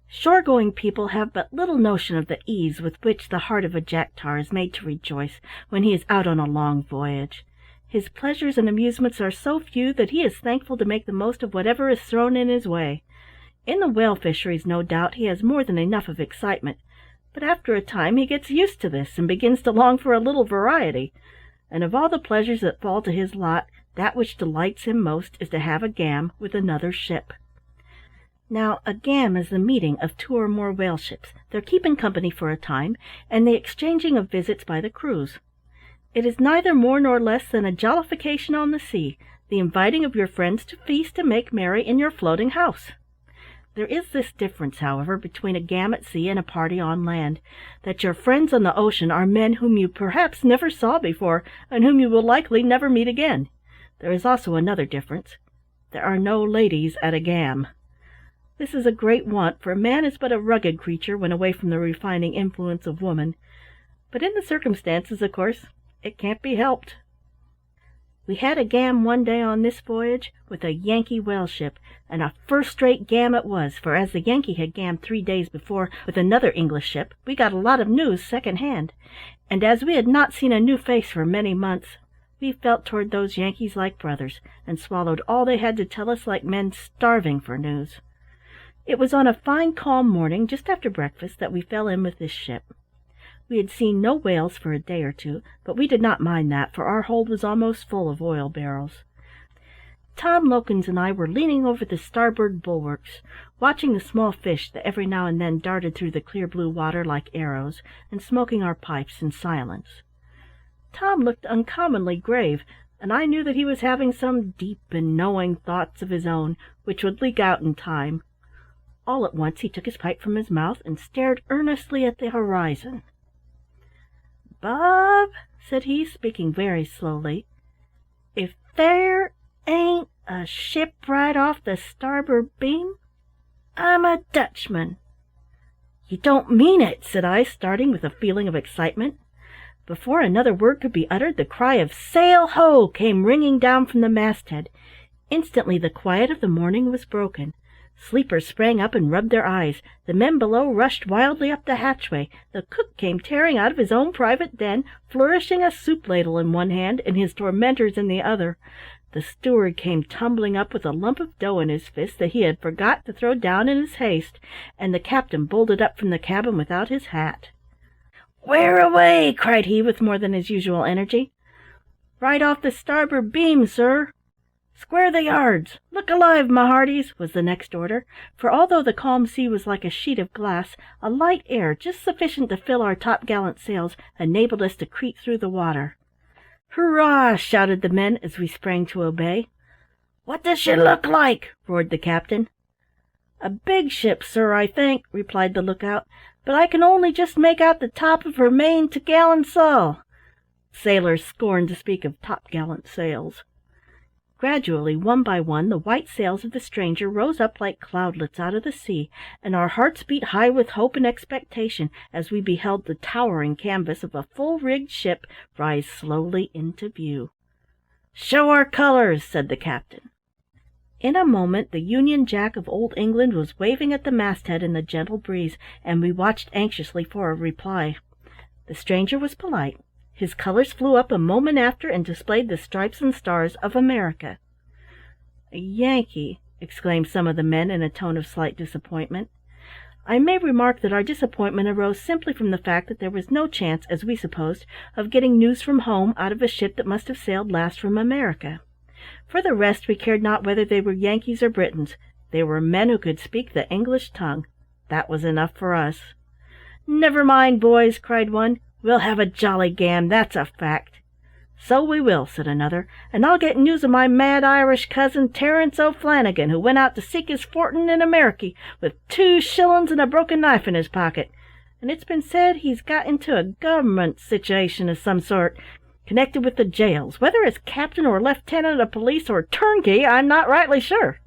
A: Shore-going people have but little notion of the ease with which the heart of a jack-tar is made to rejoice when he is out on a long voyage. His pleasures and amusements are so few that he is thankful to make the most of whatever is thrown in his way. In the whale fisheries, no doubt, he has more than enough of excitement, but after a time he gets used to this and begins to long for a little variety, and of all the pleasures that fall to his lot, that which delights him most is to have a gam with another ship. Now, a gam is the meeting of two or more whale ships, their keeping company for a time, and the exchanging of visits by the crews. It is neither more nor less than a jollification on the sea, the inviting of your friends to feast and make merry in your floating house. There is this difference, however, between a gam at sea and a party on land, that your friends on the ocean are men whom you perhaps never saw before, and whom you will likely never meet again. There is also another difference. There are no ladies at a gam. This is a great want, for man is but a rugged creature when away from the refining influence of woman, but in the circumstances, of course, it can't be helped. We had a gam one day on this voyage with a Yankee whale ship, and a first-rate gam it was, for as the Yankee had gammed 3 days before with another English ship, we got a lot of news second-hand, and as we had not seen a new face for many months, we felt toward those Yankees like brothers, and swallowed all they had to tell us like men starving for news. It was on a fine calm morning, just after breakfast, that we fell in with this ship. We had seen no whales for a day or two, but we did not mind that, for our hold was almost full of oil barrels. Tom Lokins and I were leaning over the starboard bulwarks, watching the small fish that every now and then darted through the clear blue water like arrows, and smoking our pipes in silence. Tom looked uncommonly grave, and I knew that he was having some deep and knowing thoughts of his own, which would leak out in time. All at once he took his pipe from his mouth and stared earnestly at the horizon. "Bob," said he, speaking very slowly, "if there ain't a ship right off the starboard beam, I'm a Dutchman." "You don't mean it," said I, starting with a feeling of excitement. Before another word could be uttered, the cry of "Sail ho!" came ringing down from the masthead. Instantly the quiet of the morning was broken. Sleepers sprang up and rubbed their eyes. The men below rushed wildly up the hatchway. The cook came tearing out of his own private den, flourishing a soup ladle in one hand and his tormentors in the other. The steward came tumbling up with a lump of dough in his fist that he had forgot to throw down in his haste, and the captain bolted up from the cabin without his hat. "Where away?" cried he with more than his usual energy. "Right off the starboard beam, sir." "Square the yards! Look alive, my hearties!" was the next order, for although the calm sea was like a sheet of glass, a light air, just sufficient to fill our topgallant sails, enabled us to creep through the water. "Hurrah!" shouted the men as we sprang to obey. "What does she look like?" roared the captain. "A big ship, sir, I think," replied the lookout, "but I can only just make out the top of her main topgallant sail." Sailors scorned to speak of topgallant sails. Gradually, one by one, the white sails of the stranger rose up like cloudlets out of the sea, and our hearts beat high with hope and expectation as we beheld the towering canvas of a full-rigged ship rise slowly into view. "Show our colours," said the captain. In a moment the Union Jack of Old England was waving at the masthead in the gentle breeze, and we watched anxiously for a reply. The stranger was polite. His colours flew up a moment after and displayed the stripes and stars of America. "A Yankee!" exclaimed some of the men in a tone of slight disappointment. I may remark that our disappointment arose simply from the fact that there was no chance, as we supposed, of getting news from home out of a ship that must have sailed last from America. For the rest, we cared not whether they were Yankees or Britons. They were men who could speak the English tongue. That was enough for us. "Never mind, boys," cried one. "We'll have a jolly gam, that's a fact." "So we will," said another, "and I'll get news of my mad Irish cousin, Terence O'Flanagan, who went out to seek his fortin in Ameriky with 2 shillin's and a broken knife in his pocket, and it's been said he's got into a government situation of some sort, connected with the jails. Whether as captain or lieutenant of police or turnkey, I'm not rightly sure."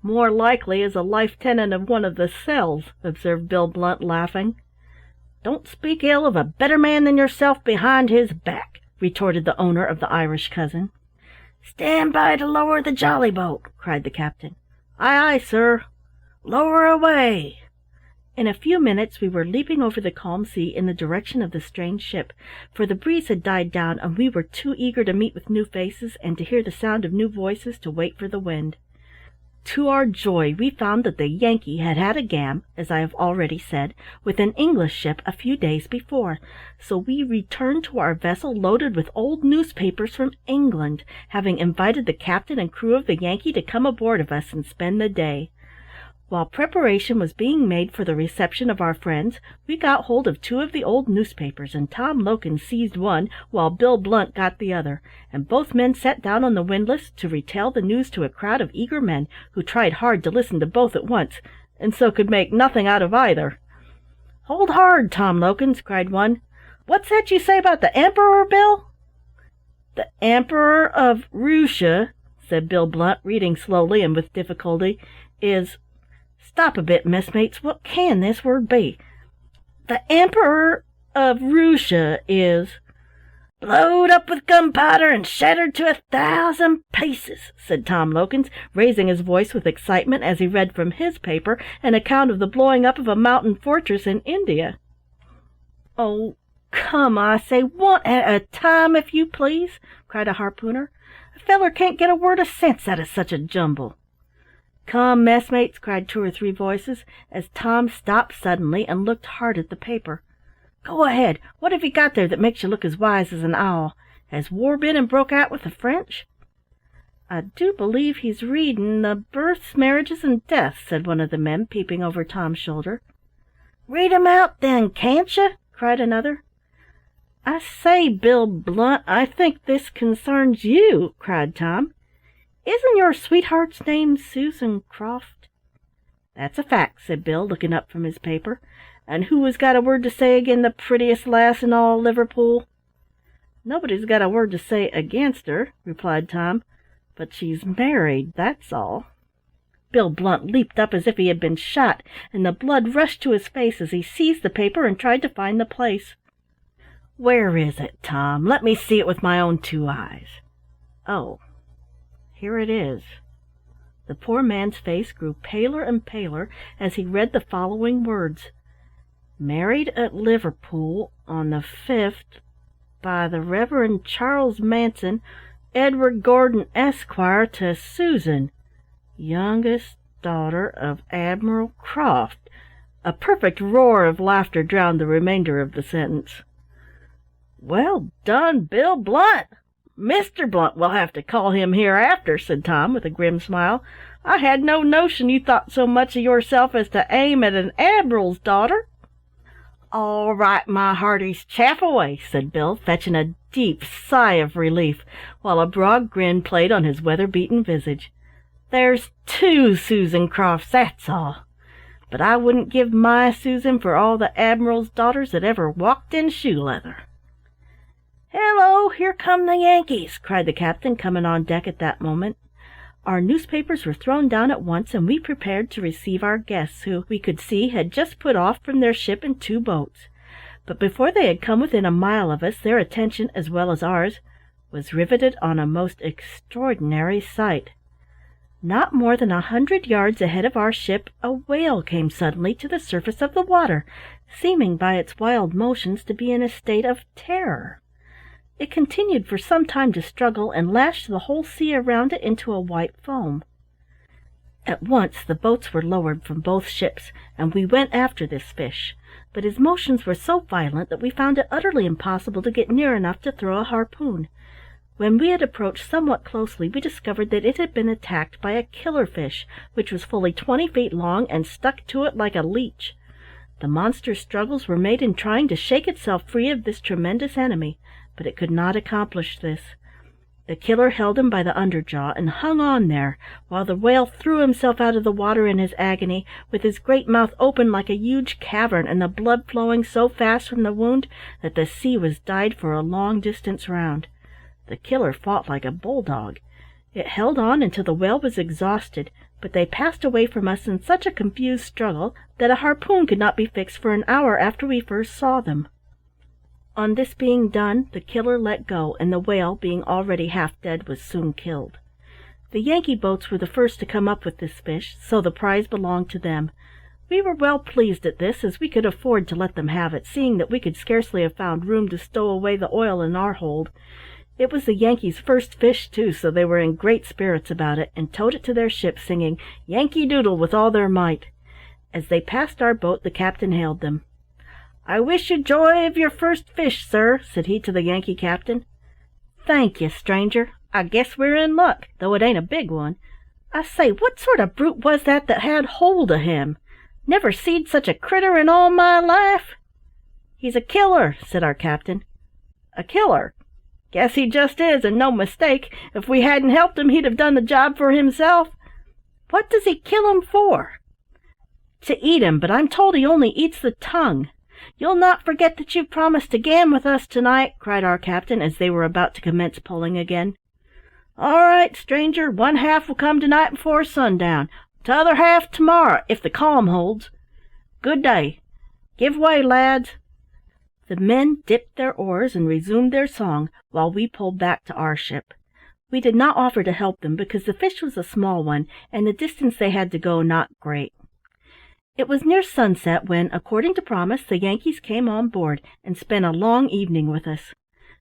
A: "More likely as a lieutenant of one of the cells," observed Bill Blunt, laughing. "Don't speak ill of a better man than yourself behind his back," retorted the owner of the Irish cousin. "Stand by to lower the jolly boat," cried the captain. "Aye, aye, sir." "Lower away." In a few minutes we were leaping over the calm sea in the direction of the strange ship, for the breeze had died down, and we were too eager to meet with new faces and to hear the sound of new voices to wait for the wind. To our joy we found that the Yankee had had a gam, as I have already said, with an English ship a few days before, so we returned to our vessel loaded with old newspapers from England, having invited the captain and crew of the Yankee to come aboard of us and spend the day. While preparation was being made for the reception of our friends, we got hold of 2 of the old newspapers, and Tom Lokins seized one, while Bill Blunt got the other, and both men sat down on the windlass to retell the news to a crowd of eager men, who tried hard to listen to both at once, and so could make nothing out of either. "Hold hard, Tom Lokins," cried one. "What's that you say about the Emperor, Bill?" "The Emperor of Russia," said Bill Blunt, reading slowly and with difficulty, "is— Stop a bit, messmates, what can this word be? The Emperor of Russia is— "Blowed up with gunpowder and shattered to 1,000 pieces," said Tom Lokins, raising his voice with excitement as he read from his paper an account of the blowing up of a mountain fortress in India. "Oh, come, I say, one at a time, if you please," cried a harpooner. "A feller can't get a word of sense out of such a jumble." "Come, messmates," cried 2 or 3 voices, as Tom stopped suddenly and looked hard at the paper. "Go ahead. What have you got there that makes you look as wise as an owl? Has war been and broke out with the French?" "I do believe he's reading the Births, Marriages, and Deaths," said one of the men, peeping over Tom's shoulder. "Read 'em out, then, can't you?" cried another. "I say, Bill Blunt, I think this concerns you," cried Tom. "Isn't your sweetheart's name Susan Croft?" "That's a fact," said Bill, looking up from his paper. "And who has got a word to say agin the prettiest lass in all Liverpool?" "Nobody's got a word to say against her," replied Tom, "but she's married, that's all." Bill Blunt leaped up as if he had been shot, and the blood rushed to his face as he seized the paper and tried to find the place. "Where is it, Tom? Let me see it with my own 2 eyes. Oh, here it is." The poor man's face grew paler and paler as he read the following words: "Married at Liverpool on the 5th by the Reverend Charles Manson, Edward Gordon, Esquire, to Susan, youngest daughter of Admiral Croft." A perfect roar of laughter drowned the remainder of the sentence. "Well done, Bill Blunt! Mr. Blunt we'll have to call him hereafter," said Tom, with a grim smile. "I had no notion you thought so much of yourself as to aim at an admiral's daughter." "All right, my hearties, chaff away," said Bill, fetching a deep sigh of relief, while a broad grin played on his weather-beaten visage. "There's 2 Susan Crofts, that's all. But I wouldn't give my Susan for all the admiral's daughters that ever walked in shoe-leather." "Hello, here come the Yankees!" cried the captain, coming on deck at that moment. Our newspapers were thrown down at once, and we prepared to receive our guests, who, we could see, had just put off from their ship in 2 boats. But before they had come within a mile of us, their attention, as well as ours, was riveted on a most extraordinary sight. Not more than 100 yards ahead of our ship a whale came suddenly to the surface of the water, seeming by its wild motions to be in a state of terror. It continued for some time to struggle, and lashed the whole sea around it into a white foam. At once the boats were lowered from both ships, and we went after this fish, but his motions were so violent that we found it utterly impossible to get near enough to throw a harpoon. When we had approached somewhat closely, we discovered that it had been attacked by a killer fish, which was fully 20 feet long and stuck to it like a leech. The monster's struggles were made in trying to shake itself free of this tremendous enemy, but it could not accomplish this. The killer held him by the underjaw and hung on there, while the whale threw himself out of the water in his agony, with his great mouth open like a huge cavern, and the blood flowing so fast from the wound that the sea was dyed for a long distance round. The killer fought like a bulldog. It held on until the whale was exhausted, but they passed away from us in such a confused struggle that a harpoon could not be fixed for an hour after we first saw them. On this being done, the killer let go, and the whale, being already half dead, was soon killed. The Yankee boats were the first to come up with this fish, so the prize belonged to them. We were well pleased at this, as we could afford to let them have it, seeing that we could scarcely have found room to stow away the oil in our hold. It was the Yankees' first fish, too, so they were in great spirits about it, and towed it to their ship, singing "Yankee Doodle" with all their might. As they passed our boat, the captain hailed them. "I wish you joy of your first fish, sir," said he to the Yankee captain. "Thank you, stranger. I guess we're in luck, though it ain't a big one. I say, what sort of brute was that had hold of him? Never seed such a critter in all my life." "He's a killer," said our captain. "A killer? Guess he just is, and no mistake. If we hadn't helped him, he'd have done the job for himself." "What does he kill him for?" "To eat him, but I'm told he only eats the tongue. You'll not forget that you've promised to gam with us tonight," cried our captain, as they were about to commence pulling again. "All right, stranger, 1/2 will come tonight before sundown, t'other half tomorrow, if the calm holds. Good day. Give way, lads." The men dipped their oars and resumed their song, while we pulled back to our ship. We did not offer to help them, because the fish was a small one, and the distance they had to go not great. It was near sunset when, according to promise, the Yankees came on board, and spent a long evening with us.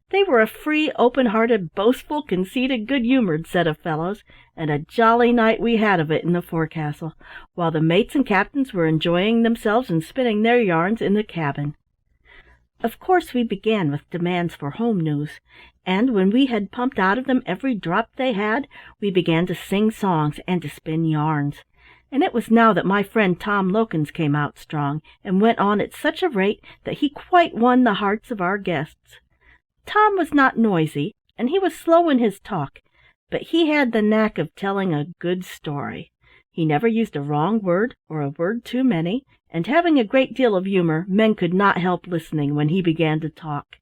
A: They were a free, open-hearted, boastful, conceited, good-humoured set of fellows, and a jolly night we had of it in the forecastle, while the mates and captains were enjoying themselves and spinning their yarns in the cabin. Of course we began with demands for home news, and when we had pumped out of them every drop they had, we began to sing songs and to spin yarns. And it was now that my friend Tom Lokins came out strong, and went on at such a rate that he quite won the hearts of our guests. Tom was not noisy, and he was slow in his talk, but he had the knack of telling a good story. He never used a wrong word or a word too many, and having a great deal of humor, men could not help listening when he began to talk.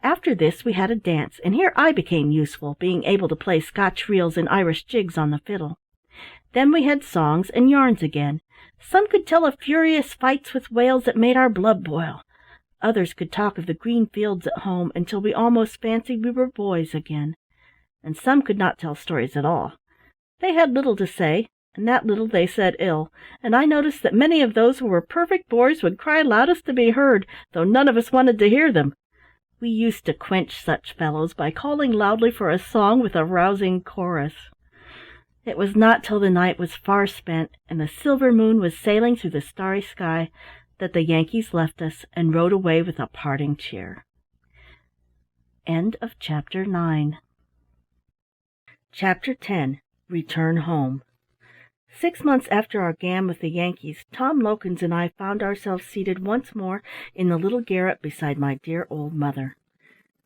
A: After this we had a dance, and here I became useful, being able to play Scotch reels and Irish jigs on the fiddle. Then we had songs and yarns again. Some could tell of furious fights with whales that made our blood boil. Others could talk of the green fields at home until we almost fancied we were boys again. And some could not tell stories at all. They had little to say, and that little they said ill, and I noticed that many of those who were perfect boys would cry loudest to be heard, though none of us wanted to hear them. We used to quench such fellows by calling loudly for a song with a rousing chorus. It was not till the night was far spent, and the silver moon was sailing through the starry sky, that the Yankees left us and rode away with a parting cheer. End of Chapter 9. Chapter 10. Return Home. 6 months after our game with the Yankees, Tom Lokins and I found ourselves seated once more in the little garret beside my dear old mother.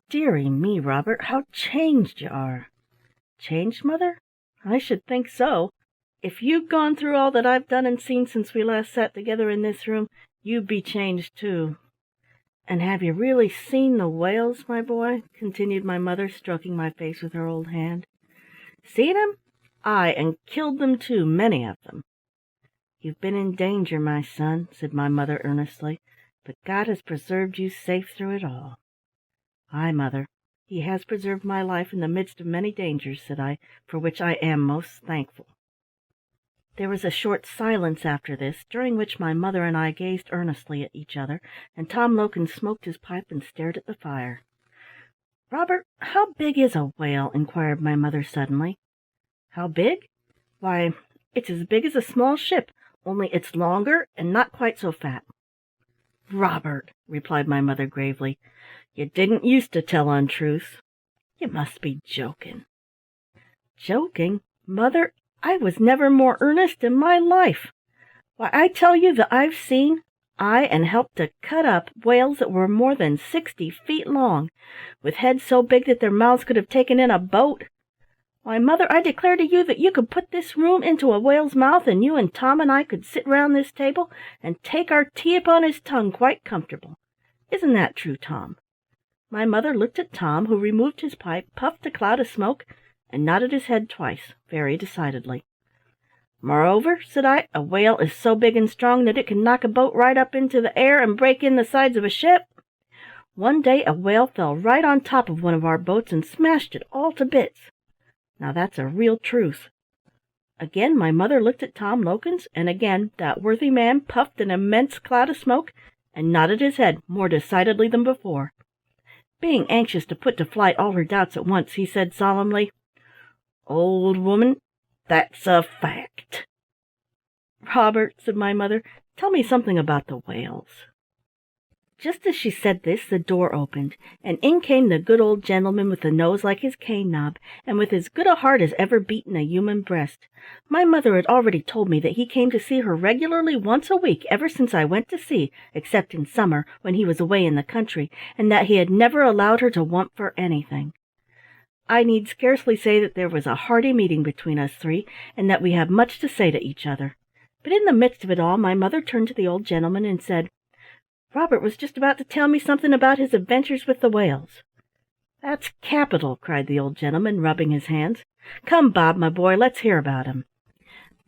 A: Dearie me, Robert, how changed you are! Changed, mother? I should think so. If you'd gone through all that I've done and seen since we last sat together in this room, you'd be changed too. And have you really seen the whales, my boy? Continued my mother, stroking my face with her old hand. Seen 'em? Aye, and killed them too, many of them. You've been in danger, my son, said my mother earnestly, but God has preserved you safe through it all. Aye, mother, he has preserved my life in the midst of many dangers, said I, for which I am most thankful. There was a short silence after this, during which my mother and I gazed earnestly at each other, and Tom Lokins smoked his pipe and stared at the fire. Robert, how big is a whale? Inquired my mother suddenly. How big? Why, it's as big as a small ship, only it's longer and not quite so fat. Robert, replied my mother gravely, you didn't used to tell untruths. You must be joking. Joking? Mother, I was never more earnest in my life. Why, I tell you that I've seen, and helped to cut up whales that were more than 60 feet long, with heads so big that their mouths could have taken in a boat. Why, mother, I declare to you that you could put this room into a whale's mouth, and you and Tom and I could sit round this table and take our tea upon his tongue quite comfortable. Isn't that true, Tom? My mother looked at Tom, who removed his pipe, puffed a cloud of smoke, and nodded his head twice, very decidedly. Moreover, said I, a whale is so big and strong that it can knock a boat right up into the air and break in the sides of a ship. One day a whale fell right on top of one of our boats and smashed it all to bits. Now that's a real truth. Again my mother looked at Tom Lokins, and again that worthy man puffed an immense cloud of smoke and nodded his head more decidedly than before. Being anxious to put to flight all her doubts at once, he said solemnly, Old woman, that's a fact. Robert, said my mother, tell me something about the whales. Just as she said this, the door opened, and in came the good old gentleman with a nose like his cane knob, and with as good a heart as ever beat in a human breast. My mother had already told me that he came to see her regularly once a week ever since I went to sea, except in summer, when he was away in the country, and that he had never allowed her to want for anything. I need scarcely say that there was a hearty meeting between us three, and that we had much to say to each other. But in the midst of it all my mother turned to the old gentleman and said, Robert was just about to tell me something about his adventures with the whales. That's capital, cried the old gentleman, rubbing his hands. Come, Bob, my boy, let's hear about him.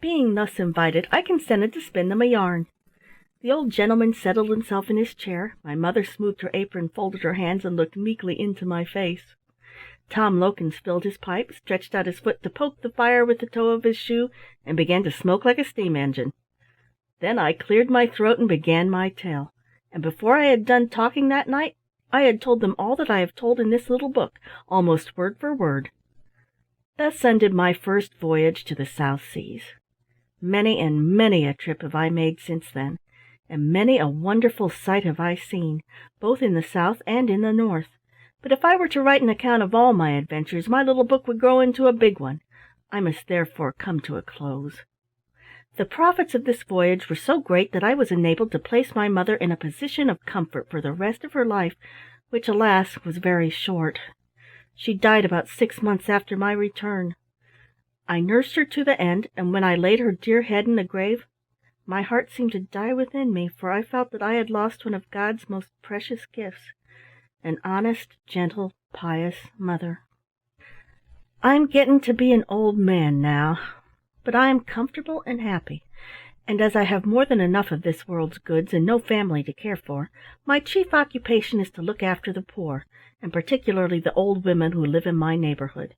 A: Being thus invited, I consented to spin them a yarn. The old gentleman settled himself in his chair. My mother smoothed her apron, folded her hands, and looked meekly into my face. Tom Lokins filled his pipe, stretched out his foot to poke the fire with the toe of his shoe, and began to smoke like a steam engine. Then I cleared my throat and began my tale, and before I had done talking that night, I had told them all that I have told in this little book, almost word for word. Thus ended my first voyage to the South Seas. Many and many a trip have I made since then, and many a wonderful sight have I seen, both in the South and in the North, but if I were to write an account of all my adventures, my little book would grow into a big one. I must therefore come to a close. The profits of this voyage were so great that I was enabled to place my mother in a position of comfort for the rest of her life, which, alas, was very short. She died about 6 months after my return. I nursed her to the end, and when I laid her dear head in the grave, my heart seemed to die within me, for I felt that I had lost one of God's most precious gifts, an honest, gentle, pious mother. I'm getting to be an old man now, but I am comfortable and happy, and as I have more than enough of this world's goods and no family to care for, my chief occupation is to look after the poor, and particularly the old women who live in my neighborhood.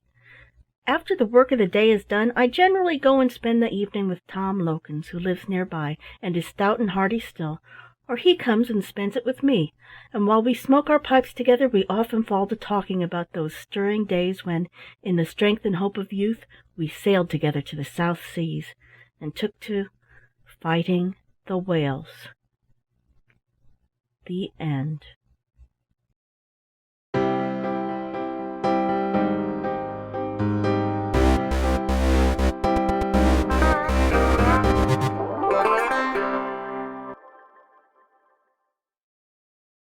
A: After the work of the day is done, I generally go and spend the evening with Tom Lokins, who lives near by, and is stout and hearty still, or he comes and spends it with me, and while we smoke our pipes together we often fall to talking about those stirring days when, in the strength and hope of youth, we sailed together to the South Seas, and took to fighting the whales. The End.